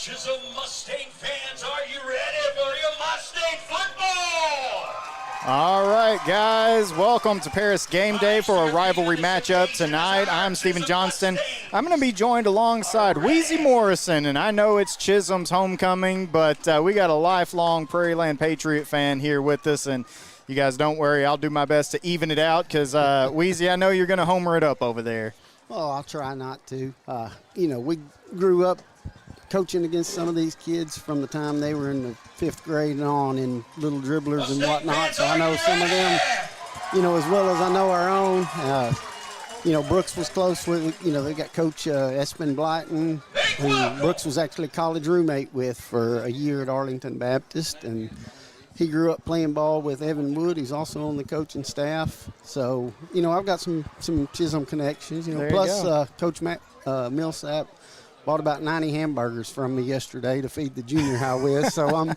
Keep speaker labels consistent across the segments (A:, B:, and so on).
A: Chisum Mustang fans, are you ready for your Mustang football?
B: All right, guys, welcome to Paris Game Day for a rivalry matchup tonight. I'm Stephen Johnston. I'm going to be joined alongside Wheezy Morrison, and I know it's Chisum's homecoming, but we got a lifelong Prairiland Patriot fan here with us, and you guys don't worry, I'll do my best to even it out because, Wheezy, I know you're going to homer it up over there.
C: Well, I'll try not to. We grew up coaching against some of these kids from the time they were in the 5th grade and on in little dribblers and whatnot. So I know some of them, as well as I know our own. Brooks was close with, they got Coach Espen Blyton, who Brooks was actually a college roommate with for a year at Arlington Baptist. And he grew up playing ball with Evan Wood. He's also on the coaching staff. So, I've got some Chisum connections, plus Coach Matt Millsap bought about 90 hamburgers from me yesterday to feed the junior high with. So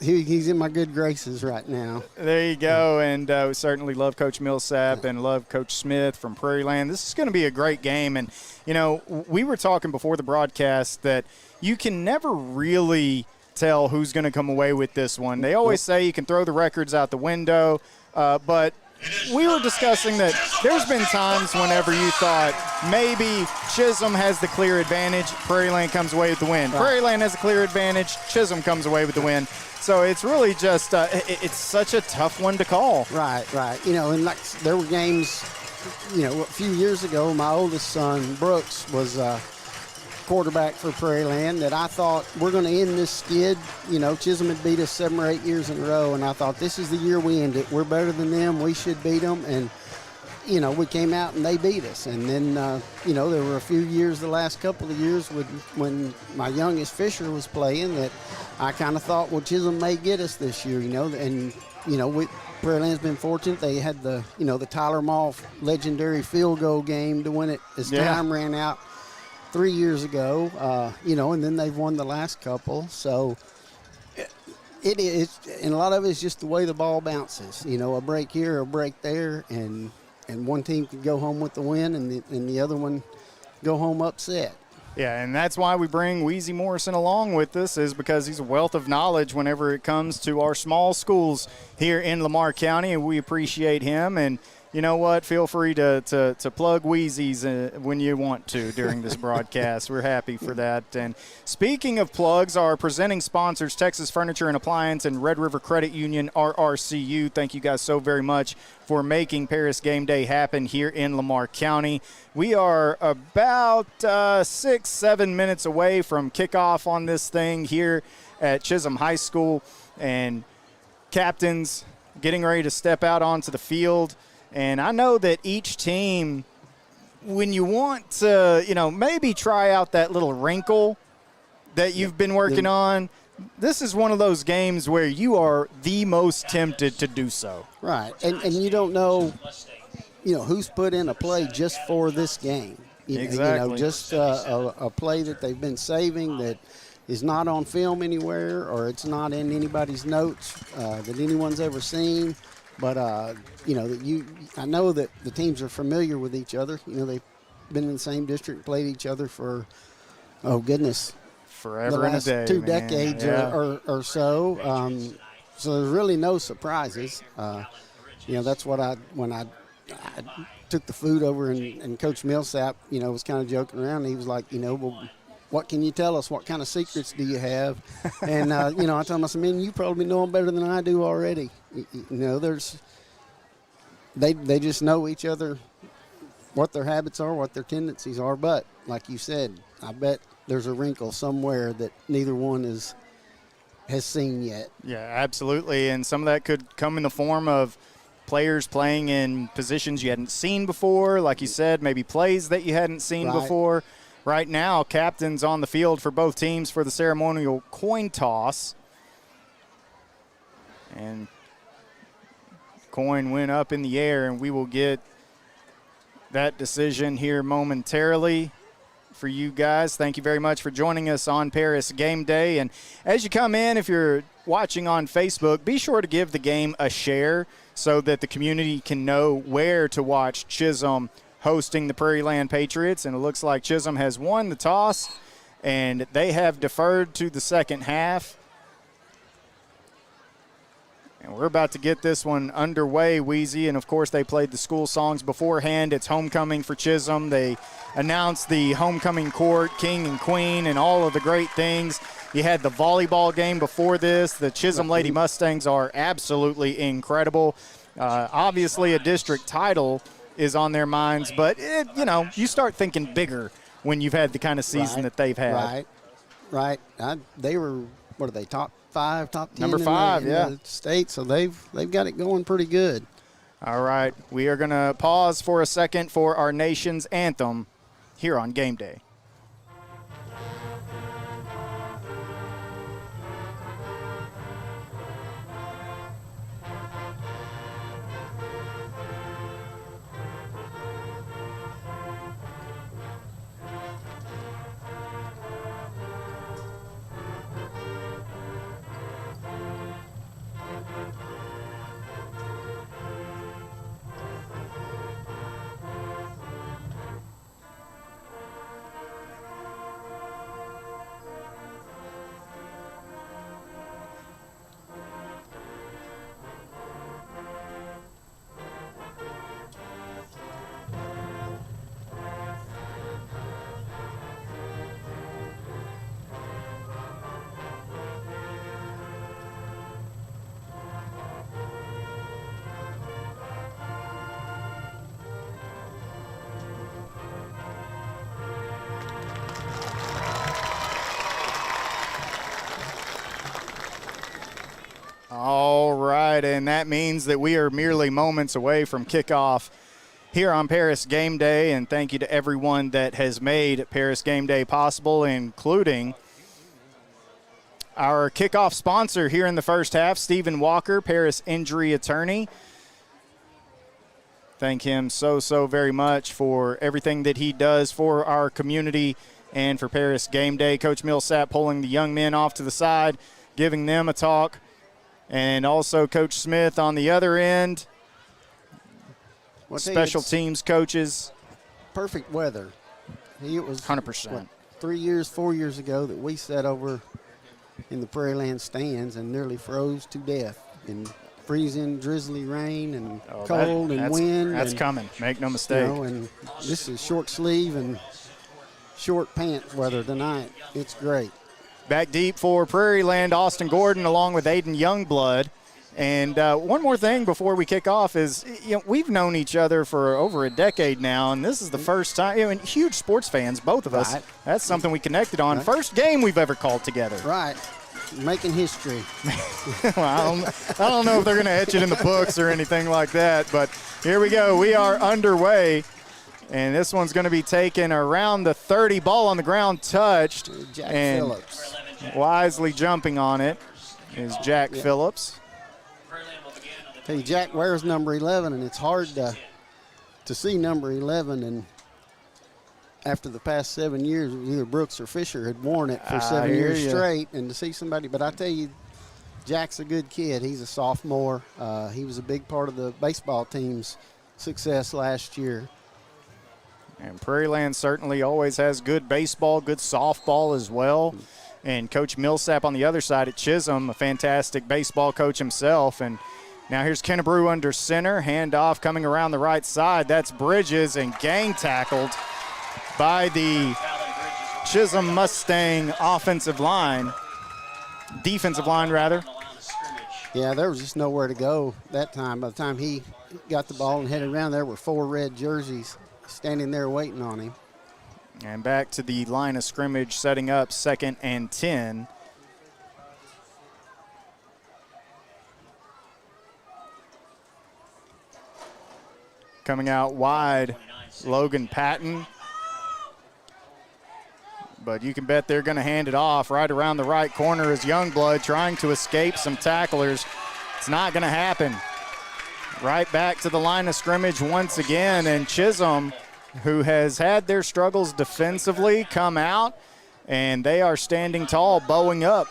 C: he's in my good graces right now.
B: There you go, and we certainly love Coach Millsap and love Coach Smith from Prairiland. This is going to be a great game, and, we were talking before the broadcast that you can never really tell who's going to come away with this one. They always say you can throw the records out the window, but we were discussing that there's been times whenever you thought maybe Chisum has the clear advantage, Prairiland comes away with the win. Right. Prairiland has a clear advantage, Chisum comes away with the win. So it's really just it's such a tough one to call.
C: Right. And there were games, a few years ago, my oldest son, Brooks, was quarterback for Prairiland that I thought we're going to end this skid. Chisum had beat us 7 or 8 years in a row, and I thought this is the year we end it. We're better than them. We should beat them. And, we came out and they beat us. And then, there were a few years, the last couple of years when my youngest Fisher was playing that I kind of thought, well, Chisum may get us this year, and, Prairiland's been fortunate. They had the Tyler Mall legendary field goal game to win it as time ran out 3 years ago, and then they've won the last couple. So it is, and a lot of it is just the way the ball bounces. A break here, a break there, and one team could go home with the win, and the other one go home upset.
B: Yeah, and that's why we bring Wheezy Morrison along with us, is because he's a wealth of knowledge whenever it comes to our small schools here in Lamar County, and we appreciate him. And you know what? Feel free to plug Wheezy's when you want to during this broadcast. We're happy for that. And speaking of plugs, our presenting sponsors, Texas Furniture and Appliance and Red River Credit Union, RRCU. Thank you guys so very much for making Paris Game Day happen here in Lamar County. We are about 6-7 minutes away from kickoff on this thing here at Chisum High School, and captains getting ready to step out onto the field. And I know that each team, when you want to, maybe try out that little wrinkle that you've been working on, this is one of those games where you are the most tempted to do so.
C: Right. And you don't know, who's put in a play just for this game.
B: Exactly.
C: Just a play that they've been saving that is not on film anywhere, or it's not in anybody's notes that anyone's ever seen. But, I know that the teams are familiar with each other. They've been in the same district, played each other for,
B: forever and a day,
C: 2 decades or so. So there's really no surprises. That's what when I took the food over and Coach Millsap, was kind of joking around. He was like, well, what can you tell us? What kind of secrets do you have? And, I told him, I said, man, you probably know them better than I do already. They just know each other, what their habits are, what their tendencies are. But like you said, I bet there's a wrinkle somewhere that neither one has seen yet.
B: Yeah, absolutely. And some of that could come in the form of players playing in positions you hadn't seen before. Like you said, maybe plays that you hadn't seen before. Right now, captains on the field for both teams for the ceremonial coin toss. And coin went up in the air, and we will get that decision here momentarily for you guys. Thank you very much for joining us on Paris Game Day. And as you come in, if you're watching on Facebook, be sure to give the game a share so that the community can know where to watch Chisum hosting the Prairiland Patriots. And it looks like Chisum has won the toss and they have deferred to the second half. And we're about to get this one underway, Wheezy. And, of course, they played the school songs beforehand. It's homecoming for Chisum. They announced the homecoming court, king and queen, and all of the great things. You had the volleyball game before this. The Chisum Lady Mustangs are absolutely incredible. Obviously, a district title is on their minds. But, you start thinking bigger when you've had the kind of season that they've had.
C: Right. They were, what are they, top 5, top 10?
B: Number 5,
C: in the state, so they've got it going pretty good.
B: All right, we are going to pause for a second for our nation's anthem here on Game Day. All right, and that means that we are merely moments away from kickoff here on Paris Game Day, and thank you to everyone that has made Paris Game Day possible, including our kickoff sponsor here in the first half, Stephen Walker, Paris injury attorney. Thank him so very much for everything that he does for our community and for Paris Game Day. Coach Millsap pulling the young men off to the side, giving them a talk. And also Coach Smith on the other end, special teams coaches.
C: Perfect weather. It was
B: 100%.
C: 4 years ago that we sat over in the Prairiland stands and nearly froze to death in freezing, drizzly rain and cold and wind.
B: That's coming. Make no mistake.
C: And this is short sleeve and short pants weather tonight. It's great.
B: Back deep for Prairiland, Austin Gordon along with Aiden Youngblood. And one more thing before we kick off is, we've known each other for over a decade now, and this is the first time, and huge sports fans, both of us. Right. That's something we connected on. Right. First game we've ever called together.
C: Right. Making history.
B: Well, I don't know if they're going to etch it in the books or anything like that, but here we go. We are underway. And this one's going to be taken around the 30. Ball on the ground touched.
C: Jack Phillips.
B: Wisely jumping on it is Jack Phillips.
C: Hey, Jack wears number 11, and it's hard to see number 11. And after the past 7 years, either Brooks or Fisher had worn it for 7 years straight. And to see somebody, but I tell you, Jack's a good kid. He's a sophomore. He was a big part of the baseball team's success last year.
B: And Prairiland certainly always has good baseball, good softball as well. And Coach Millsap on the other side at Chisum, a fantastic baseball coach himself. And now here's Kennebrew under center. Handoff coming around the right side. That's Bridges, and gang tackled by the Chisum Mustang defensive line.
C: Yeah, there was just nowhere to go that time. By the time he got the ball and headed around, there were 4 red jerseys standing there waiting on him.
B: And back to the line of scrimmage, setting up 2nd and 10. Coming out wide, Logan Patton. But you can bet they're going to hand it off. Right around the right corner is Youngblood trying to escape some tacklers. It's not going to happen. Right back to the line of scrimmage once again, and Chisum, who has had their struggles defensively, come out, and they are standing tall, bowing up.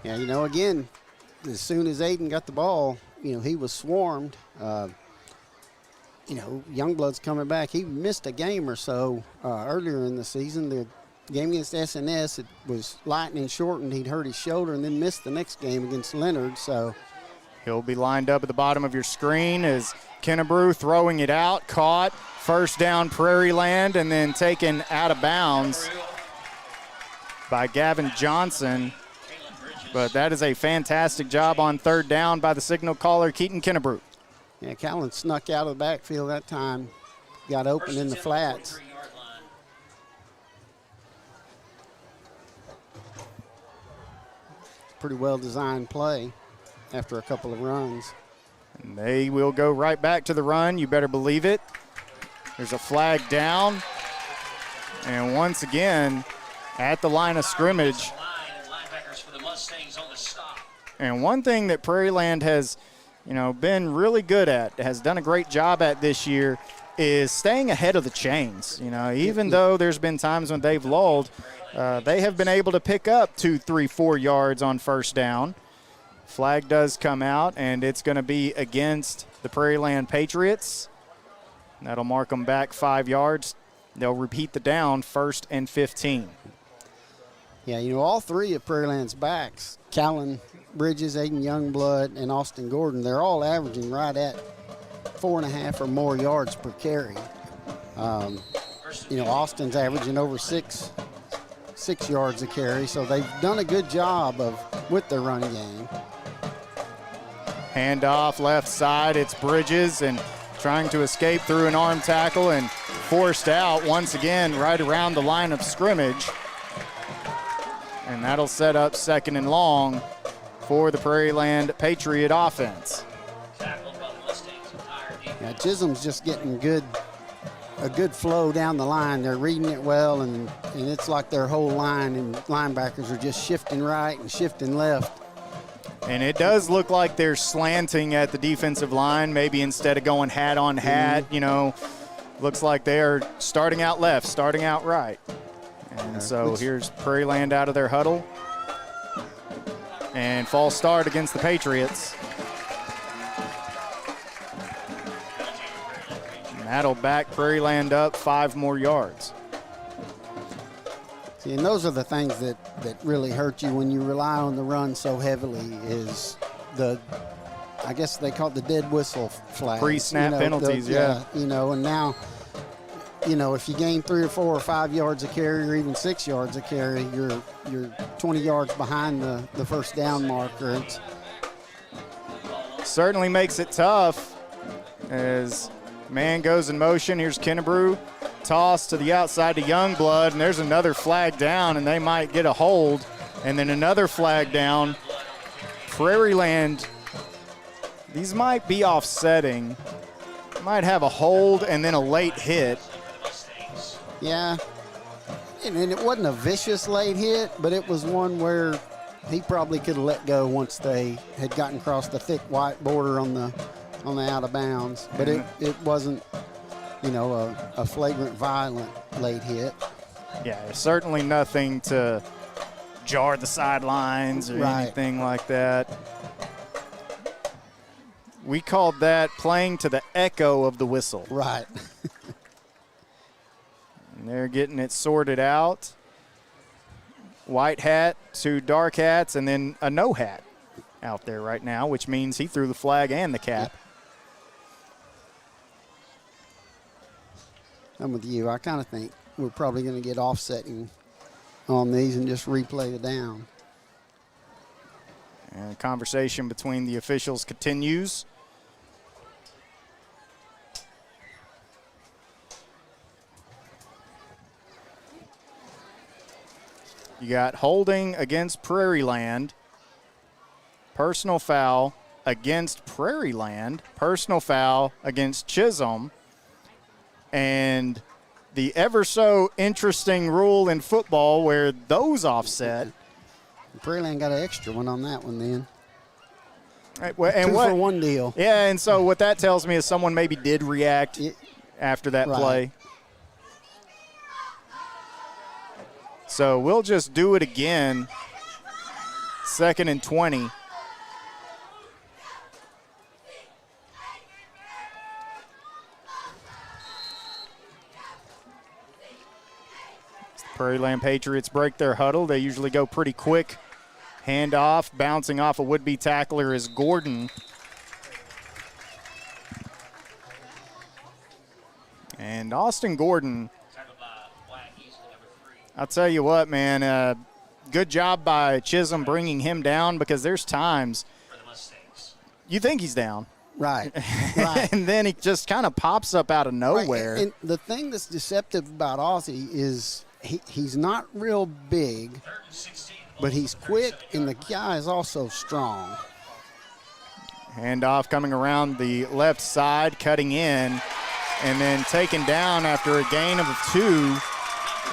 C: Yeah, again, as soon as Aiden got the ball, he was swarmed. Youngblood's coming back. He missed a game or so earlier in the season. The game against SNS, it was lightning short, and he'd hurt his shoulder and then missed the next game against Leonard. So
B: he'll be lined up at the bottom of your screen as Kennebrew throwing it out, caught, first down Prairiland, and then taken out of bounds by Gavin Johnson. But that is a fantastic job on third down by the signal caller, Keaton Kennebrew.
C: Yeah, Callan snuck out of the backfield that time, got open in the flats. Pretty well-designed play after a couple of runs.
B: And they will go right back to the run. You better believe it. There's a flag down. And once again, at the line of scrimmage. And one thing that Prairiland has, been really good at, has done a great job at this year, is staying ahead of the chains. Even though there's been times when they've lulled, they have been able to pick up 2, 3, 4 yards on first down. Flag does come out, and it's going to be against the Prairiland Patriots. That'll mark them back 5 yards. They'll repeat the down, 1st and 15.
C: Yeah, all three of Prairiland's backs, Callan Bridges, Aiden Youngblood, and Austin Gordon, they're all averaging right at 4.5 or more yards per carry. Austin's averaging over six yards a carry, so they've done a good job with their running game.
B: Handoff left side, it's Bridges, and trying to escape through an arm tackle and forced out once again right around the line of scrimmage. And that'll set up 2nd and long for the Prairiland Patriot offense.
C: Yeah, Chisum's just getting a good flow down the line. They're reading it well, and it's like their whole line and linebackers are just shifting right and shifting left.
B: And it does look like they're slanting at the defensive line, maybe instead of going hat on hat, looks like they're starting out left, starting out right. And so here's Prairiland out of their huddle. And false start against the Patriots. And that'll back Prairiland up 5 more yards.
C: See, and those are the things that really hurt you when you rely on the run so heavily is I guess they call it the dead whistle flag.
B: Pre-snap penalties, yeah.
C: And now, if you gain 3 or 4 or 5 yards a carry or even 6 yards a carry, you're 20 yards behind the first down marker. It
B: certainly makes it tough as man goes in motion. Here's Kennebrew. Toss to the outside to Youngblood, and there's another flag down, and they might get a hold. And then another flag down. Prairiland, these might be offsetting. Might have a hold and then a late hit.
C: Yeah, and it wasn't a vicious late hit, but it was one where he probably could have let go once they had gotten across the thick white border on the out of bounds. But it wasn't, a flagrant, violent late hit.
B: Yeah, certainly nothing to jar the sidelines or anything like that. We called that playing to the echo of the whistle.
C: Right.
B: And they're getting it sorted out. White hat to dark hats, and then a no hat out there right now, which means he threw the flag and the cap.
C: Yep. I'm with you. I kind of think we're probably going to get offsetting on these and just replay the down.
B: And the conversation between the officials continues. You got holding against Prairiland, personal foul against Prairiland, personal foul against Chisum, and the ever so interesting rule in football where those offset.
C: Prairiland got an extra one on that one then.
B: Right, well, and
C: 2 for 1 deal.
B: Yeah, and so what that tells me is someone maybe did react after that play. So we'll just do it again. 2nd and 20. Prairiland Patriots break their huddle. They usually go pretty quick. Handoff, bouncing off a would-be tackler is Gordon. And Austin Gordon, I'll tell you what, man, good job by Chisum bringing him down, because there's times you think he's down.
C: Right.
B: And then he just kind of pops up out of nowhere.
C: Right. And the thing that's deceptive about Aussie is he's not real big, but he's quick, and the guy is also strong.
B: Handoff coming around the left side, cutting in, and then taken down after a gain of 2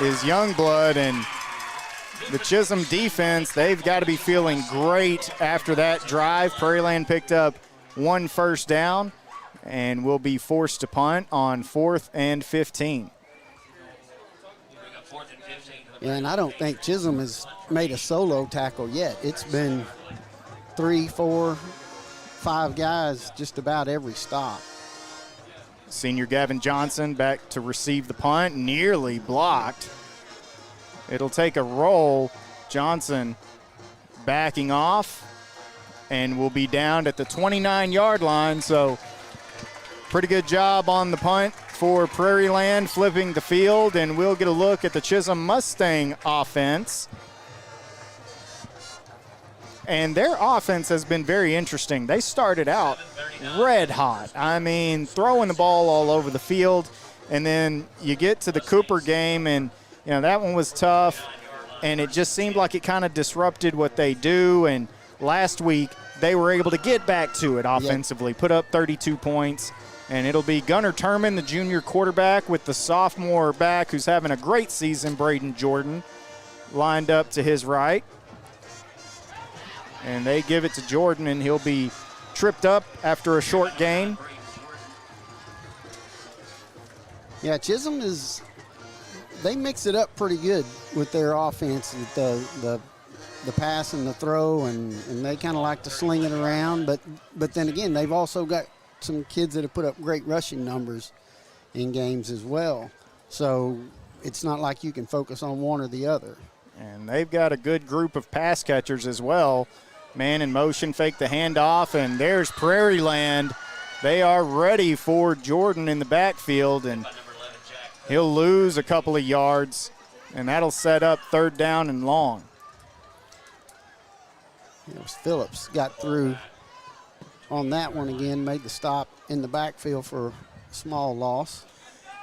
B: is Youngblood. And the Chisum defense, they've got to be feeling great after that drive. Prairiland picked up 1 first down and will be forced to punt on 4th and 15.
C: Yeah, and I don't think Chisum has made a solo tackle yet. It's been 3, 4, 5 guys just about every stop.
B: Senior Gavin Johnson back to receive the punt, nearly blocked. It'll take a roll. Johnson backing off and will be down at the 29-yard line. So pretty good job on the punt for Prairiland, flipping the field, and we'll get a look at the Chisum Mustang offense. And their offense has been very interesting. They started out red hot. I mean, throwing the ball all over the field. And then you get to the Cooper game, and, you know, that one was tough. And it just seemed like it kind of disrupted what they do. And last week, they were able to get back to it offensively, put up 32 points. And it'll be Gunnar Turman, the junior quarterback, with the sophomore back who's having a great season, Braden Jordan, lined up to his right. And they give it to Jordan, and he'll be tripped up after a short gain.
C: Yeah, Chisum they mix it up pretty good with their offense, the pass and the throw, and they kind of like to sling it around. But then again, they've also got some kids that have put up great rushing numbers in games as well. So it's not like you can focus on one or the other.
B: And they've got a good group of pass catchers as well. Man in motion, fake the handoff, and there's Prairiland. They are ready for Jordan in the backfield, and he'll lose a couple of yards, and that'll set up 3rd down and long.
C: It was Phillips got through on that one again, made the stop in the backfield for a small loss.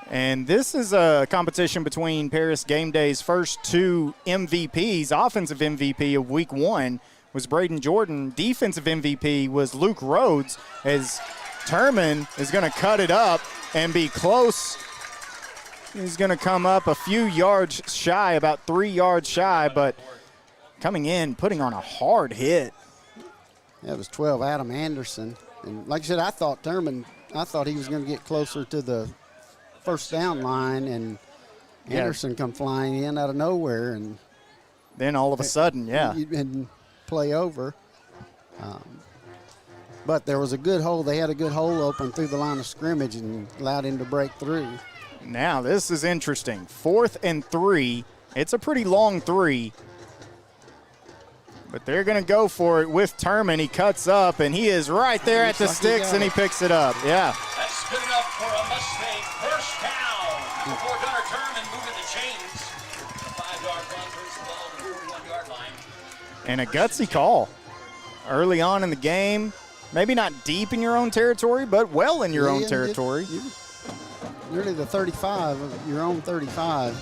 B: And this is a competition between Paris Gameday's first 2 MVPs. Offensive MVP of week 1 was Braden Jordan. Defensive MVP was Luke Rhodes, as Turman is going to cut it up and be close. He's going to come up a few yards shy, about 3 yards shy, but coming in, putting on a hard hit.
C: That was 12, Adam Anderson. And like I said, I thought he was going to get closer to the first down line, and Anderson come flying in out of nowhere. And
B: then all of a sudden,
C: and play over. But there was a good hole. They had a good hole open through the line of scrimmage and allowed him to break through.
B: Now this is interesting. 4th and 3. It's a pretty long 3. But they're going to go for it with Turman. He cuts up, and he is right there at the sticks, and he picks it up. Yeah.
A: That's good enough for a Mustang first down. Before Gunnar Turman moving the chains. A 5-yard run brings the ball to the 41-yard line.
B: And a gutsy call early on in the game. Maybe not deep in your own territory, but well in your own territory.
C: Nearly the 35, your own 35.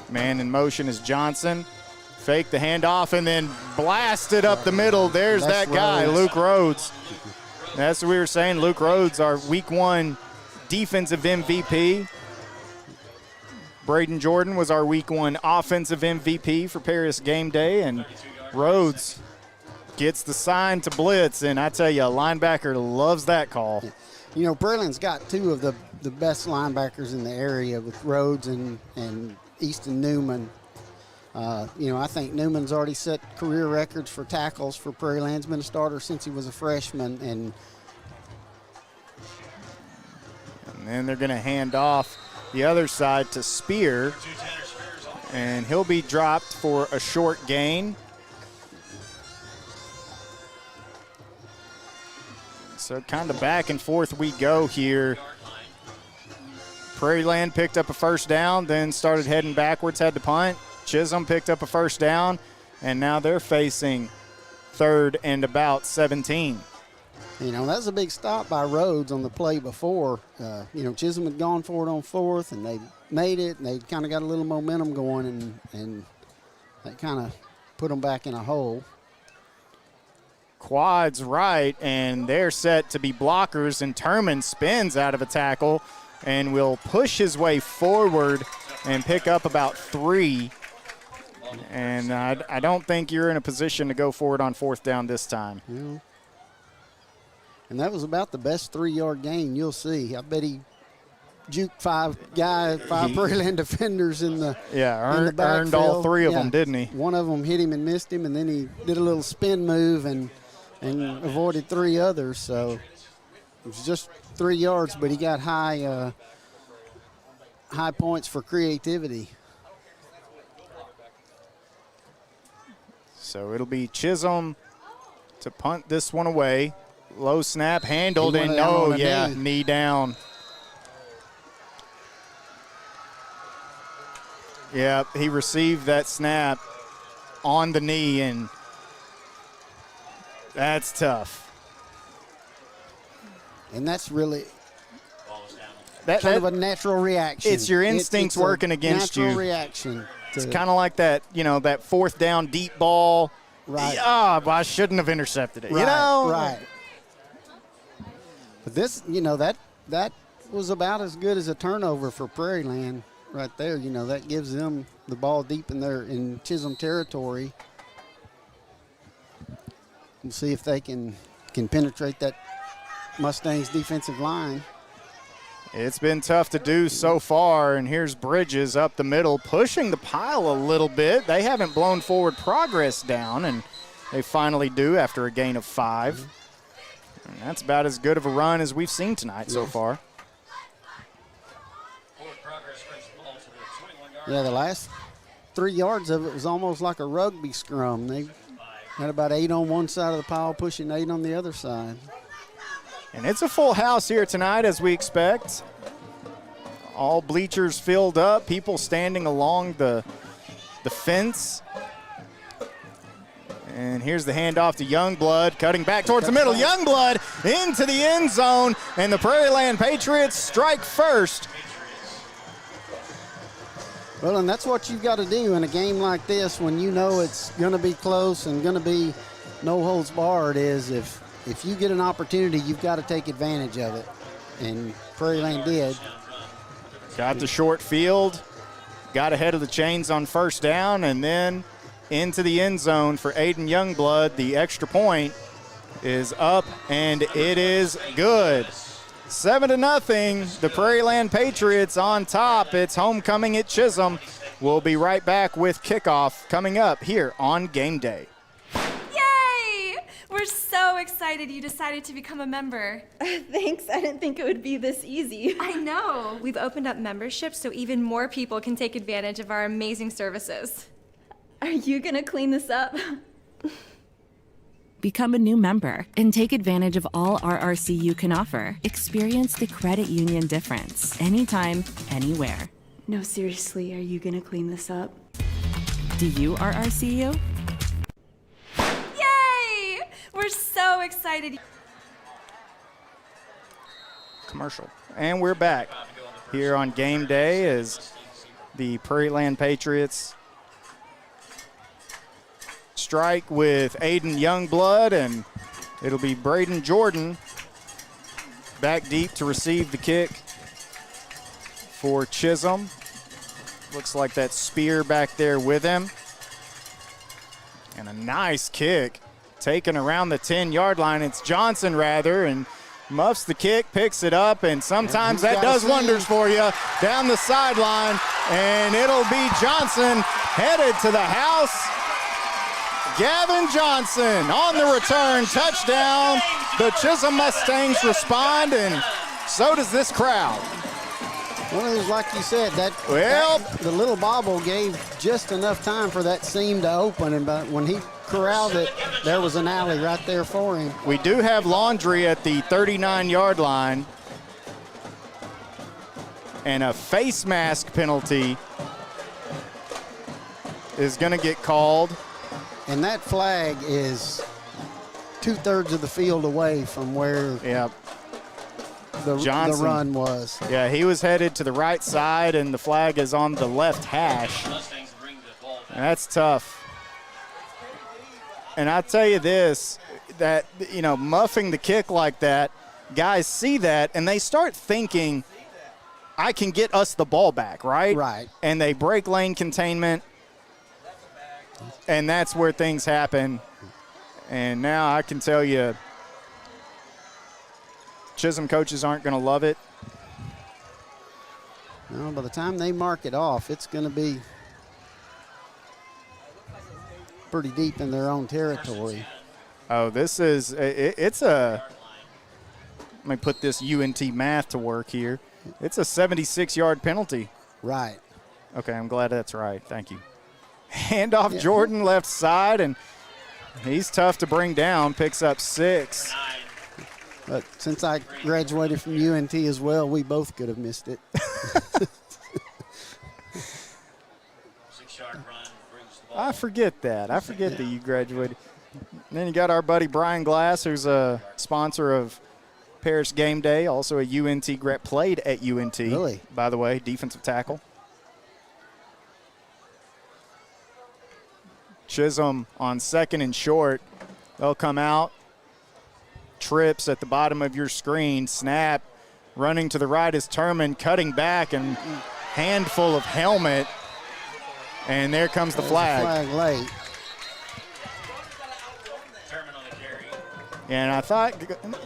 B: Man in motion is Johnson. Fake the handoff and then blasted up the middle. There's that guy, Luke Rhodes. That's what we were saying. Luke Rhodes, our week 1 defensive MVP. Braden Jordan was our week 1 offensive MVP for Paris Gameday, and Rhodes gets the sign to blitz, and I tell you, a linebacker loves that call.
C: You know, Prairiland's got 2 of the best linebackers in the area with Rhodes and Easton Newman. I think Newman's already set career records for tackles for Prairiland. He's been a starter since he was a freshman. And
B: then they're going to hand off the other side to Spear, and he'll be dropped for a short gain. So kind of back and forth we go here. Prairiland picked up a first down, then started heading backwards, had to punt. Chisum picked up a first down, and now they're facing 3rd and about 17.
C: You know, that was a big stop by Rhodes on the play before. You know, Chisum had gone for it on 4th, and they made it, and they kind of got a little momentum going, and that kind of put them back in a hole.
B: Quads right, and they're set to be blockers, and Turman spins out of a tackle and will push his way forward and pick up about 3. And I don't think you're in a position to go for it on 4th down this time.
C: Yeah. And that was about the best 3-yard gain you'll see. I bet he juked 5 Prairiland defenders in the
B: earned all 3 of them, didn't he?
C: One of them hit him and missed him, and then he did a little spin move and avoided 3 others. So it was just 3 yards, but he got high points for creativity.
B: So it'll be Chisum to punt this one away. Low snap, handled, and knee down. Yeah, he received that snap on the knee, and that's tough.
C: And that's really kind of a natural reaction.
B: It's your instincts working against you.
C: Natural reaction.
B: It's kind of like that, you know, that 4th down deep ball.
C: Right.
B: But I shouldn't have intercepted it.
C: Right,
B: you know?
C: Right. But this, you know, that was about as good as a turnover for Prairiland right there. You know, that gives them the ball deep in Chisum territory. We'll see if they can penetrate that Mustangs defensive line.
B: It's been tough to do so far, and here's Bridges up the middle, pushing the pile a little bit. They haven't blown forward progress down, and they finally do after a gain of 5. And that's about as good of a run as we've seen tonight so far.
C: Yeah, the last 3 yards of it was almost like a rugby scrum. They had about 8 on one side of the pile, pushing 8 on the other side.
B: And it's a full house here tonight, as we expect. All bleachers filled up, people standing along the fence. And here's the handoff to Youngblood, cutting back towards the middle. Youngblood into the end zone, and the Prairiland Patriots strike first.
C: Well, and that's what you've got to do in a game like this when you know it's going to be close and going to be no holds barred. Is if you get an opportunity, you've got to take advantage of it. And Prairiland did.
B: Got the short field, got ahead of the chains on 1st down, and then into the end zone for Aiden Youngblood. The extra point is up, and it is good. 7-0, the Prairiland Patriots on top. It's homecoming at Chisum. We'll be right back with kickoff coming up here on Game Day.
D: Yay! We're so excited you decided to become a member.
E: Thanks, I didn't think it would be this easy.
D: I know. We've opened up memberships so even more people can take advantage of our amazing services.
E: Are you gonna clean this up?
F: Become a new member and take advantage of all RRCU can offer. Experience the credit union difference anytime, anywhere.
E: No, seriously, are you gonna clean this up?
F: Do you RRCU?
D: Yay! We're so excited.
B: Commercial. And we're back here on Game Day as the Prairiland Patriots strike with Aiden Youngblood, and it'll be Braden Jordan back deep to receive the kick for Chisum. Looks like that Spear back there with him. And a nice kick taken around the 10-yard line. It's Johnson rather, and muffs the kick, picks it up, and sometimes that does wonders for you down the sideline. And it'll be Johnson headed to the house. Gavin Johnson on the return, touchdown. The Chisum Mustangs respond, and so does this crowd.
C: Well, it was like you said, the little bobble gave just enough time for that seam to open, and but when he corralled it, there was an alley right there for him.
B: We do have laundry at the 39-yard line, and a face mask penalty is going to get called.
C: And that flag is 2/3 of the field away from where the run was.
B: Yeah, he was headed to the right side, and the flag is on the left hash. And that's tough. And I'll tell you this, that, you know, muffing the kick like that, guys see that, and they start thinking, I can get us the ball back, right?
C: Right.
B: And they break lane containment, and that's where things happen. And now I can tell you, Chisum coaches aren't going to love it.
C: No, by the time they mark it off, it's going to be pretty deep in their own territory.
B: Oh, this is, it's a, let me put this UNT math to work here. It's a 76-yard penalty.
C: Right.
B: Okay, I'm glad that's right. Thank you. Handoff Jordan left side, and he's tough to bring down, picks up 6.
C: But since I graduated from UNT as well, we both could have missed it.
A: 6-yard run brings the ball.
B: I forget that. I forget that you graduated. And then you got our buddy Brian Glass, who's a sponsor of Parish Gameday, also a UNT grad, played at UNT.
C: Really?
B: By the way, defensive tackle. Chisum on 2nd and short. They'll come out. Trips at the bottom of your screen. Snap. Running to the right is Turman, cutting back, and handful of helmet. And there comes the flag.
C: Flag late.
A: Turman on the carry.
B: And I thought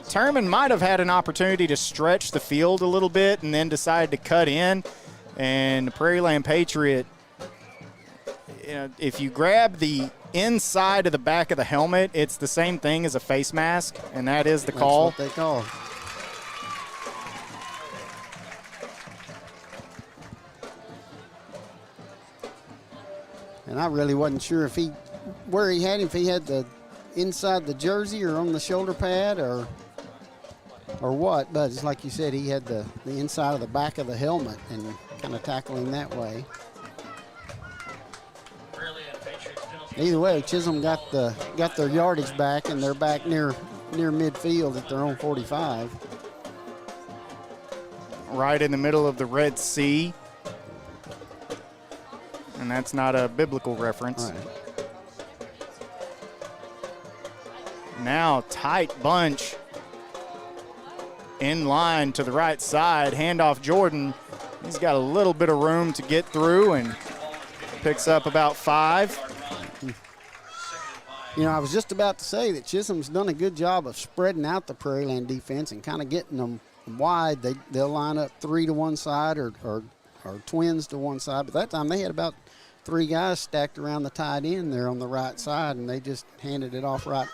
B: Turman might have had an opportunity to stretch the field a little bit and then decided to cut in. And the Prairiland Patriot, you know, if you grab the inside of the back of the helmet, it's the same thing as a face mask, and that is the call.
C: That's what they call. And I really wasn't sure if where he had him, if he had the inside the jersey or on the shoulder pad or what, but it's like you said, he had the inside of the back of the helmet and kind of tackle him that way. Either way, Chisum got their yardage back, and they're back near midfield at their own 45.
B: Right in the middle of the Red Sea. And that's not a biblical reference.
C: Right.
B: Now, tight bunch. In line to the right side. Handoff Jordan. He's got a little bit of room to get through and picks up about 5.
C: You know, I was just about to say that Chisum's done a good job of spreading out the Prairiland defense and kind of getting them wide. They'll line up 3 to one side or twins to one side. But that time they had about 3 guys stacked around the tight end there on the right side, and they just handed it off right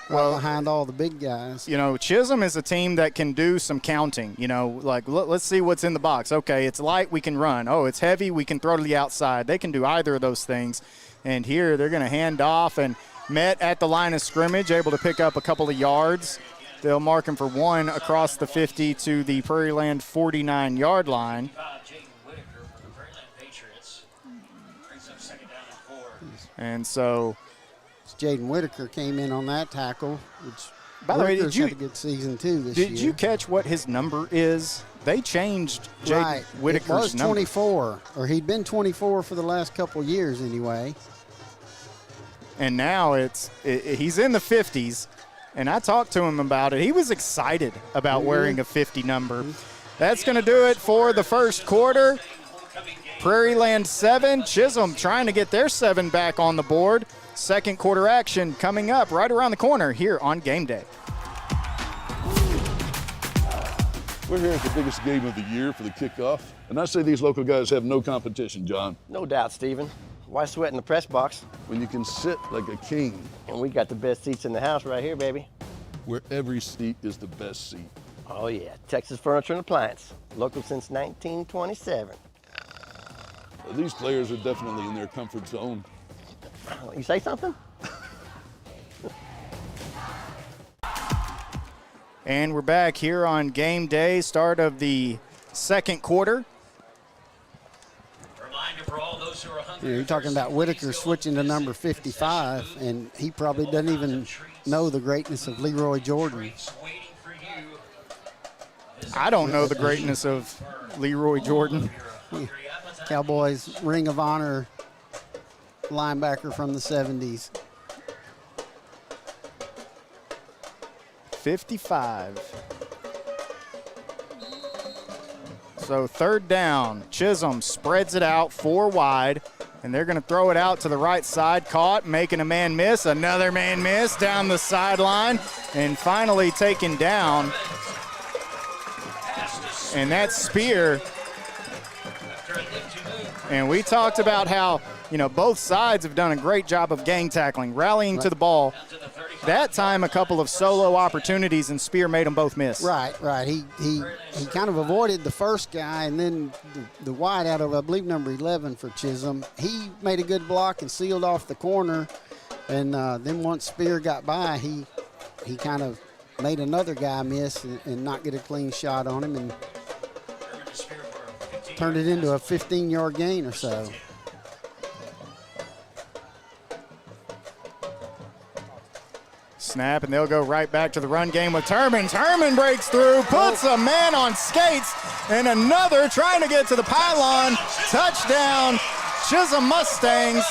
C: behind all the big guys.
B: You know, Chisum is a team that can do some counting. You know, like, let's see what's in the box. Okay, it's light, we can run. Oh, it's heavy, we can throw to the outside. They can do either of those things. And here they're going to hand off, and met at the line of scrimmage, able to pick up a couple of yards. They'll mark him for 1 across the 50 to the Prairiland 49-yard line. And so
C: Jaden Whitaker came in on that tackle, which
B: by the way,
C: Whitaker's had a good season too this year.
B: Did you catch what his number is? They changed Jaden Whitaker's number.
C: It was 24, or he'd been 24 for the last couple years anyway.
B: And now he's in the 50s, and I talked to him about it. He was excited about wearing a 50 number. That's going to do it for the first quarter. Prairiland 7, Chisum trying to get their 7 back on the board. Second quarter action coming up right around the corner here on Game Day.
G: We're here at the biggest game of the year for the kickoff, and I say these local guys have no competition, John.
H: No doubt, Stephen. Why sweat in the press box?
G: When you can sit like a king.
H: And we got the best seats in the house right here, baby.
G: Where every seat is the best seat.
H: Oh, yeah. Texas Furniture and Appliance. Local since 1927.
G: These players are definitely in their comfort zone.
H: You say something?
B: And we're back here on game day, start of the second quarter.
A: Reminder for all those who are hungry.
C: You're talking about Whitaker switching to number 55, and he probably doesn't even know the greatness of Leroy Jordan.
B: I don't know the greatness of Leroy Jordan.
C: Cowboys Ring of Honor linebacker from the 70s.
B: 55. So third down, Chisum spreads it out 4 wide, and they're going to throw it out to the right side. Caught, making a man miss, another man miss down the sideline, and finally taken down. And that's Spear. And we talked about how, both sides have done a great job of gang tackling, rallying to the ball. That time, a couple of solo opportunities, and Spear made them both miss.
C: Right. He kind of avoided the first guy, and then the wide out of, I believe, number 11 for Chisum. He made a good block and sealed off the corner, and then once Spear got by, he kind of made another guy miss and not get a clean shot on him, and turned it into a 15-yard gain or so.
B: Snap, and they'll go right back to the run game with Turman. Turman breaks through, puts a man on skates, and another trying to get to the pylon. Touchdown, Chisum Mustangs.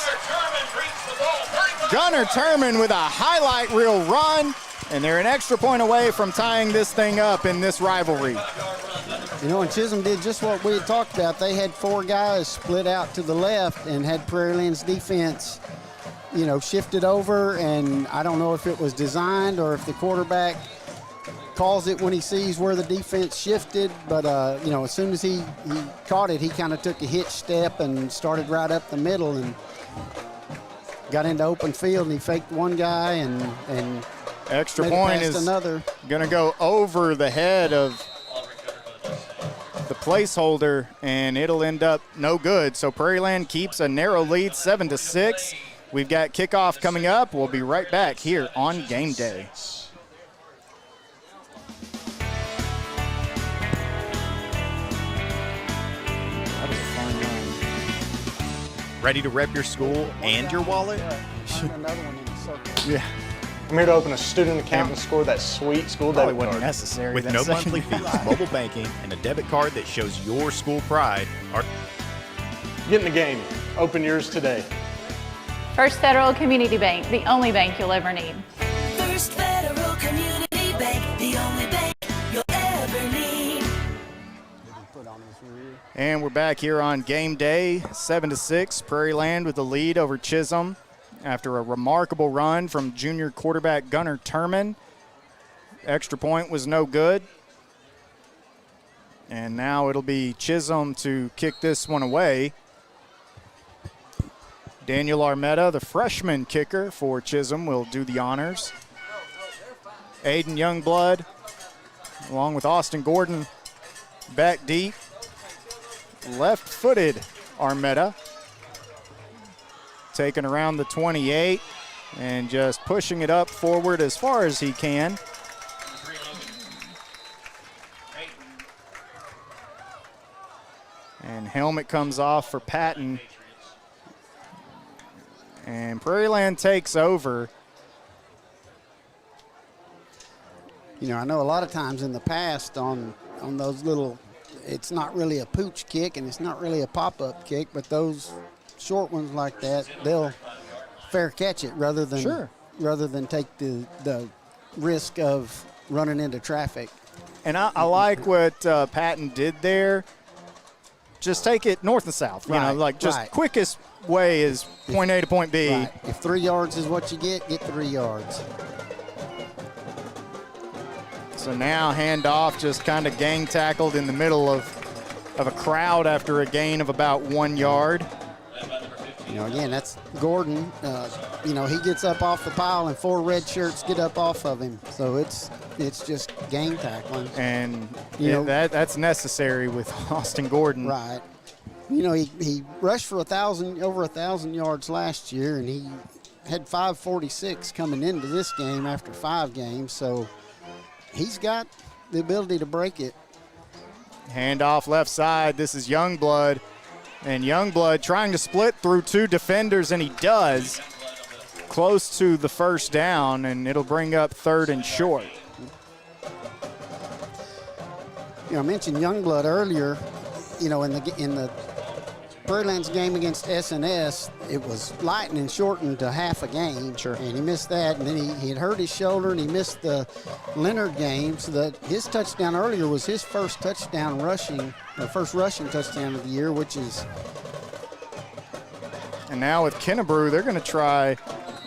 B: Gunnar Turman with a highlight reel run, and they're an extra point away from tying this thing up in this rivalry.
C: And Chisum did just what we had talked about. They had 4 guys split out to the left and had Prairiland's defense shifted over, and I don't know if it was designed or if the quarterback calls it when he sees where the defense shifted, but as soon as he caught it, he kind of took a hitch step and started right up the middle and got into open field, and he faked one guy and
B: extra
C: made it
B: point
C: past
B: is
C: another.
B: Gonna go over the head of the placeholder, and it'll end up no good. So Prairiland keeps a narrow lead, 7-6. We've got kickoff coming up. We'll be right back here on Game Day. That was a fun run.
I: Ready to rep your school and your wallet?
C: Another one in the circle.
B: Yeah.
J: I'm here to open a student account and score that sweet school
B: Probably
J: debit
B: wasn't
J: card.
B: necessary.
I: With
B: that
I: no
B: second
I: monthly fees,
B: guy.
I: mobile banking, and a debit card that shows your school pride are...
J: Get in the game. Open yours today.
K: First Federal Community Bank, the only bank you'll ever need.
L: First Federal Community Bank, the only bank you'll ever need.
B: And we're back here on Game Day, 7-6. Prairiland with the lead over Chisum after a remarkable run from junior quarterback Gunnar Turman. Extra point was no good. And now it'll be Chisum to kick this one away. Daniel Armetta, the freshman kicker for Chisum, will do the honors. Aiden Youngblood, along with Austin Gordon, back deep. Left-footed Armetta, taking around the 28 and just pushing it up forward as far as he can. And helmet comes off for Patton. And Prairiland takes over.
C: I know a lot of times in the past on those little, it's not really a pooch kick and it's not really a pop-up kick, but those short ones like that, they'll fair catch it rather than take the risk of running into traffic.
B: And I like what Patton did there. Just take it north and south. Quickest way is point A to point B.
C: Right. If 3 yards is what you get 3 yards.
B: So now handoff, just kind of gang tackled in the middle of a crowd after a gain of about 1 yard.
C: Again, that's Gordon. He gets up off the pile, and 4 red shirts get up off of him. So it's just game tackling.
B: And that's necessary with Austin Gordon.
C: Right. He rushed for over 1,000 yards last year, and he had 546 coming into this game after 5 games. So he's got the ability to break it.
B: Handoff left side. This is Youngblood. And Youngblood trying to split through 2 defenders, and he does. Close to the first down, and it'll bring up 3rd and short.
C: I mentioned Youngblood earlier. In the Prairiland's game against S&S, it was lightning shortened to half a game.
B: Sure.
C: And he missed that, and then he had hurt his shoulder, and he missed the Leonard game. So his touchdown earlier was his first touchdown rushing, or first rushing touchdown of the year, which is.
B: And now with Kennebrew, they're going to try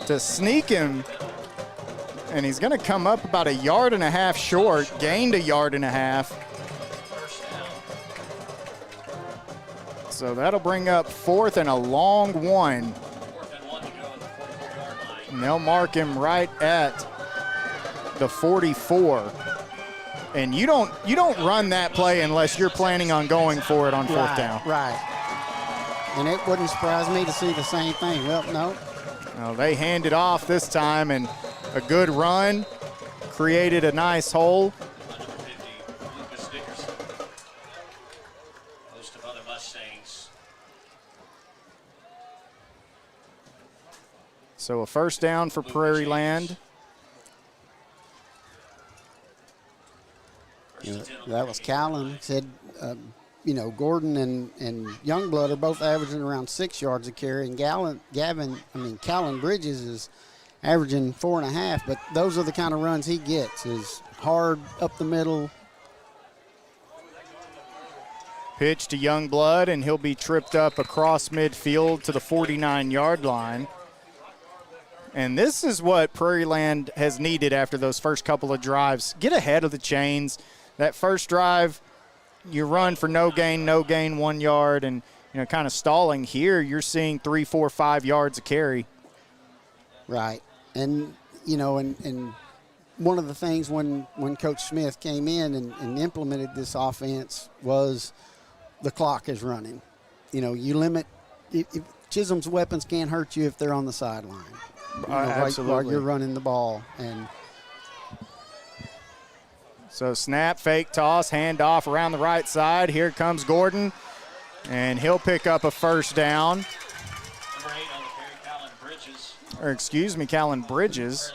B: to sneak him, and he's going to come up about 1.5 yards short, gained 1.5 yards. So that'll bring up 4th and a long one. And they'll mark him right at the 44. And you don't run that play unless you're planning on going for it on 4th down.
C: Right. And it wouldn't surprise me to see the same thing. Well, no.
B: No, they hand it off this time, and a good run created a nice hole. So a first down for Prairiland.
C: That was Callan. Said, Gordon and Youngblood are both averaging around 6 yards a carry, and Callan Bridges is averaging 4.5. But those are the kind of runs he gets, is hard up the middle.
B: Pitch to Youngblood, and he'll be tripped up across midfield to the 49-yard line. And this is what Prairiland has needed after those first couple of drives. Get ahead of the chains. That first drive, you run for no gain, 1 yard, and kind of stalling. Here, you're seeing 3, 4, 5 yards a carry.
C: Right. And, and one of the things when Coach Smith came in and implemented this offense was the clock is running. You limit if Chisum's weapons can't hurt you if they're on the sideline.
B: Absolutely.
C: While you're running the ball. And
B: so snap, fake toss, handoff around the right side. Here comes Gordon, and he'll pick up a first down.
A: Number 8 on the carry, Callan Bridges.
B: Callan Bridges.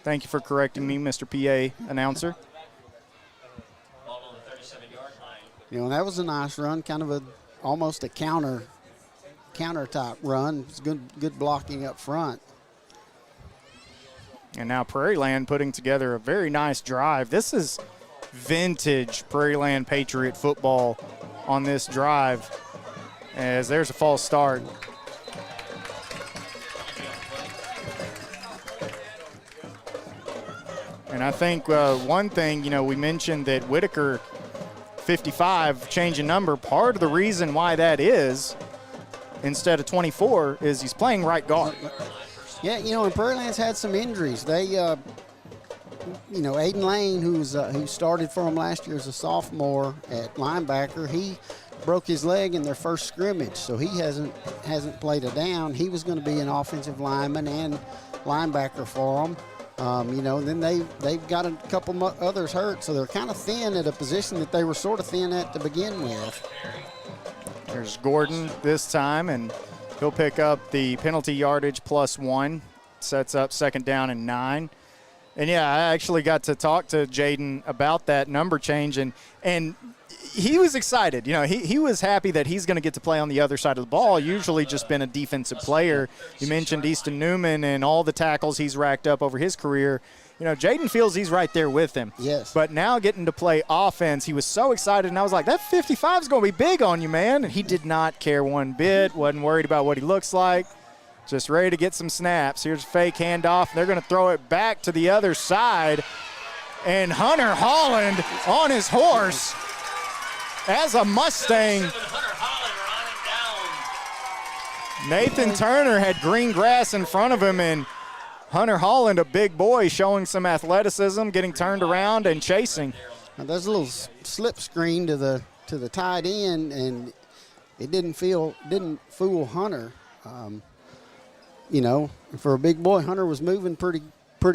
B: Thank you for correcting me, Mr. PA announcer.
A: Ball on the 37-yard line.
C: And that was a nice run, kind of almost a counter type run. It's good blocking up front.
B: And now Prairiland putting together a very nice drive. This is vintage Prairiland Patriot football on this drive, as there's a false start. And I think one thing, we mentioned that Whitaker 55 changing number. Part of the reason why that is instead of 24 is he's playing right guard.
C: Yeah, and Prairiland's had some injuries. They, Aiden Lane, who started for him last year as a sophomore at linebacker, he broke his leg in their first scrimmage, so he hasn't played a down. He was going to be an offensive lineman and linebacker for them. Then they've got a couple others hurt, so they're kind of thin at a position that they were sort of thin at to begin with.
B: There's Gordon this time, and he'll pick up the penalty yardage +1. Sets up 2nd down and 9. And, yeah, I actually got to talk to Jaden about that number change, and he was excited. He was happy that he's going to get to play on the other side of the ball, usually just been a defensive player. You mentioned Easton Newman and all the tackles he's racked up over his career. Jaden feels he's right there with him.
C: Yes.
B: But now getting to play offense, he was so excited, and I was like, that 55 is going to be big on you, man. And he did not care one bit, wasn't worried about what he looks like, just ready to get some snaps. Here's a fake handoff. They're going to throw it back to the other side. And Hunter Holland on his horse as a Mustang.
A: Hunter Holland
B: Nathan Turner had green grass in front of him, and Hunter Holland, a big boy, showing some athleticism, getting turned around and chasing.
C: Now, there's a little slip screen to the tight end, and it didn't fool Hunter. You know, for a big boy, Hunter was moving pretty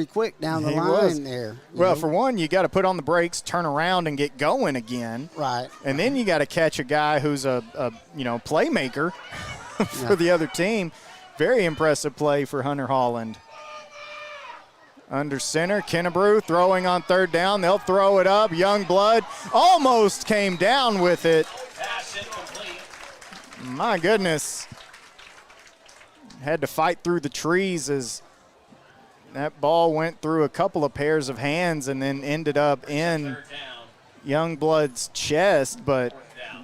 C: quick down the line there.
B: Well, for one, you got to put on the brakes, turn around, and get going again.
C: Right.
B: And then you got to catch a guy who's a playmaker for the other team. Very impressive play for Hunter Holland. Under center, Kennebrew throwing on third down. They'll throw it up. Youngblood almost came down with it.
A: Pass incomplete.
B: My goodness. Had to fight through the trees as that ball went through a couple of pairs of hands and then ended up in Youngblood's chest, but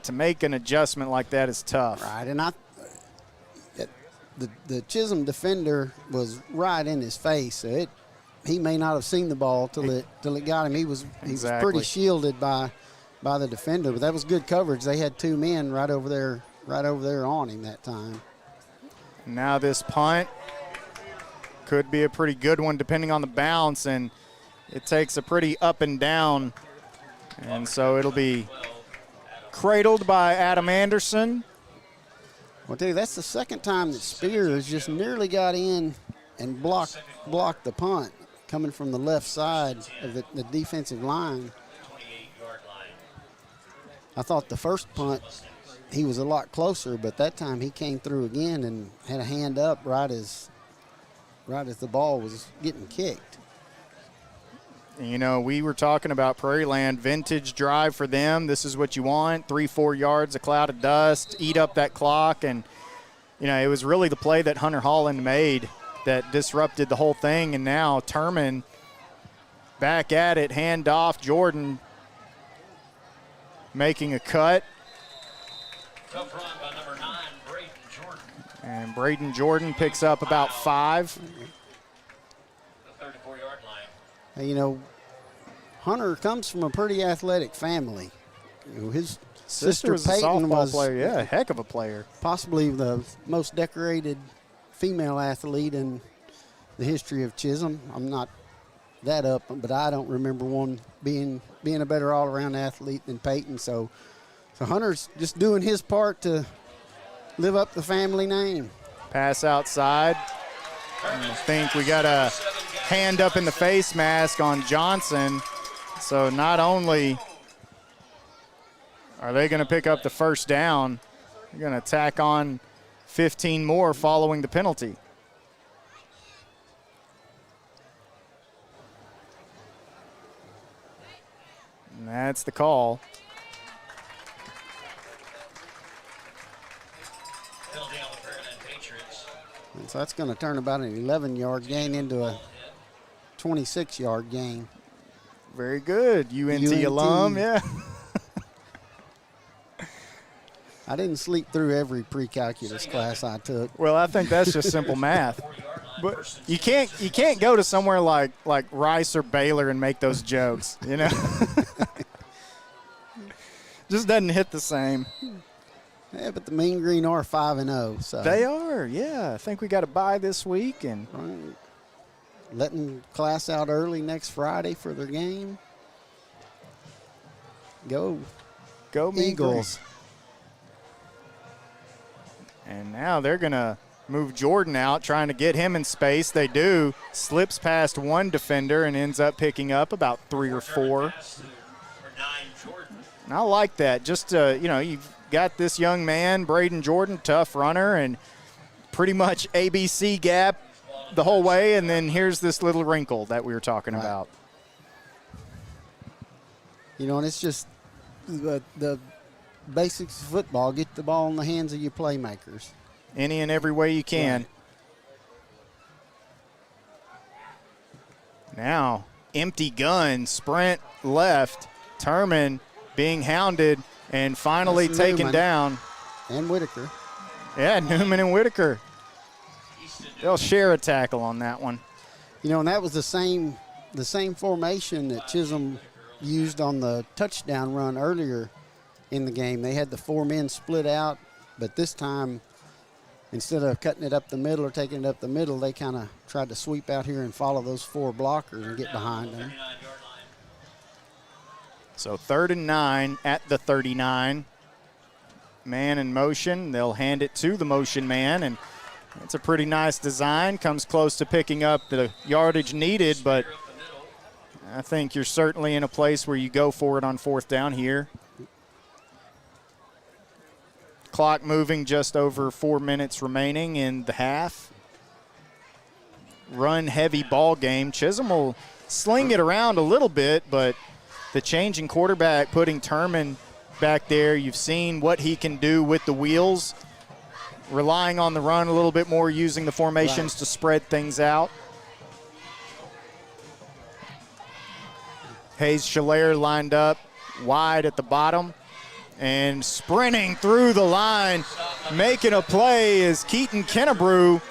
B: to make an adjustment like that is tough.
C: Right, and the Chisum defender was right in his face. So he may not have seen the ball till it got him. He was pretty shielded by the defender, but that was good coverage. They had two men right over there on him that time.
B: Now this punt could be a pretty good one depending on the bounce, and it takes a pretty up and down, and so it'll be cradled by Adam Anderson.
C: Well, I tell you, that's the second time that Spears just nearly got in and blocked the punt coming from the left side of the defensive line. I thought the first punt, he was a lot closer, but that time he came through again and had a hand up right as the ball was getting kicked.
B: You know, we were talking about Prairiland, vintage drive for them. This is what you want, 3-4 yards, a cloud of dust, eat up that clock. And, you know, it was really the play that Hunter Holland made that disrupted the whole thing. And now Turman back at it, hand off, Jordan making a cut.
A: Tough run by number 9, Braden Jordan.
B: And Braden Jordan picks up about 5.
A: The 34-yard line.
C: You know, Hunter comes from a pretty athletic family. You know, his sister
B: was a
C: Peyton
B: softball
C: was
B: player, a heck of a player.
C: Possibly the most decorated female athlete in the history of Chisum. I'm not that up, but I don't remember one being a better all-around athlete than Peyton. So Hunter's just doing his part to live up the family name.
B: Pass outside. I think we got a hand up in the face mask on Johnson. So not only are they going to pick up the first down, they're going to tack on 15 more following the penalty. And that's the call.
A: Penalty on the Prairiland Patriots.
C: And so that's going to turn about an 11-yard gain into a 26-yard gain.
B: Very good. UNT alum, yeah.
C: I didn't sleep through every pre-calculus class I took.
B: Well, I think that's just simple math. But you can't go to somewhere like Rice or Baylor and make those jokes, you know? Just doesn't hit the same.
C: Yeah, but the Mean Green are 5-0. So
B: they are, yeah. I think we got a bye this week, and
C: letting class out early next Friday for their game. Go
B: Eagles. And now they're going to move Jordan out, trying to get him in space. They do. Slips past one defender and ends up picking up about 3 or 4. And I like that. Just, you've got this young man, Braden Jordan, tough runner, and pretty much ABC gap the whole way, and then here's this little wrinkle that we were talking about.
C: You know, and it's just the basics of football. Get the ball in the hands of your playmakers.
B: Any and every way you can. Right. Now, empty gun, sprint left. Turman being hounded and finally taken down.
C: And Whitaker.
B: Yeah, Newman and Whitaker. They'll share a tackle on that one.
C: You know, and that was the same formation that Chisum used on the touchdown run earlier in the game. They had the 4 men split out, but this time instead of cutting it up the middle or taking it up the middle, they kind of tried to sweep out here and follow those 4 blockers and get behind them.
B: So 3rd and 9 at the 39. Man in motion. They'll hand it to the motion man, and it's a pretty nice design. Comes close to picking up the yardage needed, but I think you're certainly in a place where you go for it on 4th down here. Clock moving, just over 4 minutes remaining in the half. Run-heavy ball game. Chisum will sling it around a little bit, but the changing quarterback, putting Turman back there, you've seen what he can do with the wheels, relying on the run a little bit more, using the formations to spread things out. Hayes Schiller lined up wide at the bottom, and sprinting through the line, making a play is Keaton Kennebrew.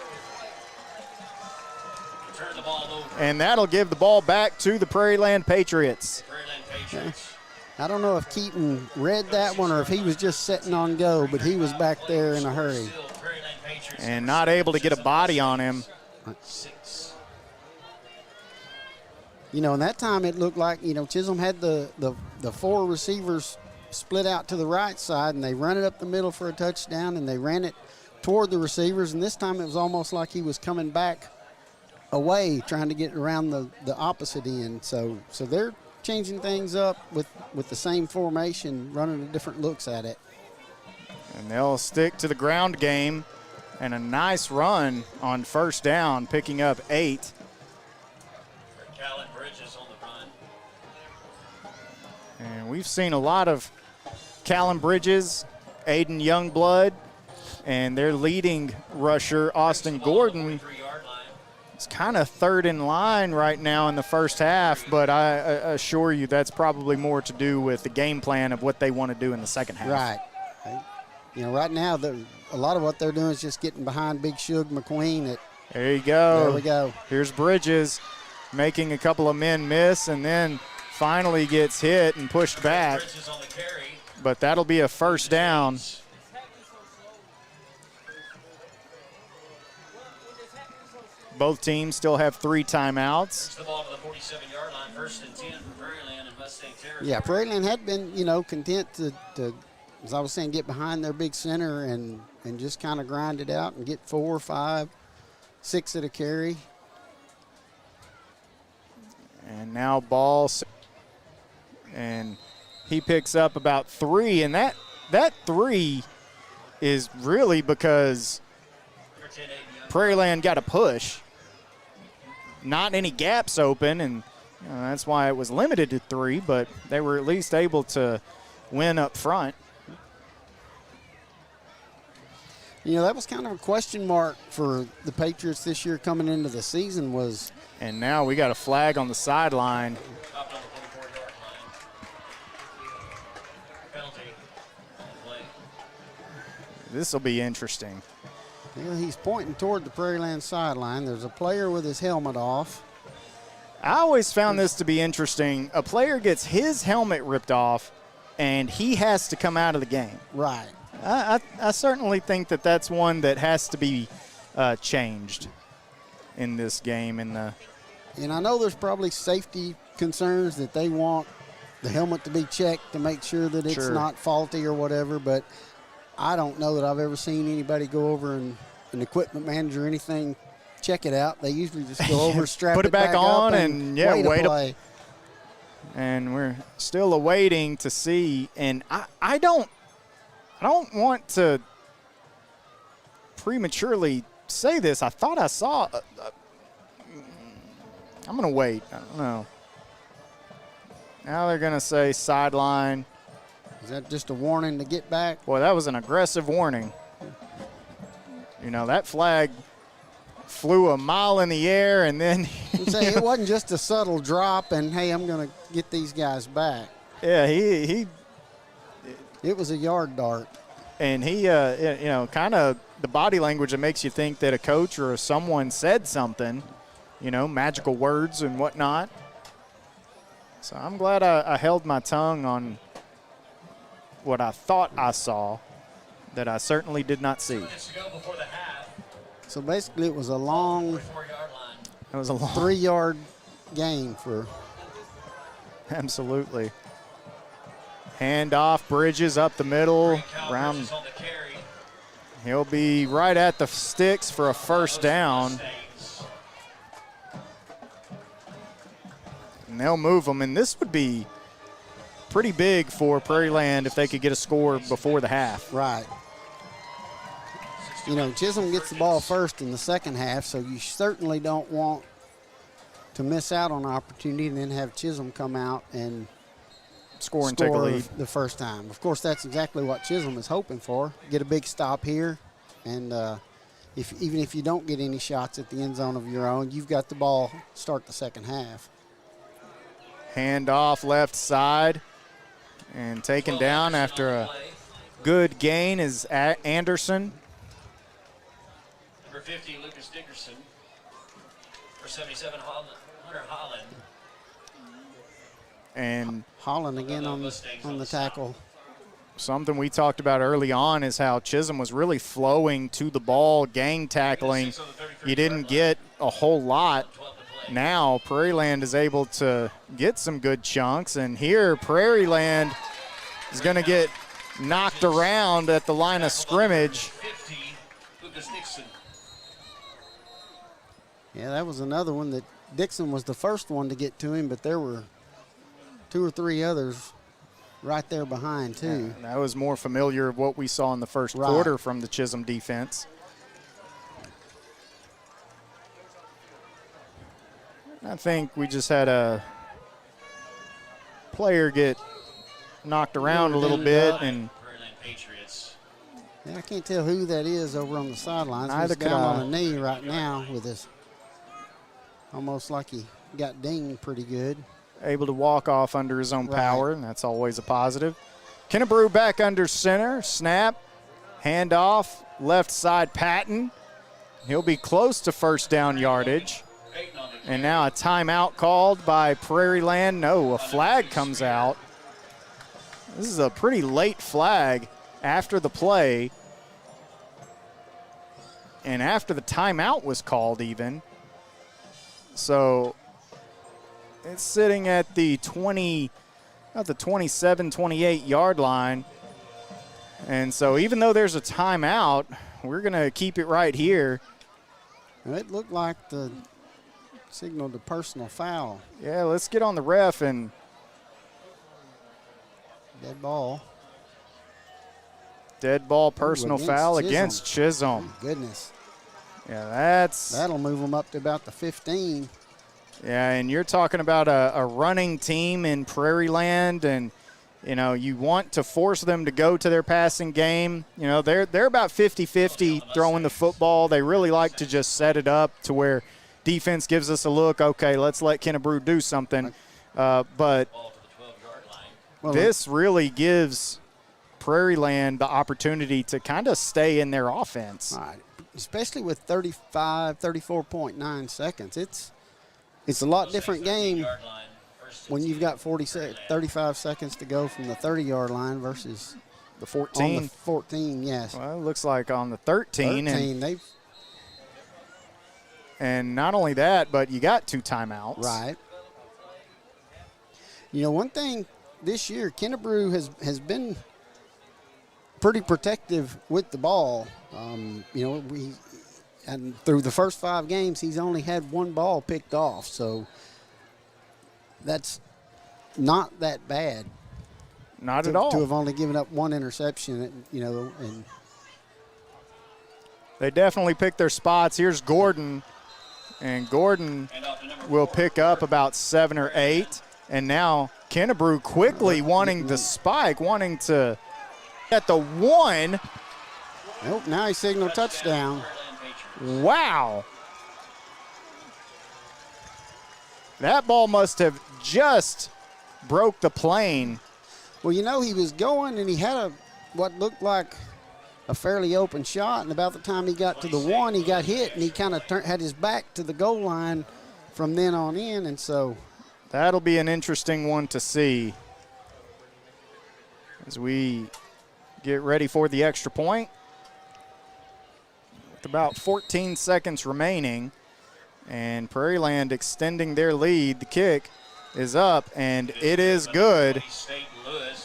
B: And that'll give the ball back to the Prairiland Patriots.
C: I don't know if Keaton read that one or if he was just sitting on go, but he was back there in a hurry.
B: And not able to get a body on him.
C: You know, and that time it looked like, you know, Chisum had the 4 receivers split out to the right side, and they run it up the middle for a touchdown, and they ran it toward the receivers, and this time it was almost like he was coming back away, trying to get around the opposite end. So they're changing things up with the same formation, running different looks at it.
B: And they'll stick to the ground game, and a nice run on 1st down, picking up 8. And we've seen a lot of Callum Bridges, Aiden Youngblood, and their leading rusher, Austin Gordon. It's kind of 3rd in line right now in the first half, but I assure you that's probably more to do with the game plan of what they want to do in the second half.
C: Right. You know, right now, a lot of what they're doing is just getting behind Big Shug McQueen.
B: There you go.
C: There we go.
B: Here's Bridges making a couple of men miss, and then finally gets hit and pushed back. But that'll be a 1st down. Both teams still have 3 timeouts.
A: The ball to the 47-yard line, 1st and 10 for Prairiland and Mustang territory.
C: Yeah, Prairiland had been, you know, content to, as I was saying, get behind their big center and just kind of grind it out and get 4, 5, 6 at a carry.
B: And now ball, and he picks up about 3, and that 3 is really because Prairiland got a push. Not any gaps open, and that's why it was limited to 3, but they were at least able to win up front.
C: You know, that was kind of a question mark for the Patriots this year coming into the season was.
B: And now we got a flag on the sideline. This will be interesting.
C: Well, he's pointing toward the Prairiland sideline. There's a player with his helmet off.
B: I always found this to be interesting. A player gets his helmet ripped off, and he has to come out of the game.
C: Right.
B: I certainly think that that's one that has to be changed in this game. And
C: I know there's probably safety concerns that they want the helmet to be checked to make sure that it's not faulty or whatever, but I don't know that I've ever seen anybody go over and an equipment manager or anything check it out. They usually just go over, strap
B: put it back on, and wait
C: play.
B: And we're still awaiting to see. And I don't want to prematurely say this. I thought I saw. I'm going to wait. I don't know. Now they're going to say sideline.
C: Is that just a warning to get back?
B: Boy, that was an aggressive warning. You know, that flag flew a mile in the air, and then
C: it wasn't just a subtle drop and, hey, I'm going to get these guys back.
B: Yeah,
C: it was a yard dart.
B: And he, kind of the body language that makes you think that a coach or someone said something, magical words and whatnot. So I'm glad I held my tongue on what I thought I saw that I certainly did not see.
A: 2 minutes to go before the half.
C: So basically it was a long 3-yard gain for.
B: Absolutely. Handoff, Bridges up the middle. Brown. He'll be right at the sticks for a first down. And they'll move them. And this would be pretty big for Prairiland if they could get a score before the half.
C: Right. You know, Chisum gets the ball first in the second half, so you certainly don't want to miss out on an opportunity and then have Chisum come out and
B: score and take a lead
C: the first time. Of course, that's exactly what Chisum is hoping for. Get a big stop here, and even if you don't get any shots at the end zone of your own, you've got the ball start the second half.
B: Handoff left side, and taken down after a good gain is Anderson.
A: Number 50, Lucas Dickerson. For 77, Hunter Holland.
B: And
C: Holland again on the tackle.
B: Something we talked about early on is how Chisum was really flowing to the ball, gang tackling. You didn't get a whole lot. Now Prairiland is able to get some good chunks, and here Prairiland is going to get knocked around at the line of scrimmage.
C: Yeah, that was another one that Dixon was the first one to get to him, but there were 2 or 3 others right there behind too.
B: Yeah, that was more familiar of what we saw in the first quarter from the Chisum defense. I think we just had a player get knocked around a little bit, and
A: Prairiland Patriots.
C: Yeah, I can't tell who that is over on the sidelines.
B: Neither
C: He's
B: could
C: down
B: I.
C: on a knee right now with his, almost like he got dinged pretty good.
B: Able to walk off under his own power, and that's always a positive. Kennebrew back under center, snap, handoff, left side Patton. He'll be close to first down yardage. And now a timeout called by Prairiland. No, a flag comes out. This is a pretty late flag after the play. And after the timeout was called even. So it's sitting at the 27, 28 yard line. And so even though there's a timeout, we're going to keep it right here.
C: It looked like the signaled a personal foul.
B: Yeah, let's get on the ref and
C: dead ball.
B: Dead ball personal foul against Chisum.
C: Oh, goodness.
B: Yeah,
C: that'll move them up to about the 15.
B: Yeah, and you're talking about a running team in Prairiland, and you know, you want to force them to go to their passing game. You know, they're about 50-50 throwing the football. They really like to just set it up to where defense gives us a look, okay, let's let Kennebrew do something. But this really gives Prairiland the opportunity to kind of stay in their offense.
C: Right. Especially with 34.9 seconds. It's a lot different game when you've got 35 seconds to go from the 30-yard line versus
B: the 14.
C: On the 14, yes.
B: Well, it looks like on the 13. And not only that, but you got 2 timeouts.
C: Right. You know, one thing this year, Kennebrew has been pretty protective with the ball. You know, and through the first 5 games, he's only had 1 ball picked off. So that's not that bad.
B: Not at all.
C: To have only given up 1 interception, you know, and
B: they definitely picked their spots. Here's Gordon, and Gordon will pick up about 7 or 8. And now Kennebrew quickly wanting the spike, wanting to at the 1.
C: Nope, now he signaled touchdown.
B: Wow. That ball must have just broke the plane.
C: Well, you know, he was going and he had what looked like a fairly open shot, and about the time he got to the 1, he got hit, and he kind of had his back to the goal line from then on in, and so.
B: That'll be an interesting one to see as we get ready for the extra point. with about 14 seconds remaining. And Prairiland extending their lead. The kick is up, and it is good.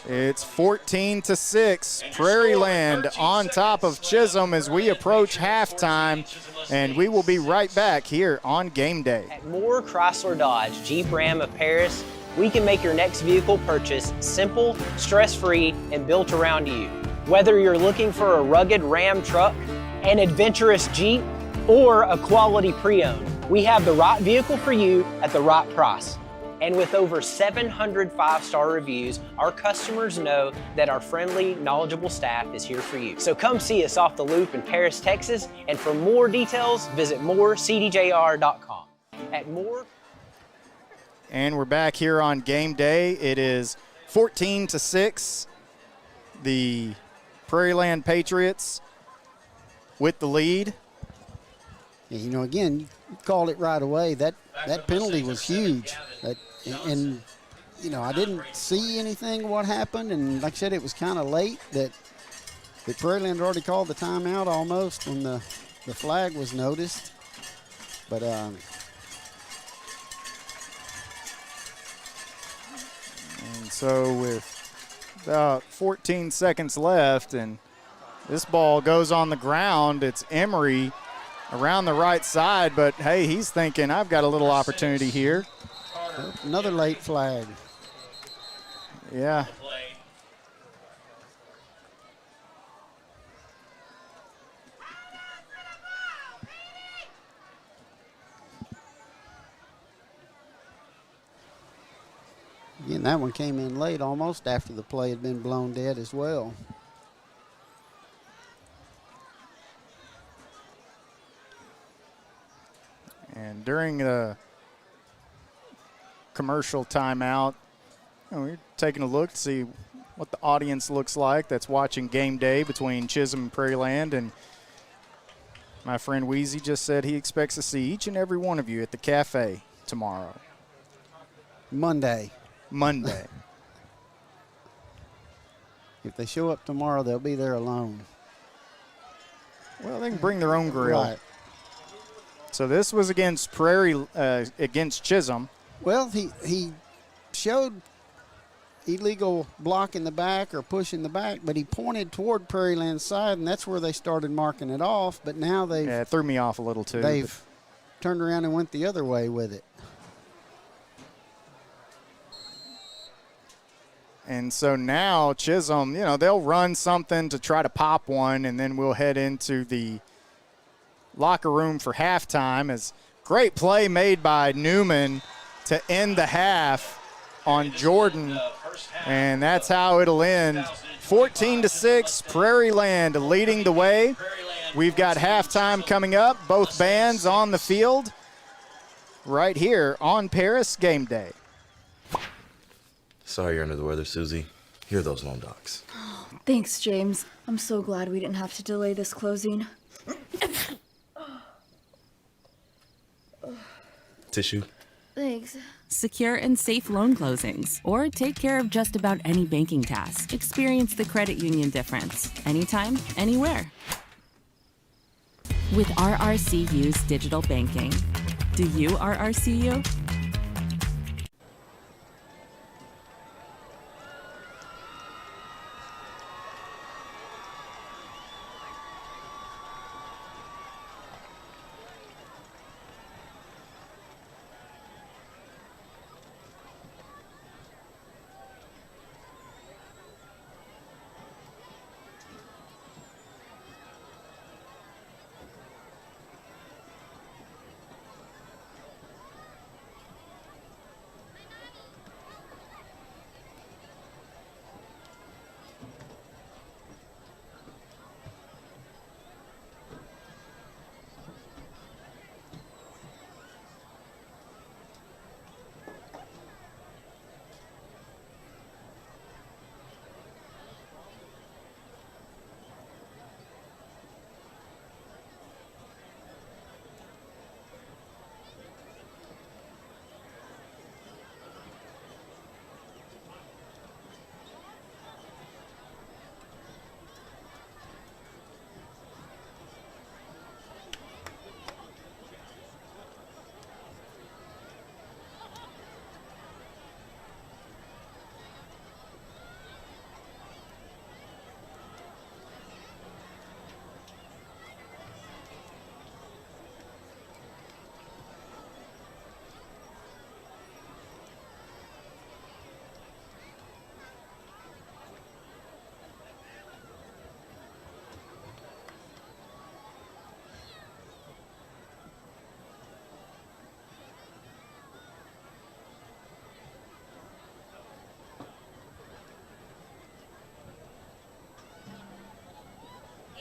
B: It's 14-6. Prairiland on top of Chisum as we approach halftime, and we will be right back here on Game Day.
M: At Moore Chrysler Dodge Jeep Ram of Paris, we can make your next vehicle purchase simple, stress-free, and built around you. Whether you're looking for a rugged Ram truck, an adventurous Jeep, or a quality pre-owned, we have the right vehicle for you at the right price. And with over 700 five-star reviews, our customers know that our friendly, knowledgeable staff is here for you. So come see us off the loop in Paris, Texas, and for more details, visit moorecdjr.com. At Moore.
B: And we're back here on Game Day. It is 14-6. The Prairiland Patriots with the lead.
C: Yeah, you know, again, you called it right away. That penalty was huge. And, you know, I didn't see anything what happened. And like I said, it was kind of late that Prairiland already called the timeout almost when the flag was noticed. But and
B: so with about 14 seconds left, and this ball goes on the ground. It's Emery around the right side, but hey, he's thinking, I've got a little opportunity here.
C: Another late flag.
B: Yeah.
C: Again, that one came in late almost after the play had been blown dead as well.
B: And during the commercial timeout, we're taking a look to see what the audience looks like that's watching Game Day between Chisum and Prairiland. And my friend Wheezy just said he expects to see each and every one of you at the cafe tomorrow.
C: Monday. If they show up tomorrow, they'll be there alone.
B: Well, they can bring their own grill.
C: Right.
B: So this was against against Chisum.
C: Well, he showed illegal block in the back or push in the back, but he pointed toward Prairiland's side, and that's where they started marking it off. But now they've
B: it threw me off a little too.
C: They've turned around and went the other way with it.
B: And so now Chisum, you know, they'll run something to try to pop one, and then we'll head into the locker room for halftime. As great play made by Newman to end the half on Jordan, and that's how it'll end. 14-6, Prairiland leading the way. We've got halftime coming up, both bands on the field right here on Paris Game Day.
N: Sorry you're under the weather, Susie. Here are those loan docs.
E: Thanks, James. I'm so glad we didn't have to delay this closing.
N: Tissue?
E: Thanks.
F: Secure and safe loan closings, or take care of just about any banking task. Experience the credit union difference. Anytime, anywhere. With RRCU's digital banking. Do you RRCU?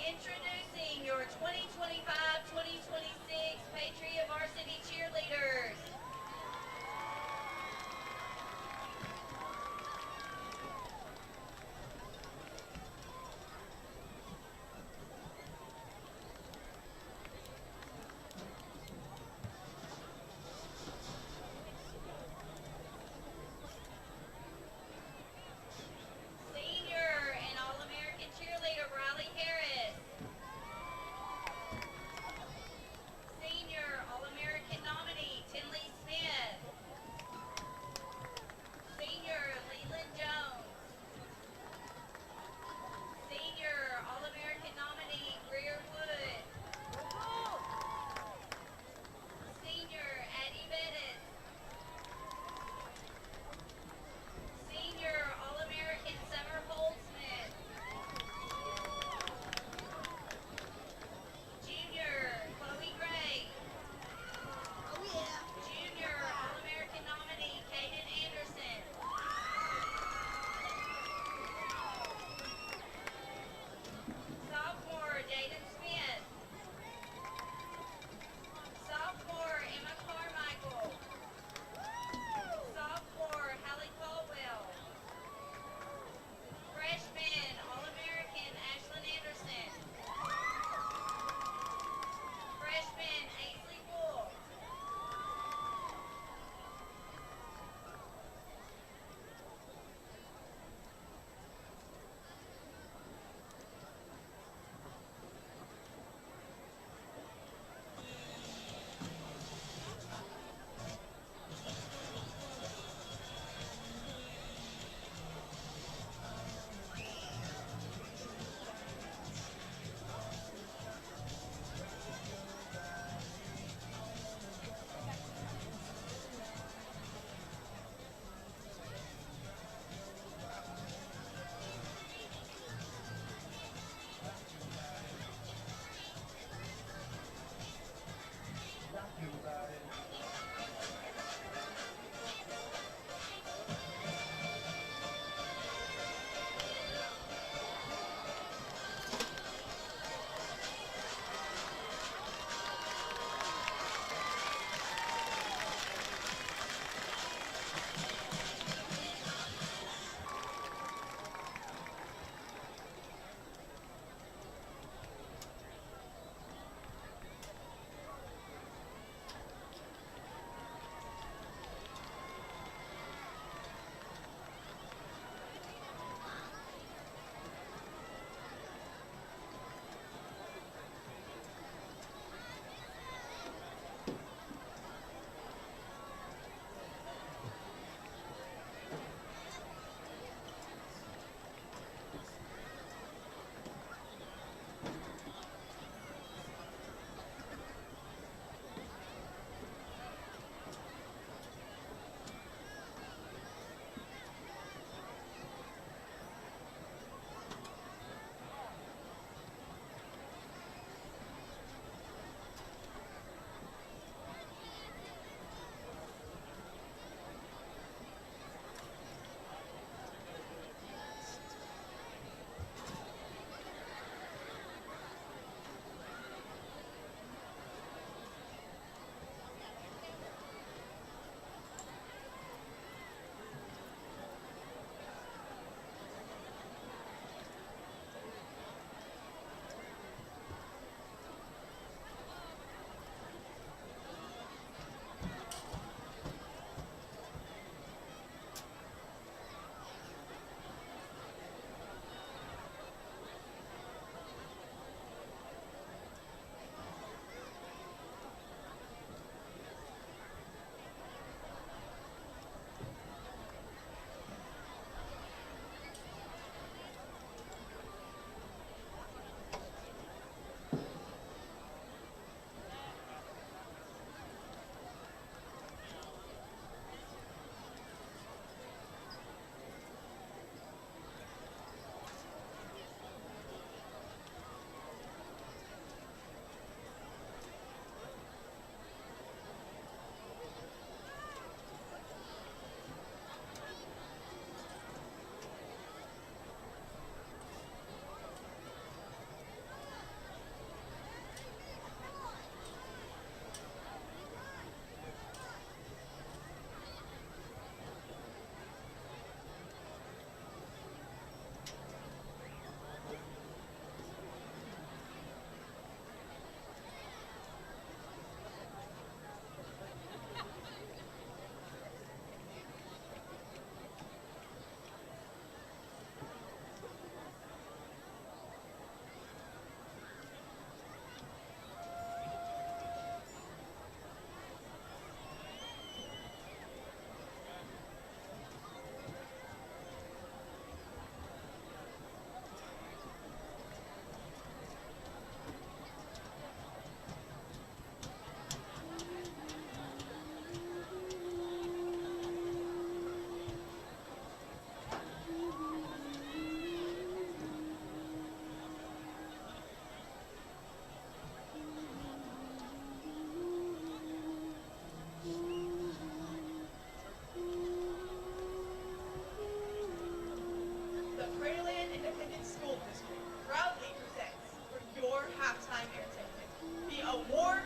L: Introducing your 2025-2026 Patriot Varsity Cheerleaders. Senior and All-American cheerleader Riley Harris.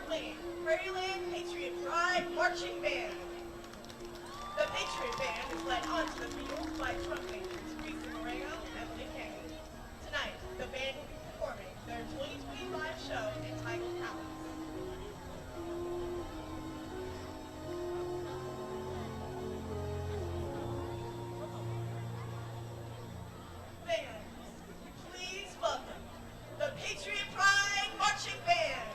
O: acclaimed Prairiland Patriot Pride Marching Band. The Patriot Band is led onto the field by drum majors Chisum Mustangs. Tonight, the band will be performing their 2025 show entitled Palace. Fans, please welcome the Patriot Pride Marching Band.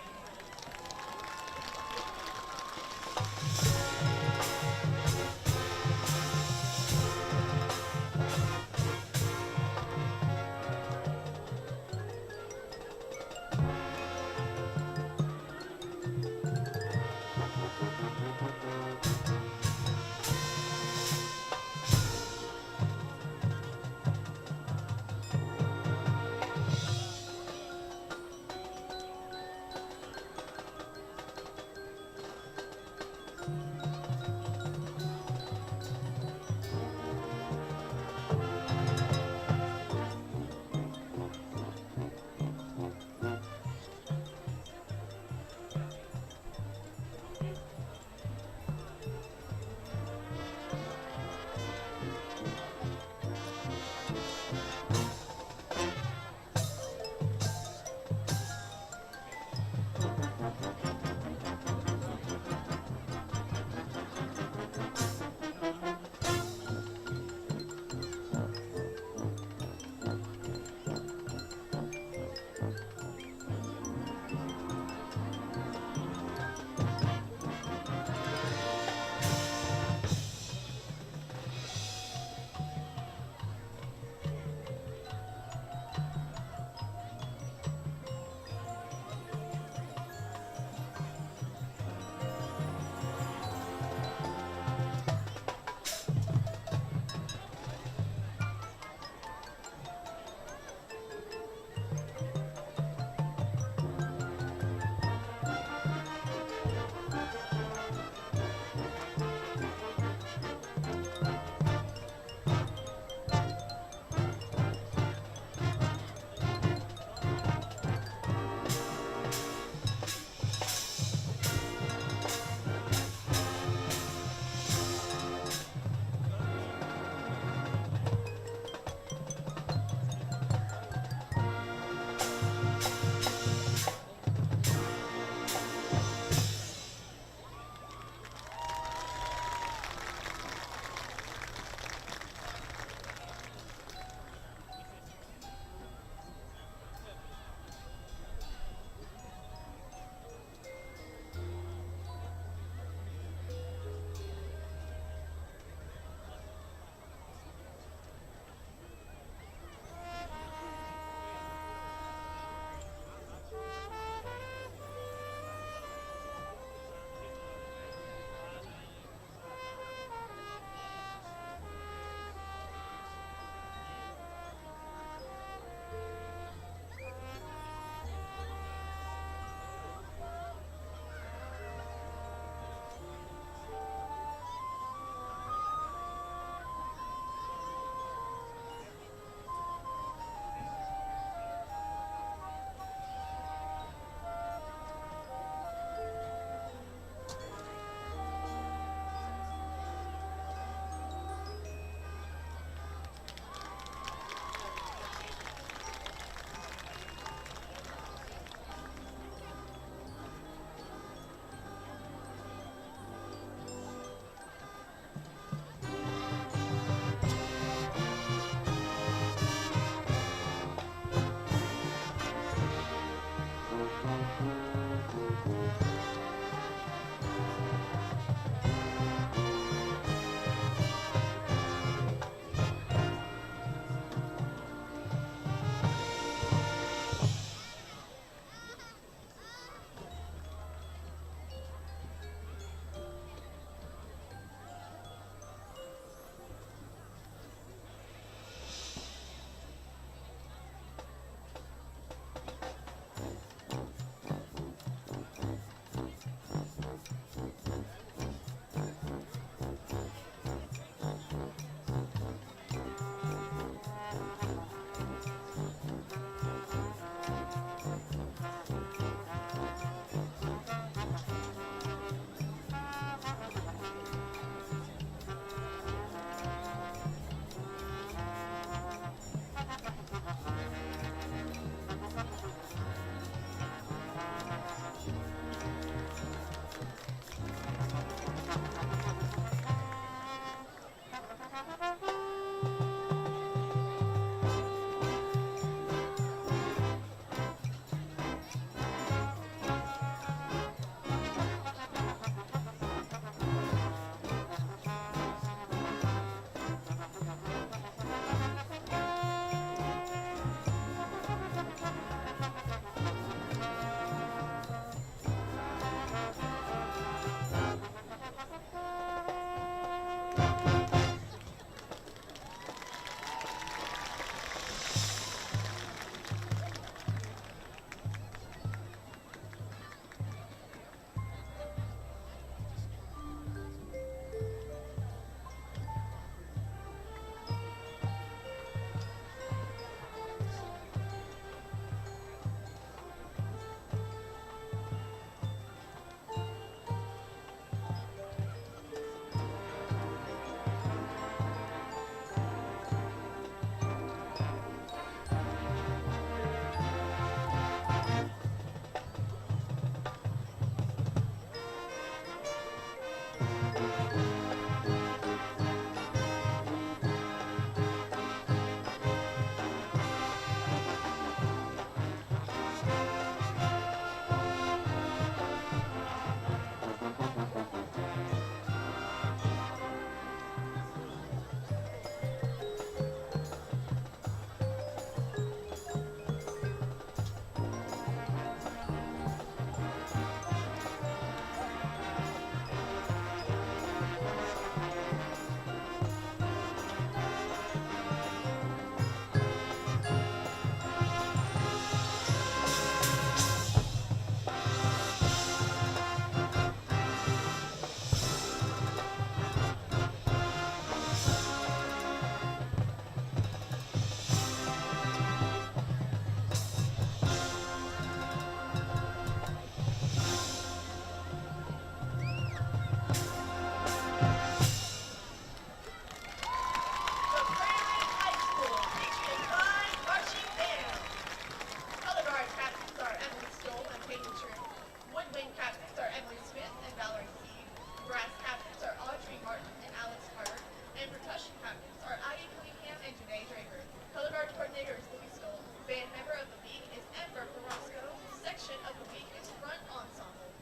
O: Emily Smith and Valerie Key. Brass captains are Audrey Martin and Alex Carter. And percussion captains are Ivy Cunningham and Janae Draper. Color guard coordinator is Louis Stoll. Band member of the week is Ember Carrasco. Section of the week is Front Ensemble.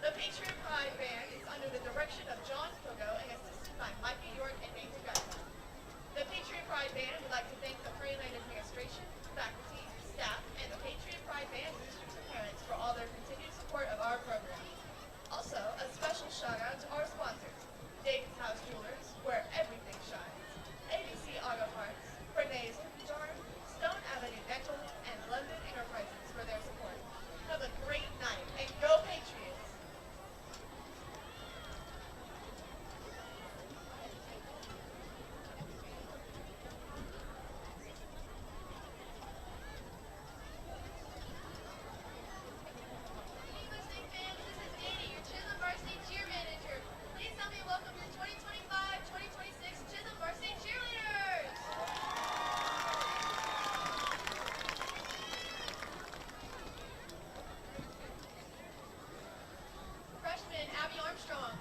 O: The Patriot Pride Band is under the direction of John Pogo and assisted by Micah York and Nathan Gutman. The Patriot Pride Band would like to thank the Prairiland administration, faculty, staff, and the Patriot Pride Band boosters and parents for all their continued support of our program. Also, a special shout out to our sponsors, David's House Jewelers, where everything shines, ABC Auto Parts, Renee's Cookie Jar, Stone Avenue Dental, and London Enterprises for their support. Have a great night, and go Patriots! Listening fans, this is Annie, your Chisum Varsity Cheer Manager. Please help me welcome your 2025-2026 Chisum Varsity Cheerleaders! Freshman Abby Armstrong.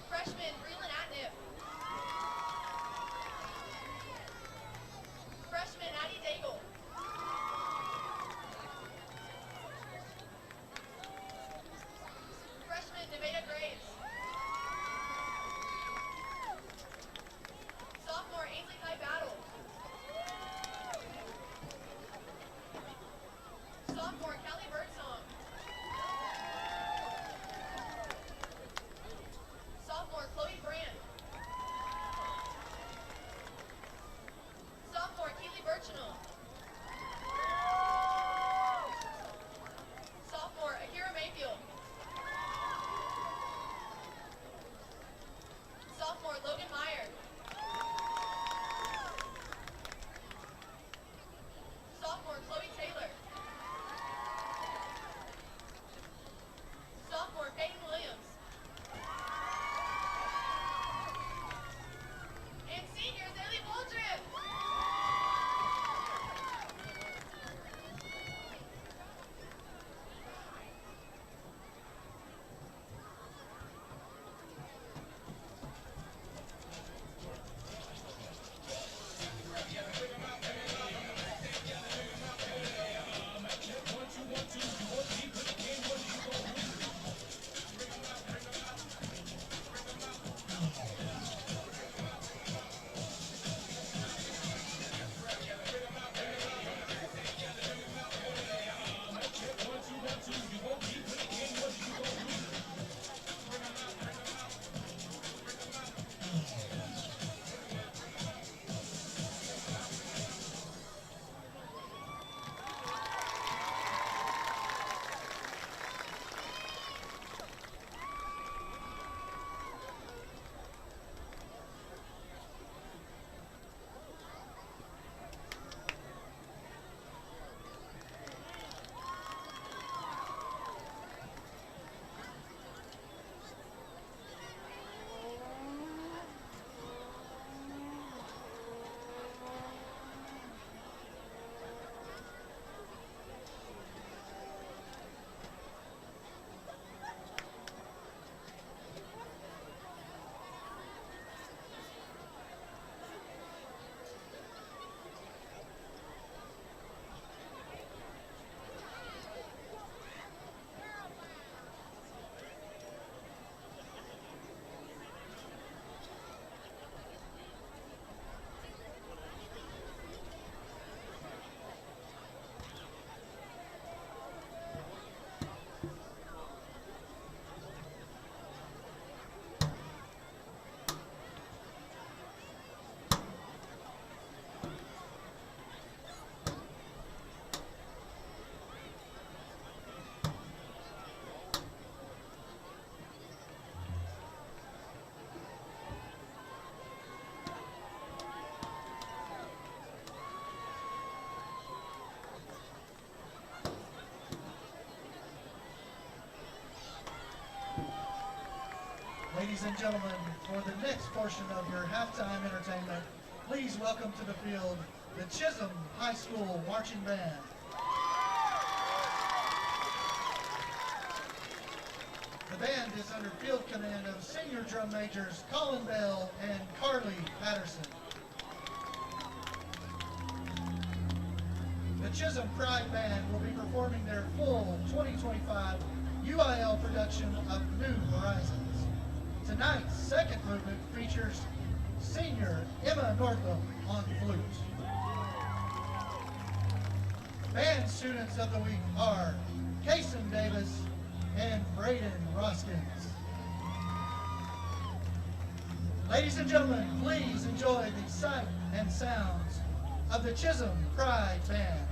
O: Freshman Breland Atnip. Freshman Addie Daigle. Freshman Nevada Graves. Sophomore Ainsley Kai Battle. Sophomore Kelly Birdsong. Sophomore Chloe Brand. Sophomore Keely Birchinall. Sophomore Akira Mayfield. Sophomore Logan Meyer. Sophomore Chloe Taylor. Sophomore Peyton Williams. And senior Zaylee Boldrip.
P: Ladies and gentlemen, for the next portion of your halftime entertainment, please welcome to the field the Chisum High School Marching Band. The band is under field command of senior drum majors Colin Bell and Carly Patterson. The Chisum Pride Band will be performing their full 2025 UIL production of New Horizons. Tonight's second movement features senior Emma Northam on flute. Band students of the week are Chisum Davis and Braden Roskins. Ladies and gentlemen, please enjoy the sight and sounds of the Chisum Pride Band.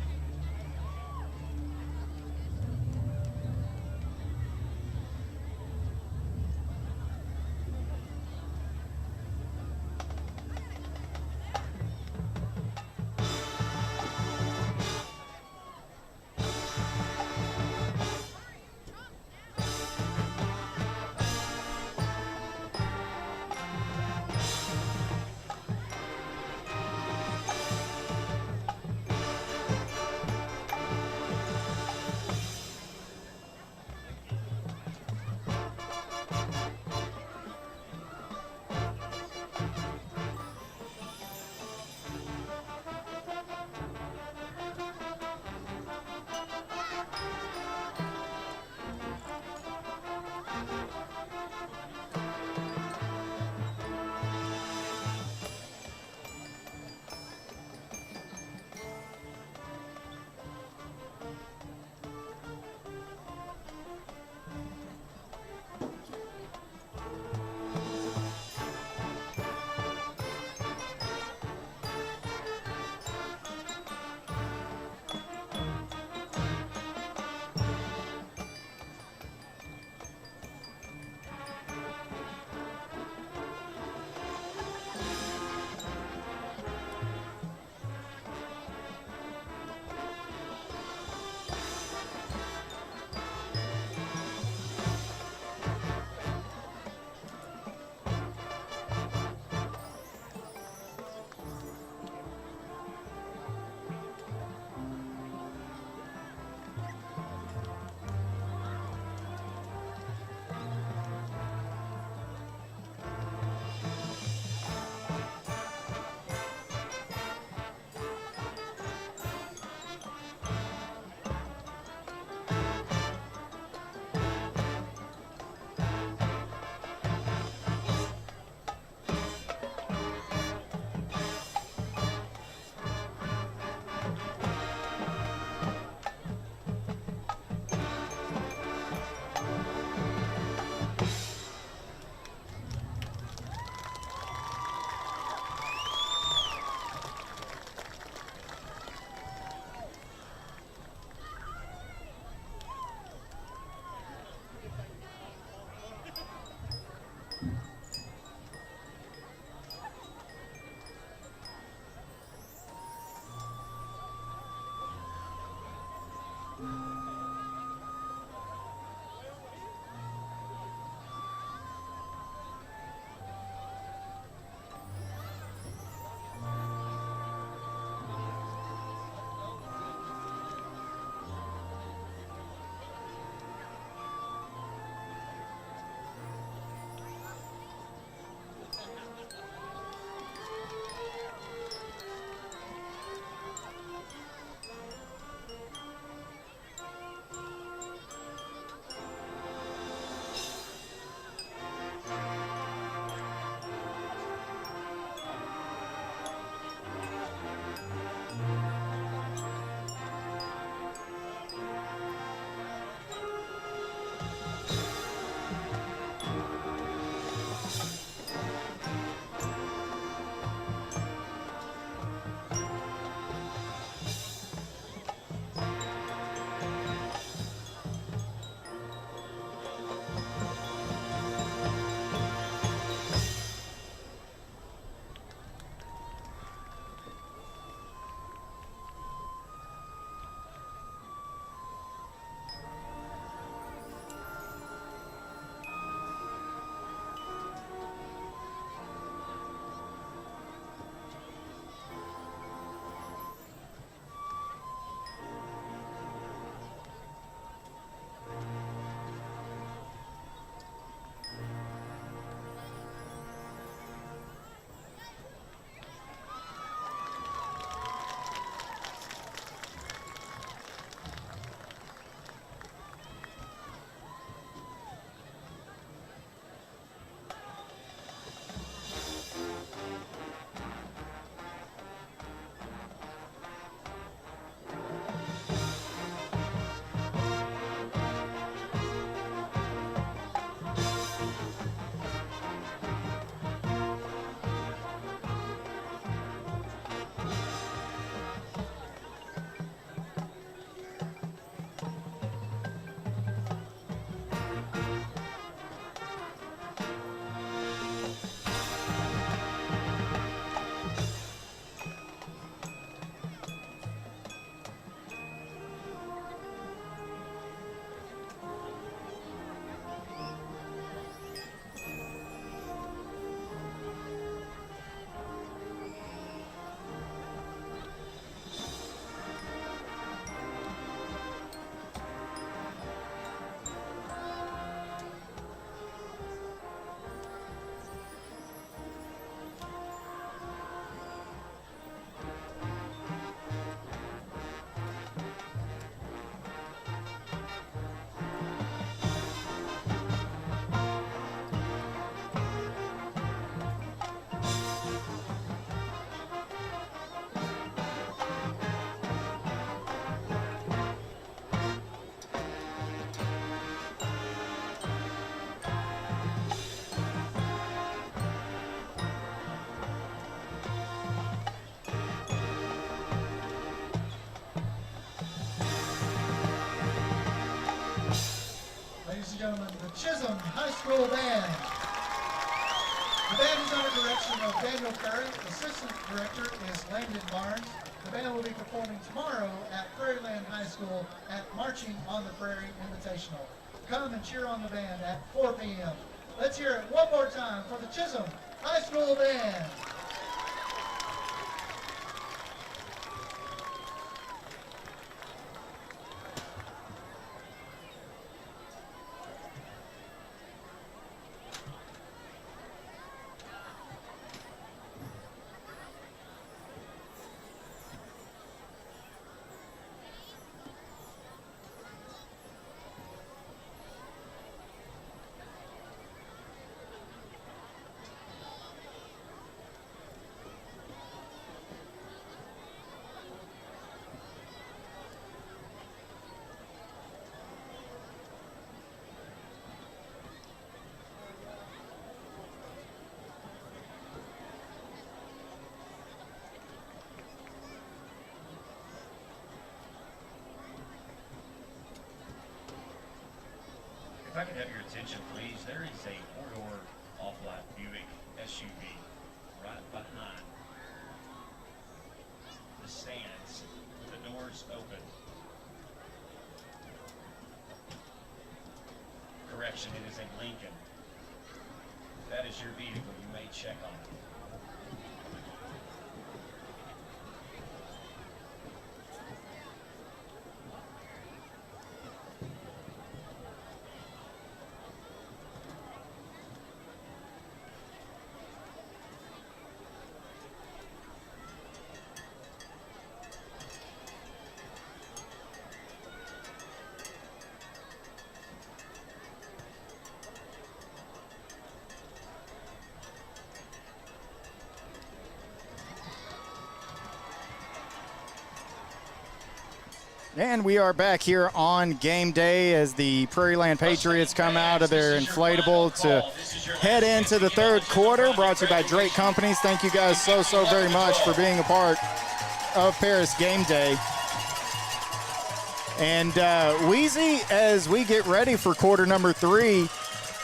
P: Chisum High School Band. The band is under direction of Daniel Curry. Assistant director is Landon Barnes. The band will be performing tomorrow at Prairiland High School at Marching on the Prairie Invitational. Come and cheer on the band at 4 p.m. Let's hear it one more time for the Chisum High School Band.
A: If I could have your attention, please, there is a four-door off-lot Buick SUV right behind the stands. The doors open. Correction, it is a Lincoln. If that is your vehicle, you may check on it.
B: And we are back here on game day as the Prairiland Patriots come out of their inflatable to head into the third quarter. Brought to you by Drake Companies. Thank you guys so very much for being a part of Paris Game Day. And Wheezy, as we get ready for quarter number 3,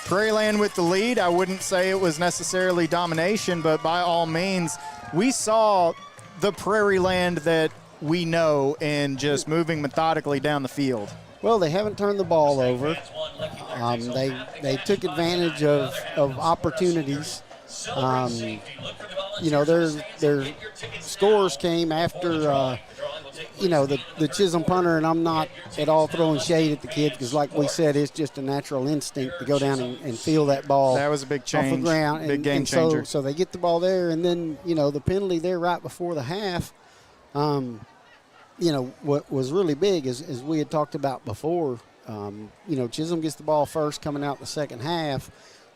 B: Prairiland with the lead. I wouldn't say it was necessarily domination, but by all means, we saw the Prairiland that we know and just moving methodically down the field.
C: Well, they haven't turned the ball over. They took advantage of opportunities. You know, their scores came after, you know, the Chisum punter, and I'm not at all throwing shade at the kid because, like we said, it's just a natural instinct to go down and feel that ball.
B: That was a big change,
C: off the ground.
B: big game changer.
C: So they get the ball there, and then, you know, the penalty there right before the half, you know, what was really big is, as we had talked about before, you know, Chisum gets the ball first coming out the second half.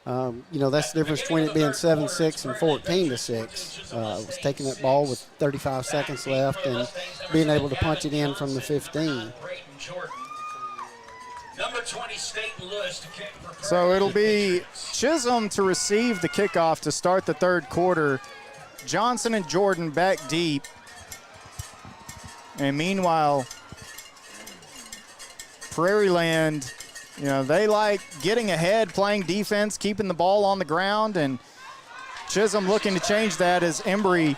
C: You know, that's the difference between it being 7-6 and 14-6. Was taking that ball with 35 seconds left and being able to punch it in from the 15.
B: So it'll be Chisum to receive the kickoff to start the third quarter. Johnson and Jordan back deep. And meanwhile, Prairiland, you know, they like getting ahead, playing defense, keeping the ball on the ground, and Chisum looking to change that as Embry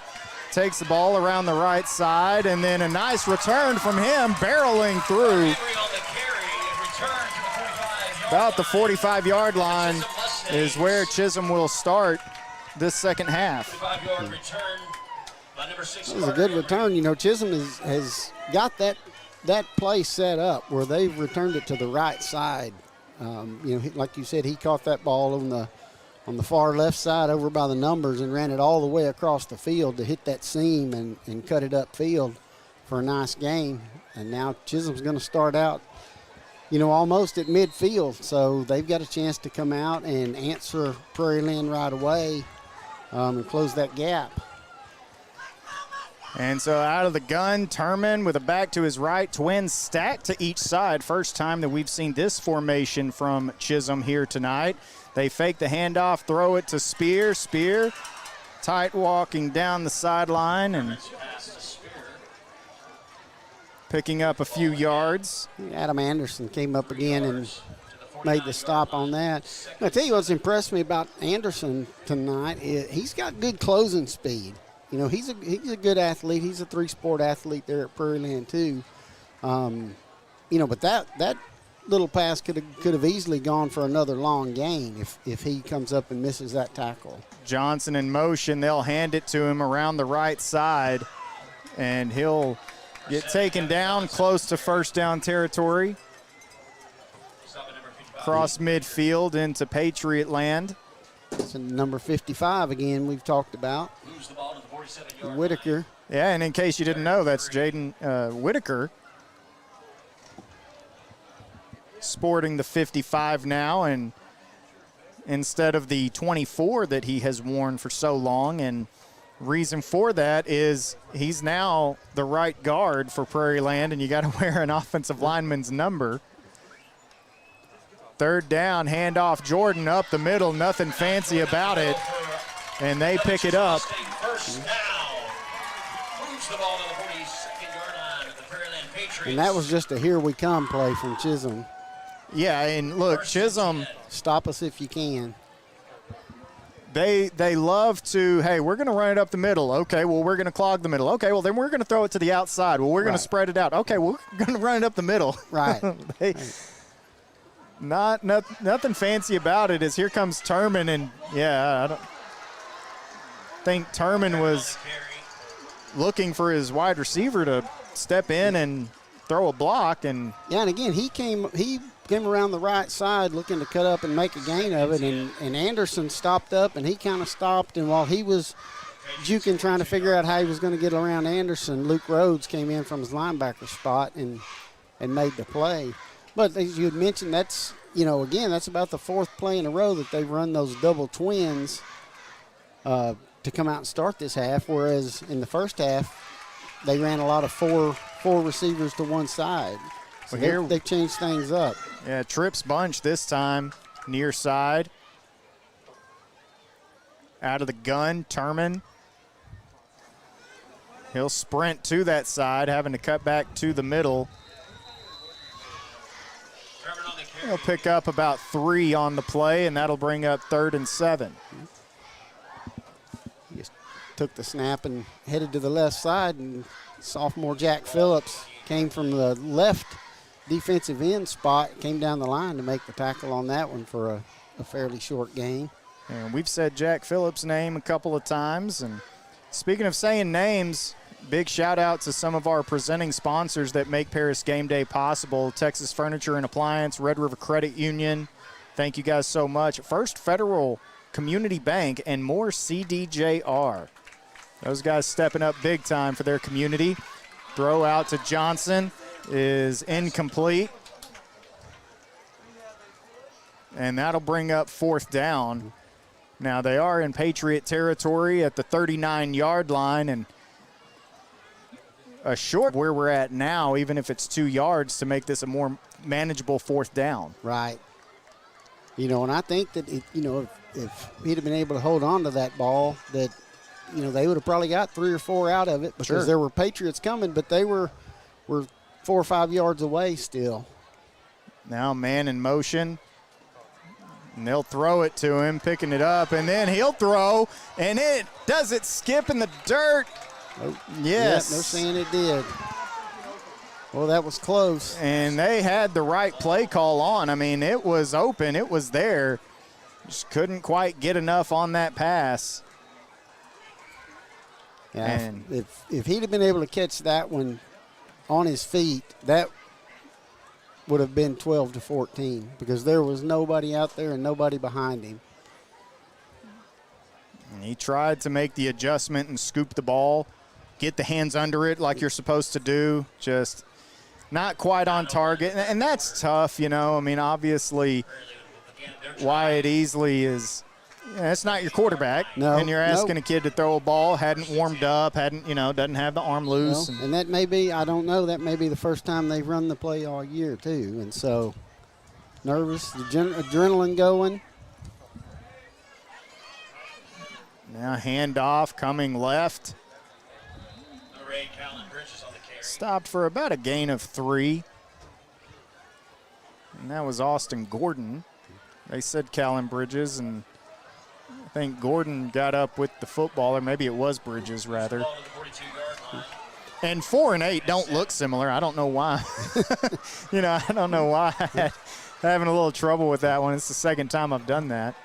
B: takes the ball around the right side, and then a nice return from him, barreling through about the 45-yard line is where Chisum will start this second half.
C: It was a good return. You know, Chisum has got that play set up where they've returned it to the right side. You know, like you said, he caught that ball on the far left side over by the numbers and ran it all the way across the field to hit that seam and cut it upfield for a nice gain. And now Chisum's going to start out, you know, almost at midfield. So they've got a chance to come out and answer Prairiland right away and close that gap.
B: And so out of the gun, Turman with a back to his right, twins stacked to each side. First time that we've seen this formation from Chisum here tonight. They fake the handoff, throw it to Spear. Spear tight walking down the sideline and picking up a few yards.
C: Adam Anderson came up again and made the stop on that. I tell you what's impressed me about Anderson tonight is he's got good closing speed. You know, he's a good athlete. He's a three-sport athlete there at Prairiland too. You know, but that little pass could have easily gone for another long gain if he comes up and misses that tackle.
B: Johnson in motion. They'll hand it to him around the right side, and he'll get taken down close to first down territory. Cross midfield into Patriot land.
C: It's number 55 again we've talked about. Whitaker.
B: Yeah, and in case you didn't know, that's Jaden Whitaker. Sporting the 55 now, and instead of the 24 that he has worn for so long. And reason for that is he's now the right guard for Prairiland, and you got to wear an offensive lineman's number. Third down, handoff Jordan up the middle, nothing fancy about it, and they pick it up.
C: And that was just a here we come play from Chisum.
B: Yeah, and look, Chisum.
C: Stop us if you can.
B: They love to, hey, we're going to run it up the middle. Okay, well, we're going to clog the middle. Okay, well, then we're going to throw it to the outside. Well, we're going to spread it out. Okay, well, we're going to run it up the middle.
C: Right.
B: Nothing fancy about it. As here comes Turman, and yeah, I don't think Turman was looking for his wide receiver to step in and throw a block. And
C: yeah, and again, he came around the right side looking to cut up and make a gain of it, and Anderson stopped up, and he kind of stopped, and while he was juking, trying to figure out how he was going to get around Anderson, Luke Rhodes came in from his linebacker spot and made the play. But as you had mentioned, that's, you know, again, that's about the fourth play in a row that they've run those double twins to come out and start this half, whereas in the first half they ran a lot of four receivers to one side. So they've changed things up.
B: Yeah, trips bunch this time, near side. Out of the gun, Turman. He'll sprint to that side, having to cut back to the middle. He'll pick up about 3 on the play, and that'll bring up 3rd and 7.
C: He just took the snap and headed to the left side, and sophomore Jack Phillips came from the left defensive end spot, came down the line to make the tackle on that one for a fairly short gain.
B: And we've said Jack Phillips' name a couple of times. And speaking of saying names, big shout out to some of our presenting sponsors that make Paris Game Day possible. Texas Furniture and Appliance, Red River Credit Union. Thank you guys so much. First Federal Community Bank and more CDJR. Those guys stepping up big time for their community. Throw out to Johnson is incomplete. And that'll bring up 4th down. Now they are in Patriot territory at the 39-yard line, and a short where we're at now, even if it's 2 yards, to make this a more manageable 4th down.
C: Right. You know, and I think that, if he'd have been able to hold on to that ball, that, you know, they would have probably got 3 or 4 out of it, because there were Patriots coming, but they were 4 or 5 yards away still.
B: Now man in motion. And they'll throw it to him, picking it up, and then he'll throw, and does it skip in the dirt?
C: Oh,
B: yes.
C: Yep, they're saying it did. Well, that was close.
B: And they had the right play call on. I mean, it was open. It was there. Just couldn't quite get enough on that pass.
C: Yeah,
B: and
C: if he'd have been able to catch that one on his feet, that would have been 12-14, because there was nobody out there and nobody behind him.
B: And he tried to make the adjustment and scoop the ball, get the hands under it like you're supposed to do, just not quite on target. And that's tough, you know. I mean, obviously, Wyatt Easley is – it's not your quarterback.
C: No,
B: and you're asking a kid to throw a ball, hadn't warmed up, doesn't have the arm loose.
C: And that may be, I don't know, that may be the first time they've run the play all year too. And so nervous, the adrenaline going.
B: Now handoff coming left. Stopped for about a gain of 3. And that was Austin Gordon. They said Callan Bridges, and I think Gordon got up with the football, or maybe it was Bridges, rather. And 4 and 8 don't look similar. I don't know why. I don't know why. I'm having a little trouble with that one. It's the second time I've done that.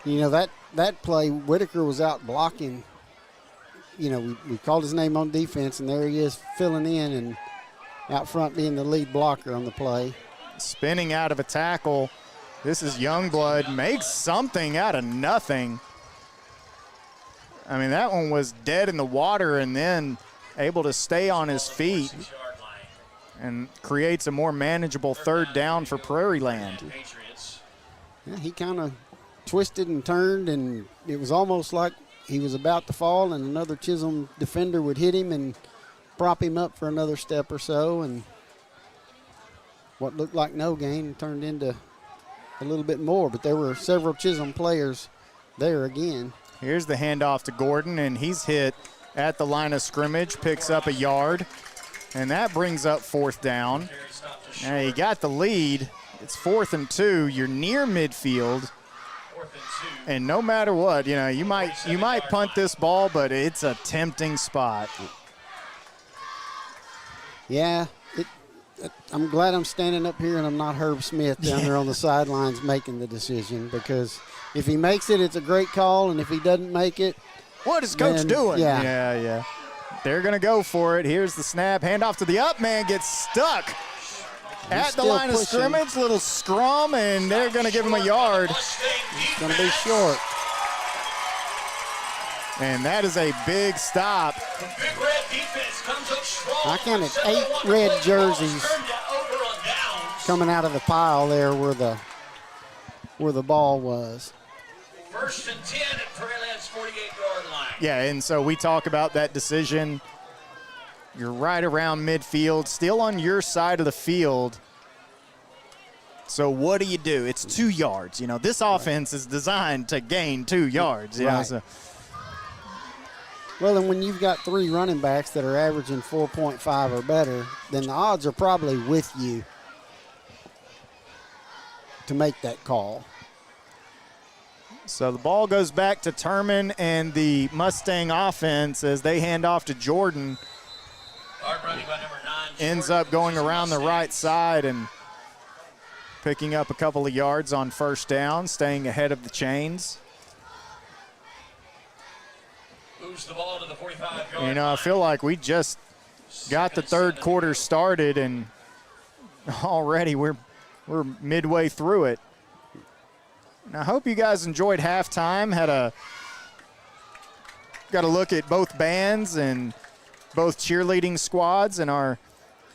C: That play, Whitaker was out blocking. We called his name on defense, and there he is filling in and out front being the lead blocker on the play.
B: Spinning out of a tackle. This is Youngblood. Makes something out of nothing. I mean, that one was dead in the water and then able to stay on his feet and creates a more manageable third down for Prairiland.
C: Yeah, he kind of twisted and turned, and it was almost like he was about to fall, and another Chisum defender would hit him and prop him up for another step or so, and what looked like no gain turned into a little bit more, but there were several Chisum players there again.
B: Here's the handoff to Gordon, and he's hit at the line of scrimmage, picks up a yard, and that brings up 4th down. Now he got the lead. It's 4th and 2. You're near midfield. And no matter what, you might punt this ball, but it's a tempting spot.
C: Yeah, I'm glad I'm standing up here and I'm not Herb Smith down there on the sidelines making the decision, because if he makes it, it's a great call, and if he doesn't make it,
B: what is Coach doing?
C: Yeah.
B: Yeah. They're going to go for it. Here's the snap. Handoff to the up man, gets stuck at the line of scrimmage. Little scrum, and they're going to give him a yard.
C: It's going to be short.
B: And that is a big stop.
C: I counted 8 red jerseys coming out of the pile there where the ball was.
A: 1st and 10 at Prairiland's 48-yard line.
B: Yeah, and so we talk about that decision. You're right around midfield, still on your side of the field. So what do? It's 2 yards. This offense is designed to gain 2 yards. So.
C: Well, and when you've got 3 running backs that are averaging 4.5 or better, then the odds are probably with you to make that call.
B: So the ball goes back to Turman and the Mustang offense as they hand off to Jordan. Ends up going around the right side and picking up a couple of yards on 1st down, staying ahead of the chains.
A: Moves the ball to the 45-yard line.
B: I feel like we just got the 3rd quarter started, and already we're midway through it. And I hope you guys enjoyed halftime. Got a look at both bands and both cheerleading squads, and our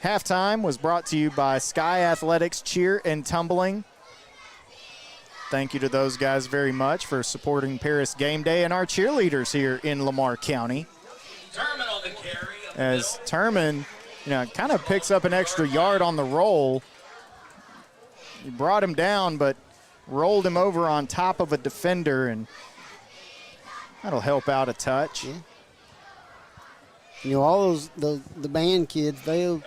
B: halftime was brought to you by Sky Athletics Cheer and Tumbling. Thank you to those guys very much for supporting Paris Game Day and our cheerleaders here in Lamar County.
A: Turman on the carry.
B: As Turman, kind of picks up an extra yard on the roll. He brought him down, but rolled him over on top of a defender, and that'll help out a touch.
C: Yeah. All those the band kids, they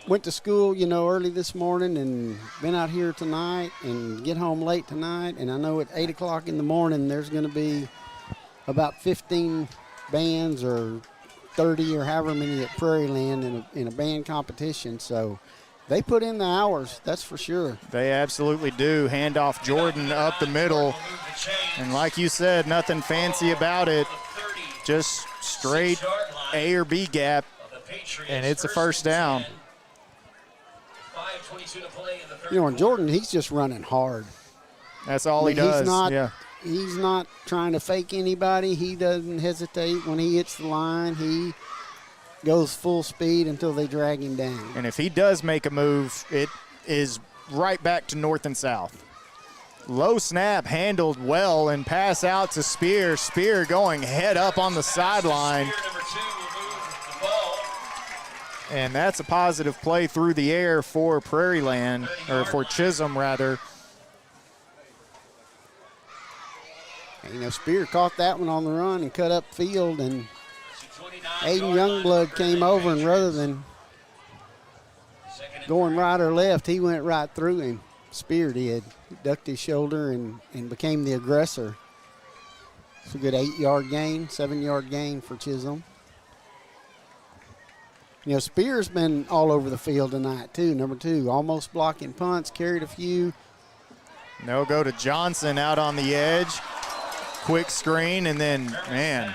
C: went to school, early this morning and been out here tonight and get home late tonight. And I know at 8 o'clock in the morning there's going to be about 15 bands or 30 or however many at Prairiland in a band competition. So they put in the hours, that's for sure.
B: They absolutely do. Hand off Jordan up the middle. And like you said, nothing fancy about it. Just straight A or B gap. And it's a 1st down.
C: And Jordan, he's just running hard.
B: That's all he does.
C: He's not trying to fake anybody. He doesn't hesitate when he hits the line. He goes full speed until they drag him down.
B: And if he does make a move, it is right back to north and south. Low snap handled well and pass out to Spear. Spear going head up on the sideline. And that's a positive play through the air for Prairiland, or for Chisum rather.
C: Spear caught that one on the run and cut up field, and Aiden Youngblood came over, and rather than going right or left, he went right through him. Spear did. He ducked his shoulder and became the aggressor. It's a good 8-yard gain, 7-yard gain for Chisum. You know, Spear's been all over the field tonight, too. Number 2, almost blocking punts, carried a few.
B: No go to Johnson out on the edge. Quick screen, and then, man.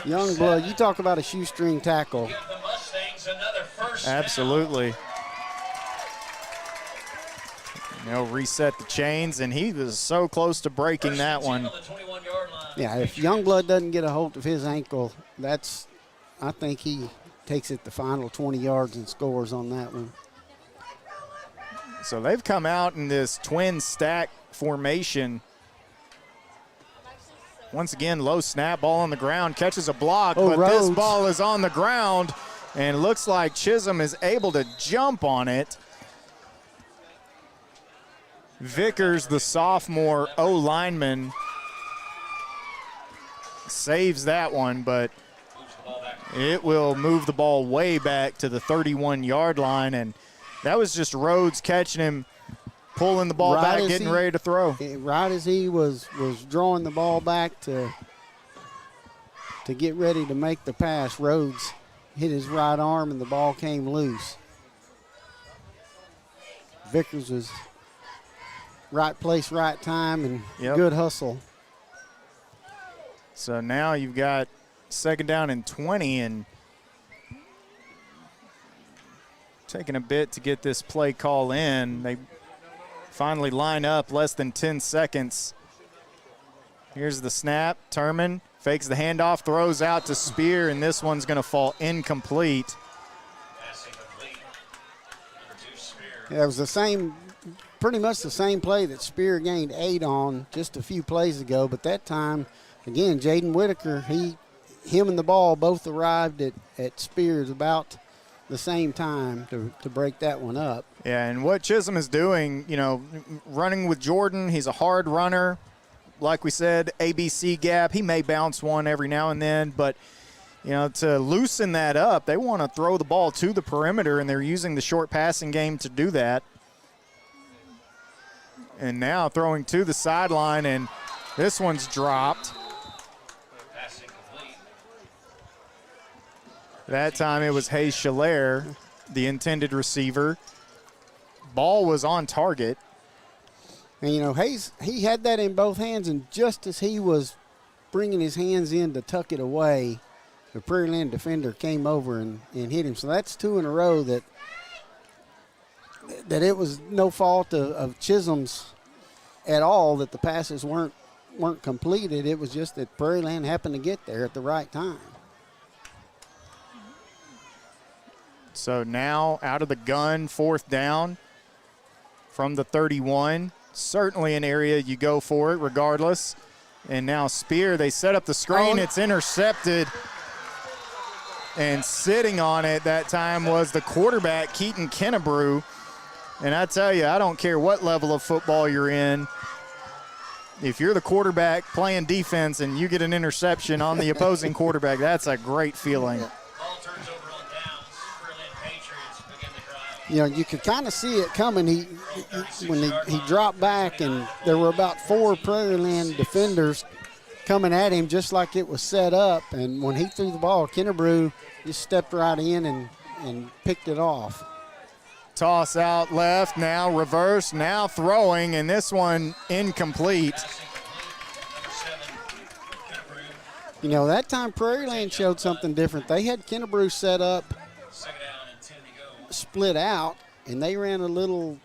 C: Young blood, you talk about a shoestring tackle.
B: Absolutely. They'll reset the chains, and he was so close to breaking that one.
C: Yeah, if Youngblood doesn't get a hold of his ankle, I think he takes it the final 20 yards and scores on that one.
B: So they've come out in this twin stack formation. Once again, low snap, ball on the ground, catches a block, but
C: Rhodes.
B: This ball is on the ground, and looks like Chisum is able to jump on it. Vickers, the sophomore O-lineman, saves that one, but it will move the ball way back to the 31-yard line, and that was just Rhodes catching him, pulling the ball back, getting ready to throw.
C: Right as he was drawing the ball back to get ready to make the pass, Rhodes hit his right arm and the ball came loose. Vickers was right place, right time, and good hustle.
B: So now you've got 2nd down and 20, and taking a bit to get this play call in. They finally line up, less than 10 seconds. Here's the snap. Turman fakes the handoff, throws out to Spear, and this one's going to fall incomplete.
C: Yeah, it was the same, pretty much the same play that Spear gained 8 on just a few plays ago, but that time, again, Jaden Whitaker, him and the ball both arrived at Spears about the same time to break that one up.
B: Yeah, and what Chisum is doing, you know, running with Jordan, he's a hard runner. Like we said, ABC gap. He may bounce one every now and then, but, you know, to loosen that up, they want to throw the ball to the perimeter, and they're using the short passing game to do that. And now throwing to the sideline, and this one's dropped. That time it was Hayes Schiller, the intended receiver. Ball was on target.
C: And, you know, Hayes, he had that in both hands, and just as he was bringing his hands in to tuck it away, the Prairiland defender came over and hit him. So that's 2 in a row that it was no fault of Chisum's at all that the passes weren't completed. It was just that Prairiland happened to get there at the right time.
B: So now out of the gun, 4th down from the 31. Certainly an area you go for it regardless. And now Spear, they set up the screen. It's intercepted. And sitting on it that time was the quarterback, Keaton Kennebrew. And I tell you, I don't care what level of football you're in. If you're the quarterback playing defense and you get an interception on the opposing quarterback, that's a great feeling.
C: You know, you could kind of see it coming. When he dropped back, and there were about 4 Prairiland defenders coming at him just like it was set up. And when he threw the ball, Kennebrew just stepped right in and picked it off.
B: Toss out left, now reverse, now throwing, and this one incomplete.
C: You know, that time Prairiland showed something different. They had Kennebrew set up, split out, and they ran a little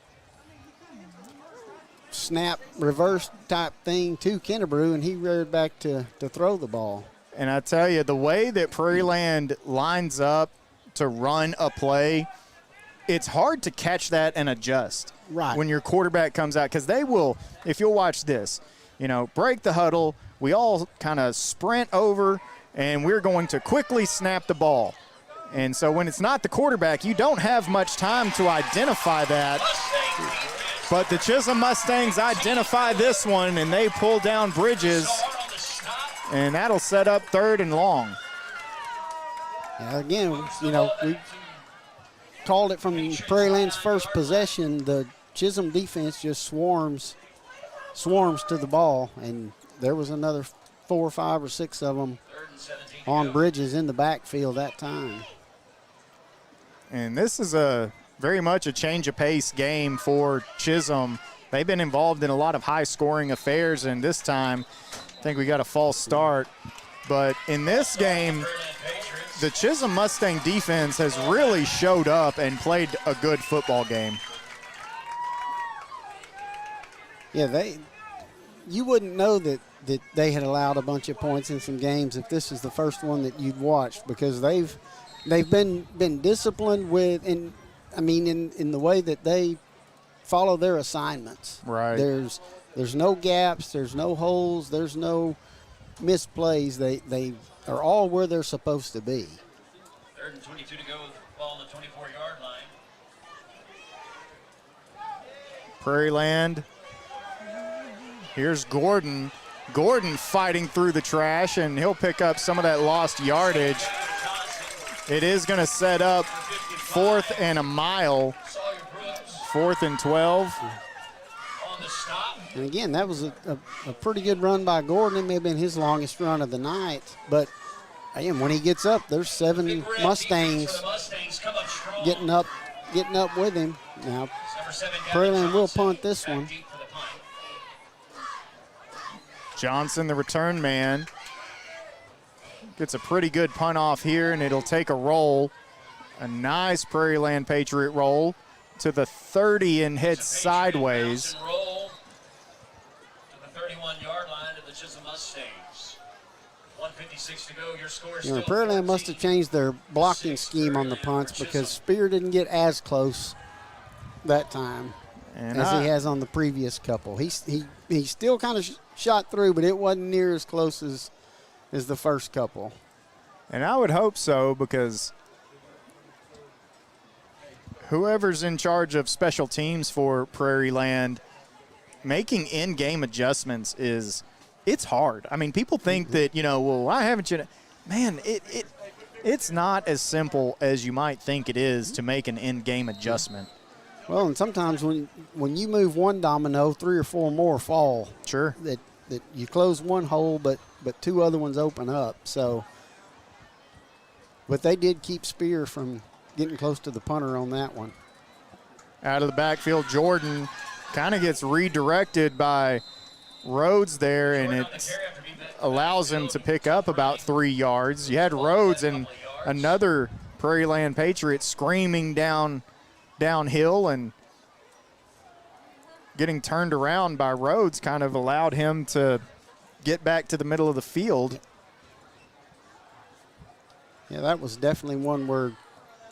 C: snap reverse type thing to Kennebrew, and he reared back to throw the ball.
B: And I tell you, the way that Prairiland lines up to run a play, it's hard to catch that and adjust when your quarterback comes out, because they will, if you'll watch this, you know, break the huddle, we all kind of sprint over, and we're going to quickly snap the ball. And so when it's not the quarterback, you don't have much time to identify that. But the Chisum Mustangs identify this one, and they pull down Bridges, and that'll set up 3rd and long.
C: Yeah, again, you know, called it from Prairiland's first possession. The Chisum defense just swarms to the ball, and there was another 4 or 5 or 6 of them on Bridges in the backfield that time.
B: And this is very much a change of pace game for Chisum. They've been involved in a lot of high-scoring affairs, and this time I think we got a false start. But in this game, the Chisum Mustang defense has really showed up and played a good football game.
C: Yeah, you wouldn't know that they had allowed a bunch of points in some games if this is the first one that you'd watched, because they've been disciplined with, in the way that they follow their assignments.
B: Right.
C: There's no gaps, there's no holes, there's no missed plays. They are all where they're supposed to be.
A: 3rd and 22 to go, ball on the 24-yard line.
B: Prairiland. Here's Gordon. Gordon fighting through the trash, and he'll pick up some of that lost yardage. It is going to set up 4th and a mile. 4th and 12.
C: And again, that was a pretty good run by Gordon. It may have been his longest run of the night. But again, when he gets up, there's 7 Mustangs getting up with him. Now, Prairiland will punt this one.
B: Johnson, the return man, gets a pretty good punt off here, and it'll take a roll. A nice Prairiland Patriot roll to the 30 and head sideways.
A: Roll to the 31-yard line of the Chisum Mustangs. 1:56 to go. Your score is still
C: Prairiland must have changed their blocking scheme on the punts, because Spear didn't get as close that time as he has on the previous couple. He still kind of shot through, but it wasn't near as close as the first couple.
B: And I would hope so, because whoever's in charge of special teams for Prairiland, making in-game adjustments it's hard. I mean, people think that, why haven't you? Man, it's not as simple as you might think it is to make an in-game adjustment.
C: Well, and sometimes when you move one domino, 3 or 4 more fall.
B: Sure.
C: That you close one hole, but 2 other ones open up. So, but they did keep Spear from getting close to the punter on that one.
B: Out of the backfield, Jordan kind of gets redirected by Rhodes there, and it allows him to pick up about 3 yards. You had Rhodes and another Prairiland Patriot screaming downhill, and getting turned around by Rhodes kind of allowed him to get back to the middle of the field.
C: Yeah, that was definitely one where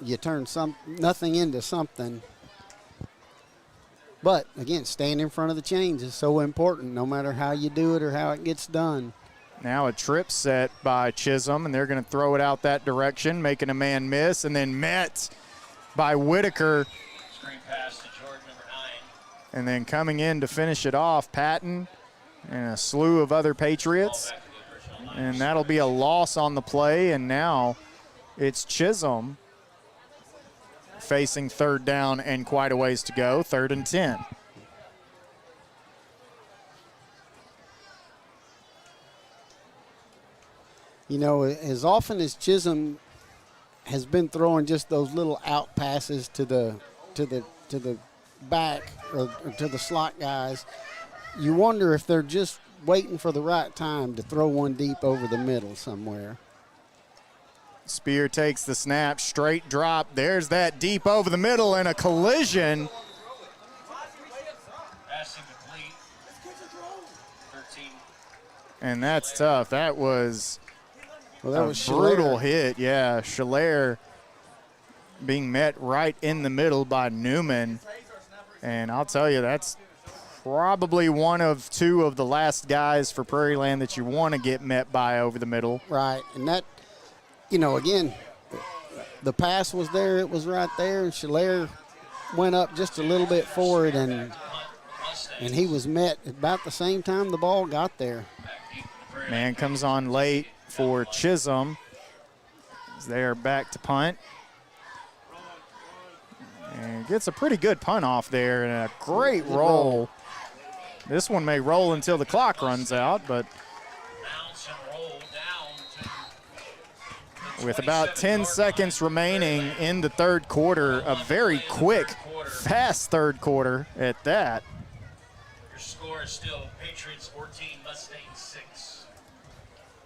C: you turn nothing into something. But, again, staying in front of the chains is so important, no matter how you do it or how it gets done.
B: Now a trip set by Chisum, and they're going to throw it out that direction, making a man miss, and then met by Whitaker.
A: Screen pass to Jordan, number 9.
B: And then coming in to finish it off, Patton and a slew of other Patriots. And that'll be a loss on the play, and now it's Chisum facing 3rd down and quite a ways to go, 3rd and 10.
C: As often as Chisum has been throwing just those little out passes to the back or to the slot guys, you wonder if they're just waiting for the right time to throw one deep over the middle somewhere.
B: Spear takes the snap, straight drop. There's that deep over the middle, and a collision.
A: Passing complete. 13.
B: And that's tough. That was a
C: Schiller.
B: brutal hit. Yeah, Schiller being met right in the middle by Newman. And I'll tell you, that's probably one of 2 of the last guys for Prairiland that you want to get met by over the middle.
C: Right, and that, again, the pass was there, it was right there, and Schiller went up just a little bit forward, and he was met about the same time the ball got there.
B: Man comes on late for Chisum. They are back to punt. gets a pretty good punt off there and a great roll. This one may roll until the clock runs out, but with about 10 seconds remaining in the third quarter, a very quick, fast third quarter at that.
A: Your score is still Patriots 14, Mustangs 6.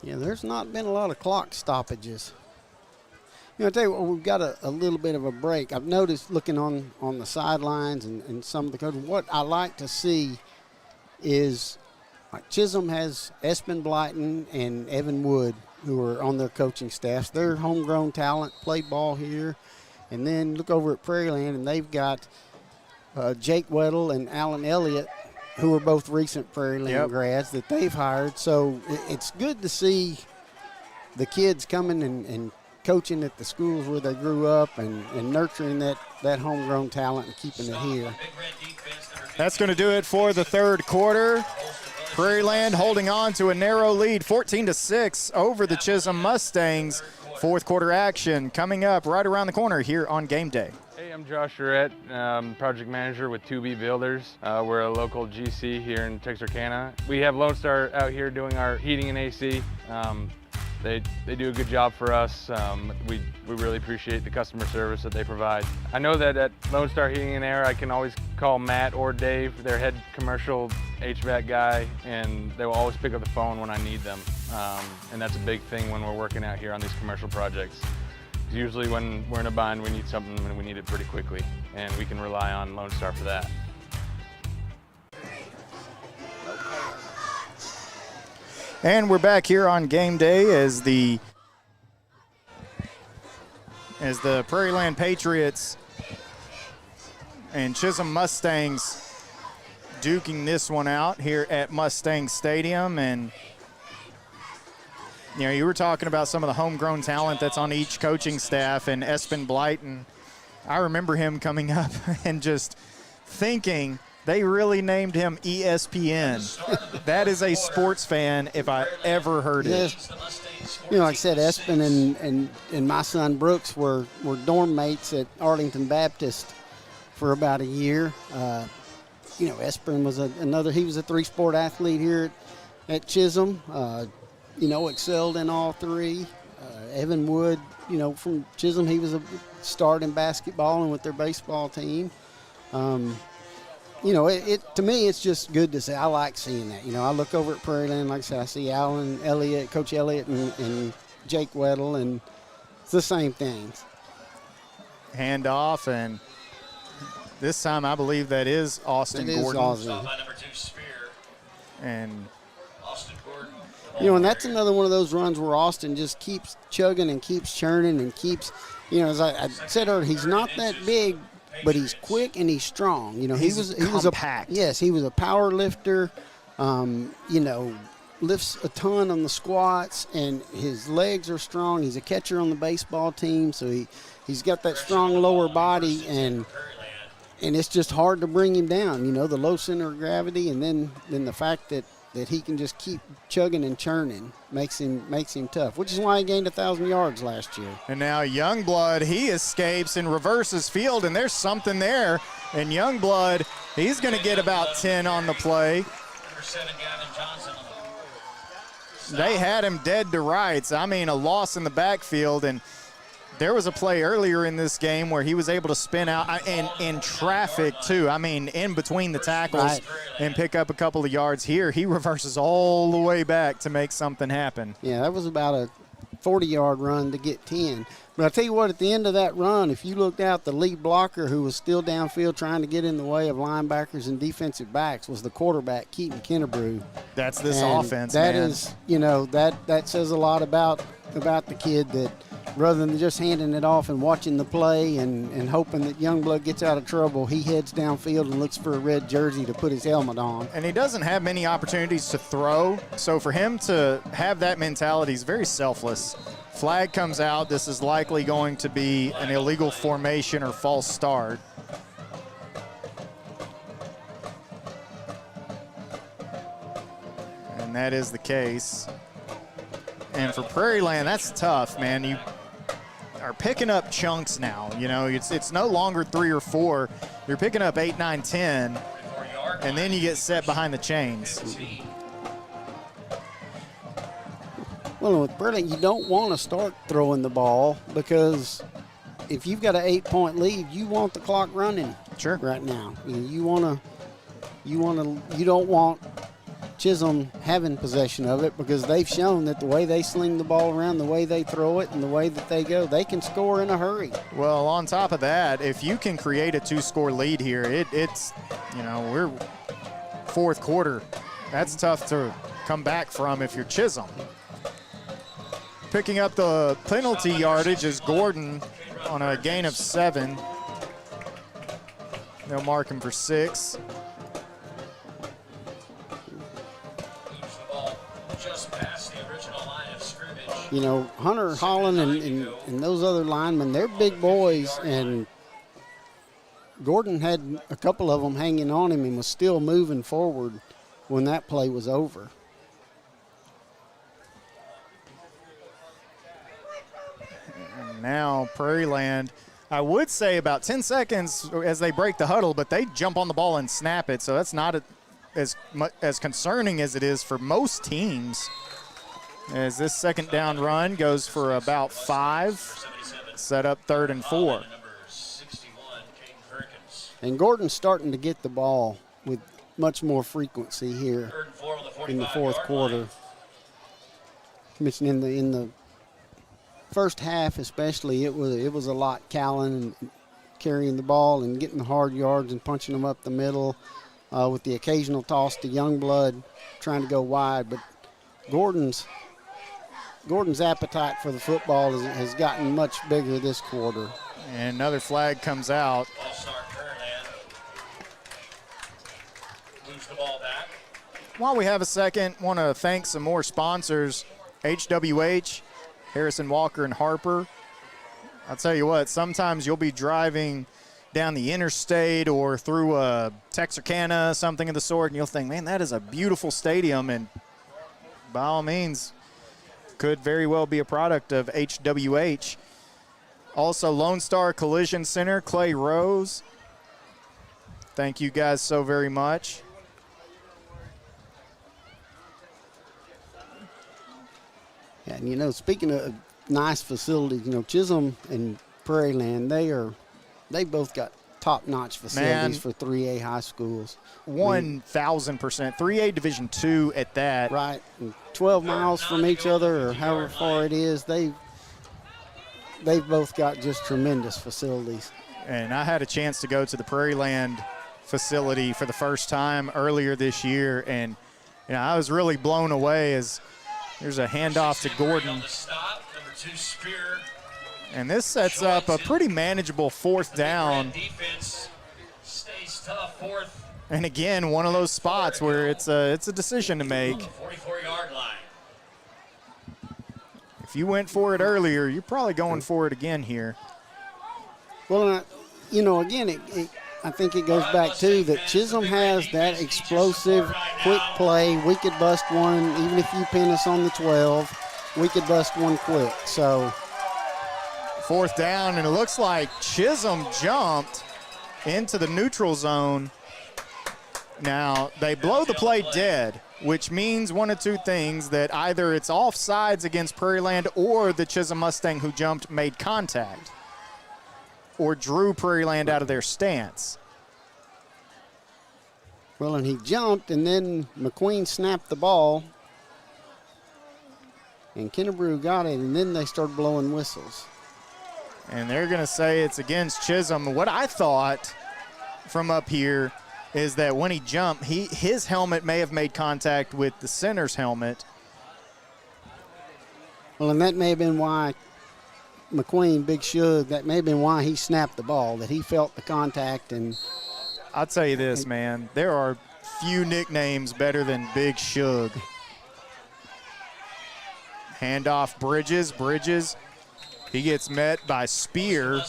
C: Yeah, there's not been a lot of clock stoppages. You know, I tell you what, we've got a little bit of a break. I've noticed looking on the sidelines and some of the coaches, what I like to see is like Chisum has Espen Blyton and Evan Wood who are on their coaching staffs. They're homegrown talent, played ball here. And then look over at Prairiland, and they've got Jake Weddle and Alan Elliott, who are both recent Prairiland grads that they've hired. So it's good to see the kids coming and coaching at the schools where they grew up and nurturing that homegrown talent and keeping it here.
B: That's going to do it for the third quarter. Prairiland holding on to a narrow lead, 14-6 over the Chisum Mustangs. Fourth quarter action coming up right around the corner here on Game Day.
Q: Hey, I'm Josh Charette, project manager with 2B Builders. We're a local GC here in Texarkana. We have Lone Star out here doing our heating and AC. They do a good job for us. We really appreciate the customer service that they provide. I know that at Lone Star Heating and Air, I can always call Matt or Dave, their head commercial HVAC guy, and they will always pick up the phone when I need them. And that's a big thing when we're working out here on these commercial projects. Usually when we're in a bind, we need something and we need it pretty quickly, and we can rely on Lone Star for that.
B: And we're back here on Game Day as the Prairiland Patriots and Chisum Mustangs duking this one out here at Mustang Stadium. And you know, you were talking about some of the homegrown talent that's on each coaching staff, and Espen Blyton, I remember him coming up and just thinking they really named him ESPN. That is a sports fan if I ever heard it.
C: You know, like I said, Espen and my son Brooks were dorm mates at Arlington Baptist for about a year. You know, Espen was he was a three-sport athlete here at Chisum. You know, excelled in all three. Evan Wood, you know, from Chisum, he was a start in basketball and with their baseball team. You know, to me, it's just good to say. I like seeing that. You know, I look over at Prairiland, like I said, I see Alan Elliott, Coach Elliott, and Jake Weddle, and it's the same things.
B: Hand off, and this time I believe that is Austin Gordon.
C: Austin.
B: And
A: Austin Gordon.
C: You know, and that's another one of those runs where Austin just keeps chugging and keeps churning and keeps, you know, as I said earlier, he's not that big, but he's quick and he's strong. You know, he was
B: compact.
C: He was a power lifter. You know, lifts a ton on the squats, and his legs are strong. He's a catcher on the baseball team, so he's got that strong lower body, and it's just hard to bring him down. You know, the low center of gravity, and then the fact that he can just keep chugging and churning makes him tough, which is why he gained 1,000 yards last year.
B: And now Youngblood, he escapes and reverses field, and there's something there. And Youngblood, he's going to get about 10 on the play. They had him dead to rights. I mean, a loss in the backfield, and there was a play earlier in this game where he was able to spin out and in traffic too. I mean, in between the tackles and pick up a couple of yards. Here, he reverses all the way back to make something happen.
C: Yeah, that was about a 40-yard run to get 10. But I tell you what, at the end of that run, if you looked out, the lead blocker who was still downfield trying to get in the way of linebackers and defensive backs was the quarterback, Keaton Kennebrew.
B: That's this offense,
C: that
B: man.
C: Is, you know, that says a lot about the kid, that rather than just handing it off and watching the play and hoping that Youngblood gets out of trouble, he heads downfield and looks for a red jersey to put his helmet on.
B: And he doesn't have many opportunities to throw, so for him to have that mentality is very selfless. Flag comes out. This is likely going to be an illegal formation or false start. And that is the case. And for Prairiland, that's tough, man. are picking up chunks now. You know, it's no longer 3 or 4. You're picking up 8, 9, 10, and then you get set behind the chains.
C: Well, with Prairiland, you don't want to start throwing the ball because if you've got an 8-point lead, you want the clock running.
B: Sure.
C: Right now, you don't want Chisum having possession of it because they've shown that the way they sling the ball around, the way they throw it, and the way that they go, they can score in a hurry.
B: Well, on top of that, if you can create a 2-score lead here, it's, you know, we're fourth quarter. That's tough to come back from if you're Chisum. Picking up the penalty yardage is Gordon on a gain of 7. They'll mark him for 6.
C: You know, Hunter, Holland, and those other linemen, they're big boys, and Gordon had a couple of them hanging on him and was still moving forward when that play was over.
B: And now Prairiland, I would say about 10 seconds as they break the huddle, but they jump on the ball and snap it, so that's not as concerning as it is for most teams. As this second down run goes for about 5, set up 3rd and 4.
C: And Gordon's starting to get the ball with much more frequency here in the fourth quarter. Mentioned in the first half especially, it was a lot Callan and carrying the ball and getting the hard yards and punching them up the middle with the occasional toss to Youngblood trying to go wide. But Gordon's appetite for the football has gotten much bigger this quarter.
B: And another flag comes out.
A: Moves the ball back.
B: While we have a second, want to thank some more sponsors. HWH, Harrison Walker and Harper. I'll tell you what, sometimes you'll be driving down the interstate or through Texarkana, something of the sort, and you'll think, man, that is a beautiful stadium, and by all means, could very well be a product of HWH. Also, Lone Star Collision Center, Clay Rose. Thank you guys so very much.
C: Yeah, and you know, speaking of nice facilities, you know, Chisum and Prairiland, they both got top-notch facilities for 3A high schools.
B: 1,000%. 3A Division II at that.
C: Right. And 12 miles from each other or however far it is, they've both got just tremendous facilities.
B: And I had a chance to go to the Prairiland facility for the first time earlier this year, and you know, I was really blown away as there's a handoff to Gordon. And this sets up a pretty manageable 4th down.
A: Defense stays tough, 4th.
B: And again, one of those spots where it's a decision to make.
A: 44-yard line.
B: If you went for it earlier, you're probably going for it again here.
C: Well, you know, again, I think it goes back to that Chisum has that explosive, quick play. We could bust one, even if you pin us on the 12, we could bust one quick. So
B: 4th down, and it looks like Chisum jumped into the neutral zone. Now, they blow the play dead, which means one of two things, that either it's offsides against Prairiland or the Chisum Mustang who jumped made contact or drew Prairiland out of their stance.
C: Well, and he jumped, and then McQueen snapped the ball, and Kennebrew got it, and then they started blowing whistles.
B: And they're going to say it's against Chisum. What I thought from up here is that when he jumped, his helmet may have made contact with the center's helmet.
C: Well, and that may have been why McQueen, Big Shug, that may have been why he snapped the ball, that he felt the contact. And
B: I'll tell you this, man, there are few nicknames better than Big Shug. Handoff Bridges. He gets met by Spear.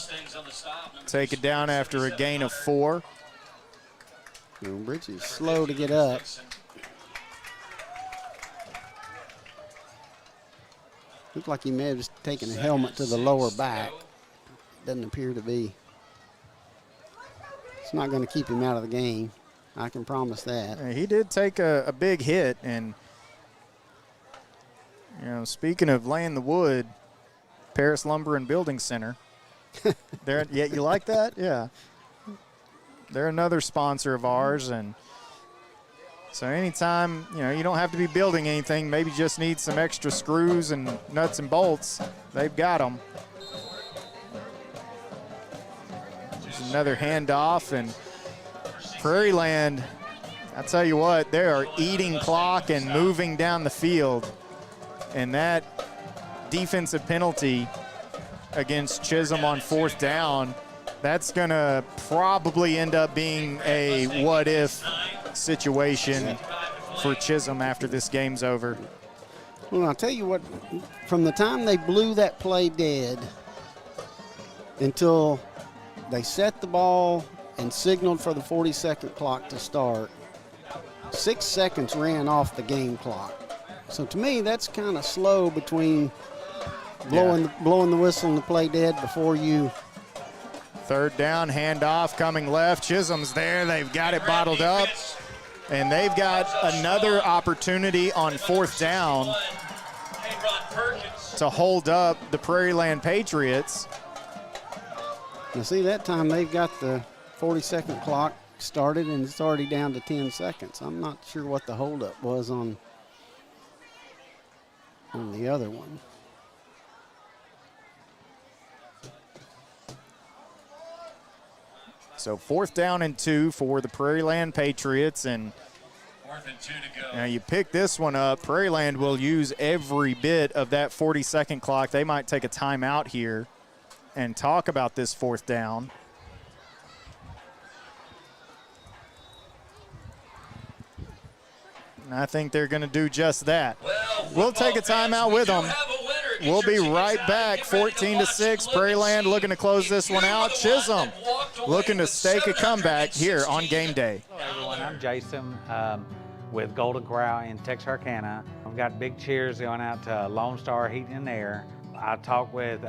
B: Take it down after a gain of 4.
C: Bridges slow to get up. Looked like he may have just taken a helmet to the lower back. doesn't appear to be. It's not going to keep him out of the game. I can promise that.
B: He did take a big hit, and speaking of laying the wood, Paris Lumber and Building Center. You like that? Yeah. They're another sponsor of ours, and so anytime, you don't have to be building anything, maybe just need some extra screws and nuts and bolts, they've got them. There's another handoff, and Prairiland, I tell you what, they are eating clock and moving down the field. And that defensive penalty against Chisum on 4th down, that's going to probably end up being a what-if situation for Chisum after this game's over.
C: Well, I'll tell you what, from the time they blew that play dead until they set the ball and signaled for the 40-second clock to start, 6 seconds ran off the game clock. So to me, that's kind of slow between blowing the whistle and the play dead before you.
B: 3rd down, handoff coming left. Chisum's there. They've got it bottled up. And they've got another opportunity on 4th down to hold up the Prairiland Patriots.
C: Now see, that time they've got the 40-second clock started, and it's already down to 10 seconds. I'm not sure what the holdup was on the other one.
B: So 4th down and 2 for the Prairiland Patriots, and
A: 4th and 2 to go.
B: Now you pick this one up. Prairiland will use every bit of that 40-second clock. They might take a timeout here and talk about this 4th down. And I think they're going to do just that. We'll take a timeout with them. We'll be right back. 14-6. Prairiland looking to close this one out. Chisum looking to stake a comeback here on game day.
R: Hello, everyone. I'm Jason with Golden Corral in Texarkana. I've got big cheers going out to Lone Star Heating and Air. I talked with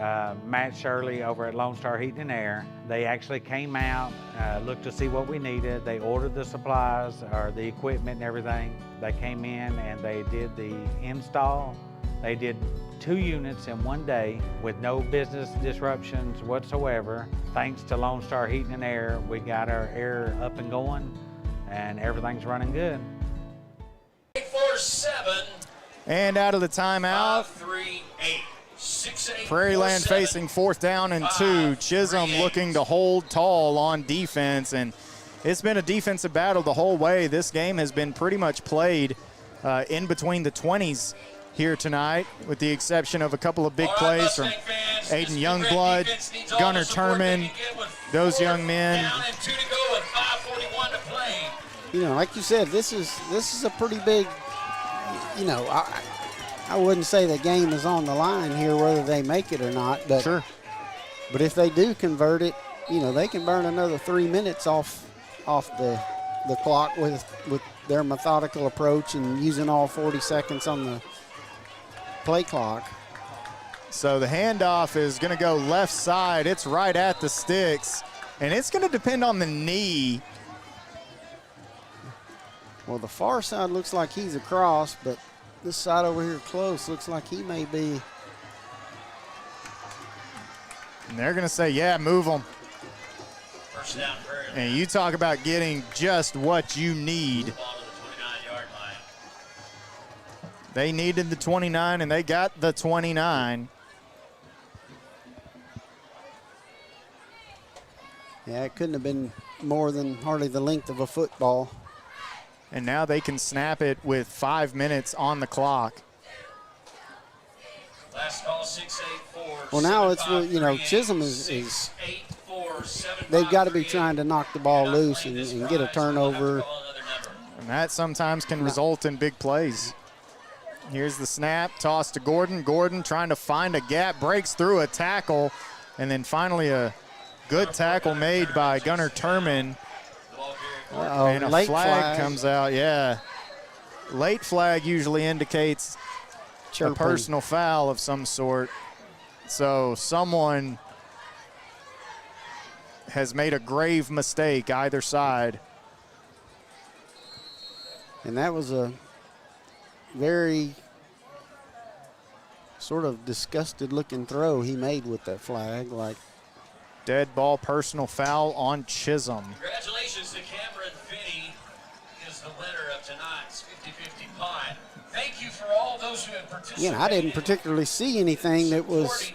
R: Matt Shirley over at Lone Star Heating and Air. They actually came out, looked to see what we needed. They ordered the supplies or the equipment and everything. They came in and they did the install. They did 2 units in 1 day with no business disruptions whatsoever. Thanks to Lone Star Heating and Air, we got our air up and going and everything's running good.
A: 8-4-7.
B: And out of the timeout.
A: 5-3-8. 6-8.
B: Prairiland facing 4th down and 2. Chisum looking to hold tall on defense, and it's been a defensive battle the whole way. This game has been pretty much played in between the 20s here tonight, with the exception of a couple of big plays from Aiden Youngblood, Gunnar Turman, those young men.
C: Like you said, this is a pretty big, I wouldn't say the game is on the line here whether they make it or not, but
B: sure.
C: But if they do convert it, they can burn another 3 minutes off the clock with their methodical approach and using all 40 seconds on the play clock.
B: So the handoff is going to go left side. It's right at the sticks, and it's going to depend on the knee.
C: Well, the far side looks like he's across, but this side over here close looks like he may be.
B: And they're going to say, yeah, move them.
A: First down, Prairiland.
B: And you talk about getting just what you need. They needed the 29, and they got the 29.
C: Yeah, it couldn't have been more than hardly the length of a football.
B: And now they can snap it with 5 minutes on the clock.
A: Last call, 6-8-4.
C: Well, now it's, Chisum is they've got to be trying to knock the ball loose and get a turnover.
B: And that sometimes can result in big plays. Here's the snap, toss to Gordon. Gordon trying to find a gap, breaks through a tackle, and then finally a good tackle made by Gunnar Turman. And a flag comes out, yeah. Late flag usually indicates a personal foul of some sort. So someone has made a grave mistake either side.
C: And that was a very sort of disgusted looking throw he made with that flag. Like,
B: dead ball personal foul on Chisum.
A: Congratulations to Cameron Finney, is the winner of tonight's 50-50 pot. Thank you for all those who have participated.
C: again, I didn't particularly see anything that was,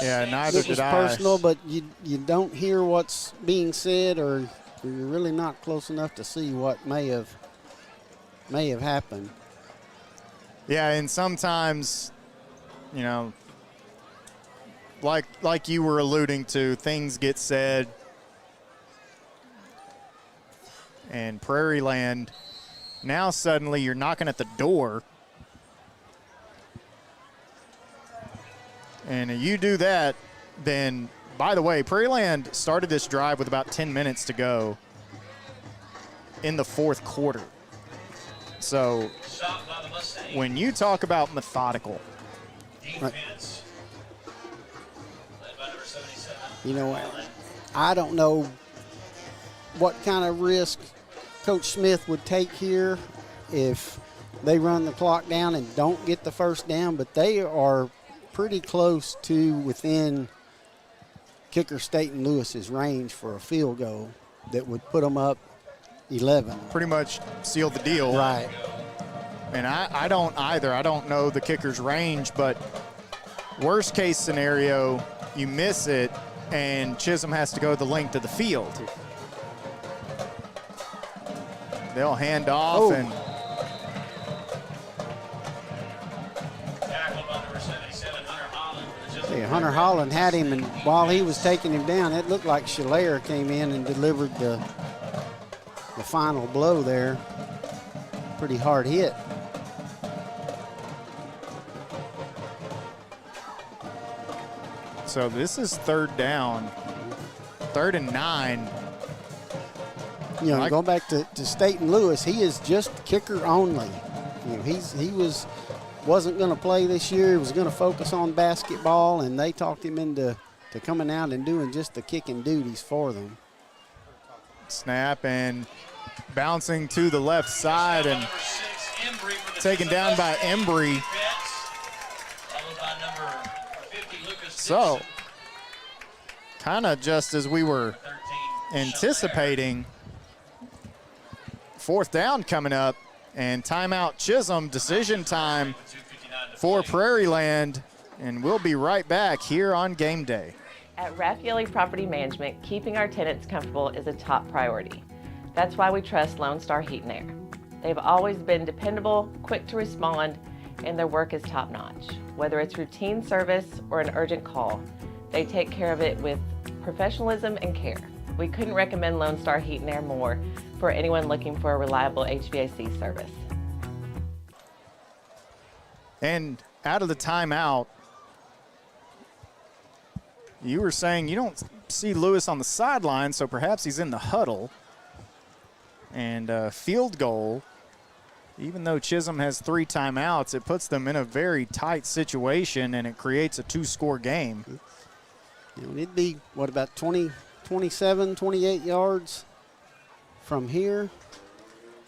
B: neither did I.
C: personal, but you don't hear what's being said, or you're really not close enough to see what may have happened.
B: Yeah, and sometimes, you know, like you were alluding to, things get said, and Prairiland, now suddenly you're knocking at the door, and you do that, then, by the way, Prairiland started this drive with about 10 minutes to go in the fourth quarter. So when you talk about methodical,
A: defense.
C: You know, I don't know what kind of risk Coach Smith would take here if they run the clock down and don't get the first down, but they are pretty close to within kicker Staten Lewis's range for a field goal that would put them up 11.
B: Pretty much sealed the deal.
C: Right.
B: And I don't either. I don't know the kicker's range, but worst case scenario, you miss it, and Chisum has to go the length of the field. They'll hand off and
C: Hunter Holland had him, and while he was taking him down, it looked like Schiller came in and delivered the final blow there. Pretty hard hit.
B: so this is third down, 3rd and 9.
C: You know, going back to Staten Lewis, he is just kicker only. You know, he wasn't going to play this year. He was going to focus on basketball, and they talked him into coming out and doing just the kicking duties for them.
B: Snap and bouncing to the left side and taken down by Embry. So, kind of just as we were anticipating, 4th down coming up, and timeout Chisum, decision time for Prairiland, and we'll be right back here on Game Day.
S: At Raffaele Property Management, keeping our tenants comfortable is a top priority. That's why we trust Lone Star Heat and Air. They've always been dependable, quick to respond, and their work is top-notch. Whether it's routine service or an urgent call, they take care of it with professionalism and care. We couldn't recommend Lone Star Heat and Air more for anyone looking for a reliable HVAC service.
B: And out of the timeout, you were saying you don't see Lewis on the sideline, so perhaps he's in the huddle. And field goal, even though Chisum has 3 timeouts, it puts them in a very tight situation, and it creates a 2-score game.
C: It'd be, what, about 27, 28 yards from here?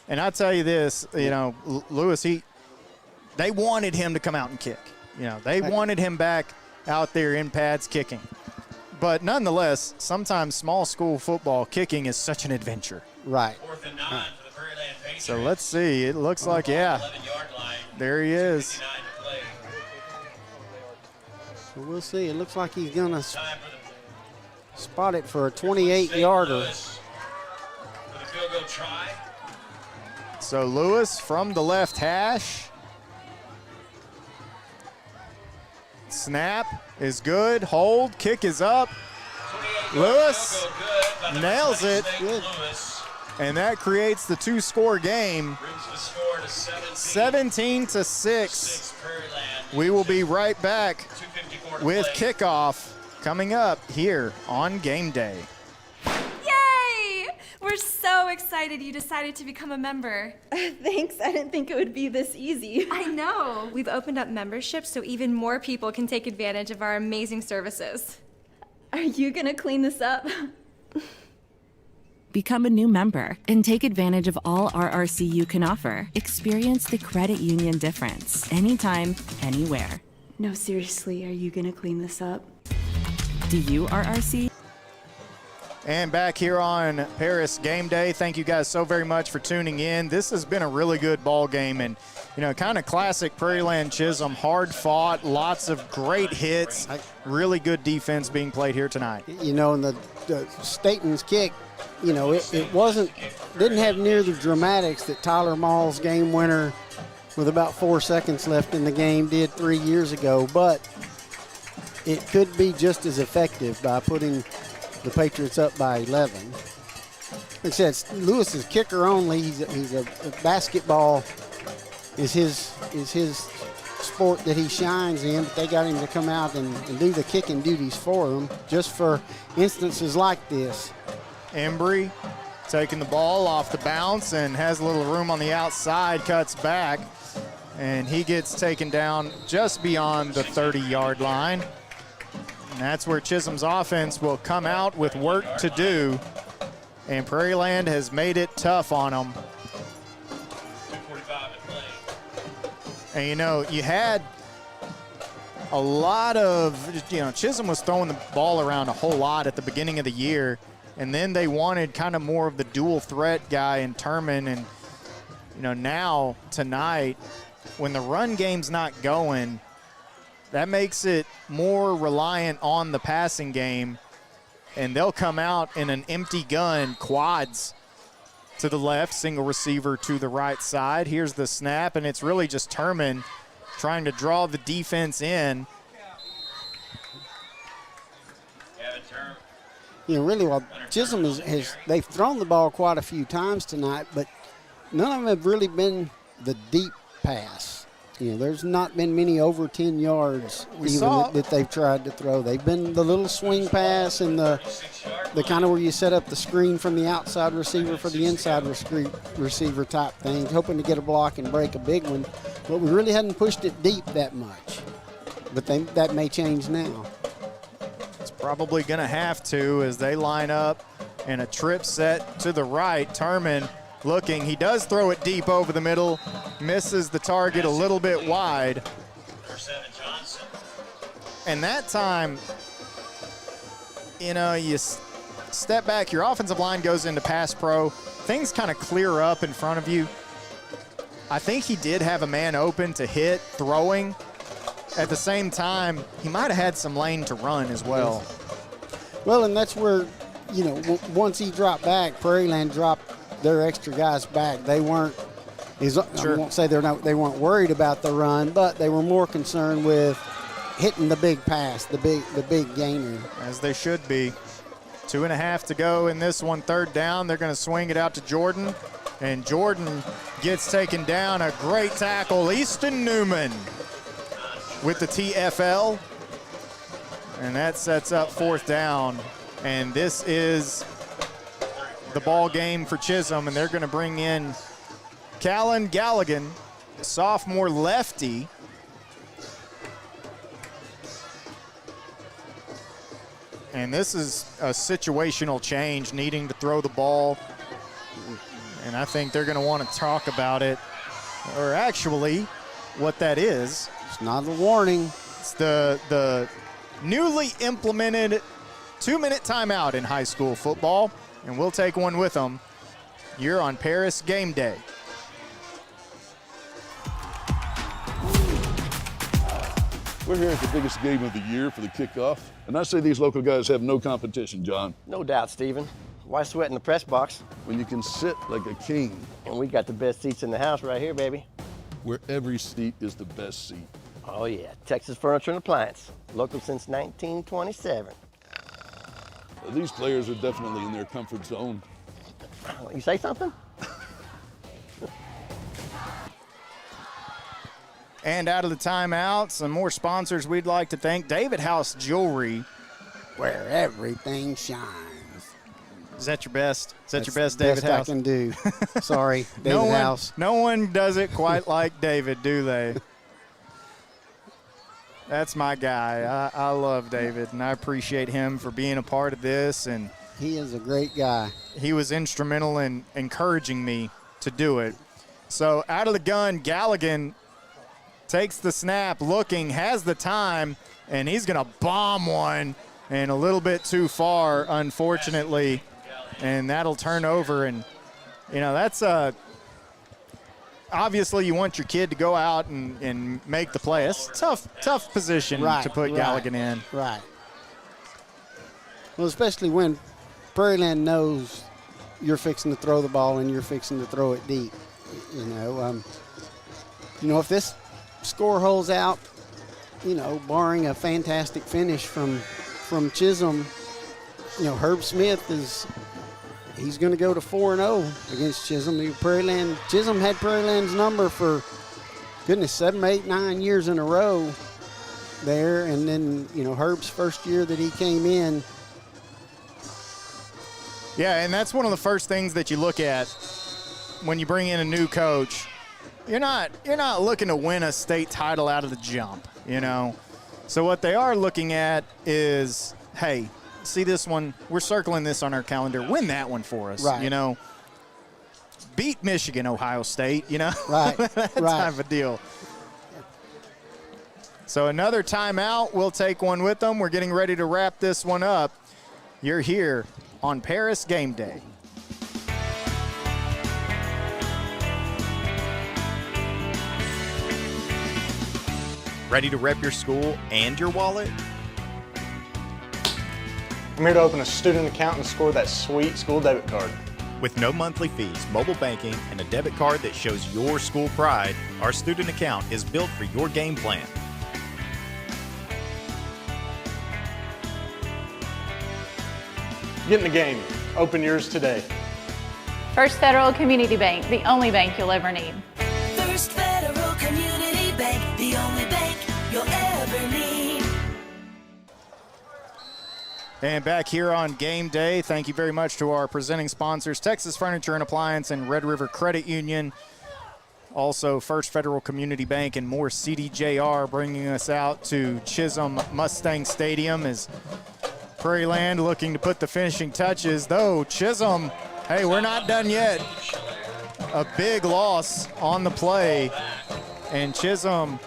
B: And I'll tell you this, you know, Lewis, they wanted him to come out and kick. You know, they wanted him back out there in pads kicking. But nonetheless, sometimes small school football kicking is such an adventure.
C: Right.
A: 4th and 9 for the Prairiland Patriots.
B: So let's see. It looks like, yeah, there he is.
C: So we'll see. It looks like he's going to spot it for a 28-yarder.
B: So Lewis from the left hash. Snap is good. Hold. Kick is up. Lewis nails it. Good. And that creates the 2-score game. 17-6. We will be right back with kickoff coming up here on Game Day.
D: Yay! We're so excited you decided to become a member.
E: Thanks. I didn't think it would be this easy.
D: I know. We've opened up memberships so even more people can take advantage of our amazing services.
E: Are you gonna clean this up?
F: Become a new member and take advantage of all RRCU can offer. Experience the credit union difference anytime, anywhere.
E: No, seriously, are you gonna clean this up?
F: Do you RRC?
B: And back here on Paris Game Day, thank you guys so very much for tuning in. This has been a really good ball game, and kind of classic Prairiland Chisum, hard fought, lots of great hits, really good defense being played here tonight.
C: And the Staten's kick, didn't have near the dramatics that Tyler Mall's game winner with about 4 seconds left in the game did 3 years ago, but it could be just as effective by putting the Patriots up by 11. Like I said, Lewis is kicker only. He's a basketball is his sport that he shines in, but they got him to come out and do the kicking duties for him just for instances like this.
B: Embry taking the ball off the bounce and has a little room on the outside, cuts back, and he gets taken down just beyond the 30-yard line. And that's where Chisum's offense will come out with work to do, and Prairiland has made it tough on them. And you had a lot of, Chisum was throwing the ball around a whole lot at the beginning of the year, and then they wanted kind of more of the dual threat guy in Turman. And, now tonight, when the run game's not going, that makes it more reliant on the passing game, and they'll come out in an empty gun, quads to the left, single receiver to the right side. Here's the snap, and it's really just Turman trying to draw the defense in.
C: Really, well, Chisum they've thrown the ball quite a few times tonight, but none of them have really been the deep pass. There's not been many over 10 yards that they've tried to throw. They've been the little swing pass and the kind of where you set up the screen from the outside receiver for the inside receiver type thing, hoping to get a block and break a big one. But we really hadn't pushed it deep that much. But that may change now.
B: It's probably going to have to as they line up in a trip set to the right. Turman looking. He does throw it deep over the middle, misses the target a little bit wide. And that time, you step back, your offensive line goes into pass pro, things kind of clear up in front of you. I think he did have a man open to hit throwing. At the same time, he might have had some lane to run as well.
C: Well, and that's where, once he dropped back, Prairiland dropped their extra guys back. They weren't, I won't say they weren't worried about the run, but they were more concerned with hitting the big pass, the big gainer.
B: As they should be. 2.5 to go in this one, third down. They're going to swing it out to Jordan, and Jordan gets taken down. A great tackle, Easton Newman with the TFL, and that sets up fourth down. And this is the ball game for Chisum, and they're going to bring in Callan Galligan, sophomore lefty. And this is a situational change, needing to throw the ball. And I think they're going to want to talk about it, or actually what that is.
C: It's not a warning.
B: It's the newly implemented 2-minute timeout in high school football, and we'll take one with them. You're on Paris Game Day.
G: We're here at the biggest game of the year for the kickoff, and I say these local guys have no competition, John.
H: No doubt, Stephen. Why sweat in the press box?
G: When you can sit like a king.
H: And we got the best seats in the house right here, baby.
G: Where every seat is the best seat.
H: Oh yeah, Texas Furniture and Appliance. Local since 1927.
G: These players are definitely in their comfort zone.
H: You say something?
B: And out of the timeout, some more sponsors we'd like to thank. David House Jewelry,
C: where everything shines.
B: Is that your best? Is that
C: That's
B: your best,
C: the
B: David
C: best
B: House?
C: I can do. Sorry, David House.
B: No one does it quite like David, do they? That's my guy. I love David, and I appreciate him for being a part of this. And
C: He is a great guy.
B: He was instrumental in encouraging me to do it. So out of the gun, Galligan takes the snap, looking, has the time, and he's going to bomb one, and a little bit too far, unfortunately, and that'll turn over. And, you know, that's obviously you want your kid to go out and make the play. It's a tough position to put Galligan in.
C: Right. Well, especially when Prairiland knows you're fixing to throw the ball and you're fixing to throw it deep. You know, if this score holds out, you know, barring a fantastic finish from Chisum, you know, Herb Smith he's going to go to 4-0 against Chisum. Chisum had Prairiland's number for, goodness, 7, 8, 9 years in a row there. And then, you know, Herb's first year that he came in.
B: Yeah, and that's one of the first things that you look at when you bring in a new coach. You're not looking to win a state title out of the jump, you know. So what they are looking at is, hey, see this one, we're circling this on our calendar, win that one for us, you know. Beat Michigan, Ohio State, you know.
C: Right,
B: that type of deal. So another timeout, we'll take one with them. We're getting ready to wrap this one up. You're here on Paris Game Day.
I: Ready to rep your school and your wallet?
J: I'm here to open a student account and score that sweet school debit card.
I: With no monthly fees, mobile banking, and a debit card that shows your school pride, our student account is built for your game plan.
J: Get in the game. Open yours today.
K: First Federal Community Bank, the only bank you'll ever need.
L: First Federal Community Bank, the only bank you'll ever need.
B: And back here on Game Day, thank you very much to our presenting sponsors, Texas Furniture and Appliance and Red River Credit Union. Also, First Federal Community Bank and more CDJR bringing us out to Chisum Mustangs Stadium as Prairiland looking to put the finishing touches, though Chisum, hey, we're not done yet. A big loss on the play, and Chisum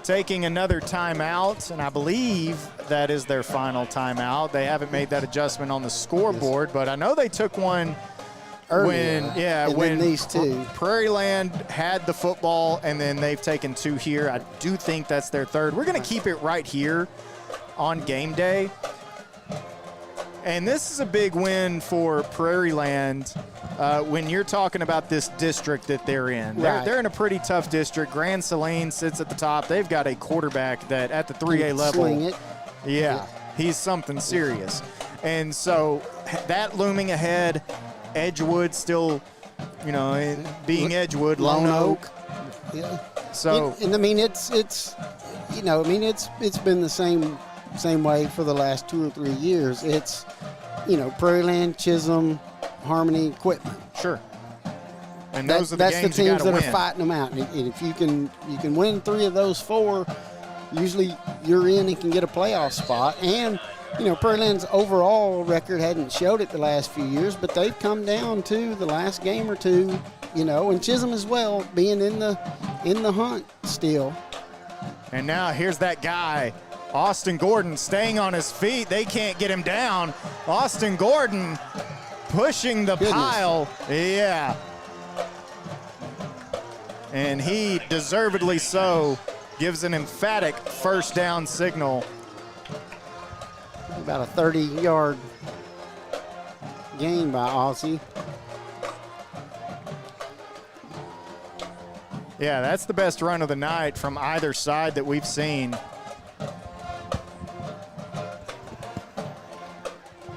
B: taking another timeout, and I believe that is their final timeout. They haven't made that adjustment on the scoreboard, but I know they took one
C: earlier, when these two.
B: Prairiland had the football, and then they've taken two here. I do think that's their third. We're going to keep it right here on Game Day. And this is a big win for Prairiland when you're talking about this district that they're in. They're in a pretty tough district. Grand Saline sits at the top. They've got a quarterback that at the 3A level.
C: Swing it.
B: Yeah, he's something serious. And so that looming ahead, Edgewood still, you know, being Edgewood, Lone Oak.
C: Yeah.
B: So
C: and I mean it's you know, I mean it's been the same way for the last 2 or 3 years. It's, you know, Prairiland, Chisum, Harmony, Equipment.
B: Sure. And those are the
C: that's
B: games
C: the teams that
B: win.
C: are fighting them out. And if you can win 3 of those 4, usually you're in and can get a playoff spot. And, you know, Prairiland's overall record hadn't showed it the last few years, but they've come down to the last game or two, you know, and Chisum as well, being in the hunt still.
B: And now here's that guy, Austin Gordon, staying on his feet. They can't get him down. Austin Gordon pushing the pile. Yeah. And he deservedly so gives an emphatic first down signal.
C: About a 30-yard gain by Aussie.
B: Yeah, that's the best run of the night from either side that we've seen.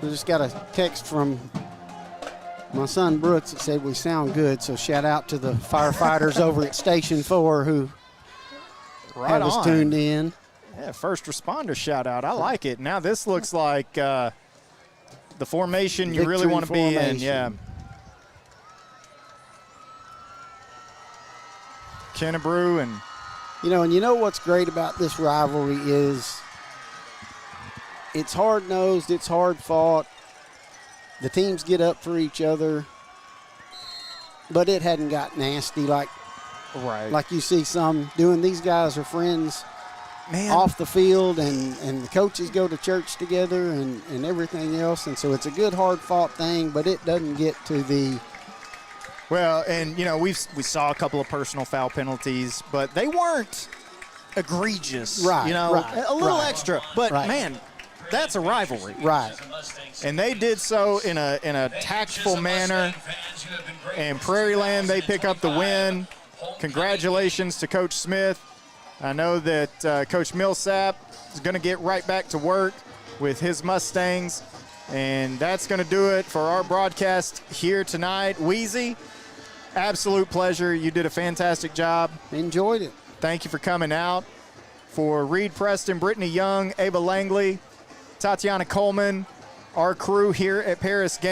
C: I just got a text from my son Brooks that said we sound good, so shout out to the firefighters over at Station 4 who had us tuned in.
B: Yeah, first responder shout out. I like it. Now this looks like the formation you really want to be in. Yeah. Kennebrew and
C: you know what's great about this rivalry is it's hard-nosed, it's hard-fought, the teams get up for each other, but it hadn't got nasty like you see some doing. These guys are friends off the field, and the coaches go to church together and everything else, and so it's a good, hard-fought thing, but it doesn't get to the –
B: Well, and, you know, we saw a couple of personal foul penalties, but they weren't egregious.
C: Right,
B: you know,
C: right,
B: a little
C: right.
B: extra. But,
C: Right.
B: man, that's a rivalry.
C: Right.
B: And they did so in a tactful manner. And Prairiland, they pick up the win. Congratulations to Coach Smith. I know that Coach Millsap is going to get right back to work with his Mustangs. And that's going to do it for our broadcast here tonight. Wheezy, absolute pleasure. You did a fantastic job.
C: Enjoyed it.
B: Thank you for coming out. For Reed Preston, Brittany Young, Ava Langley, Tatiana Coleman, our crew here at Paris Game.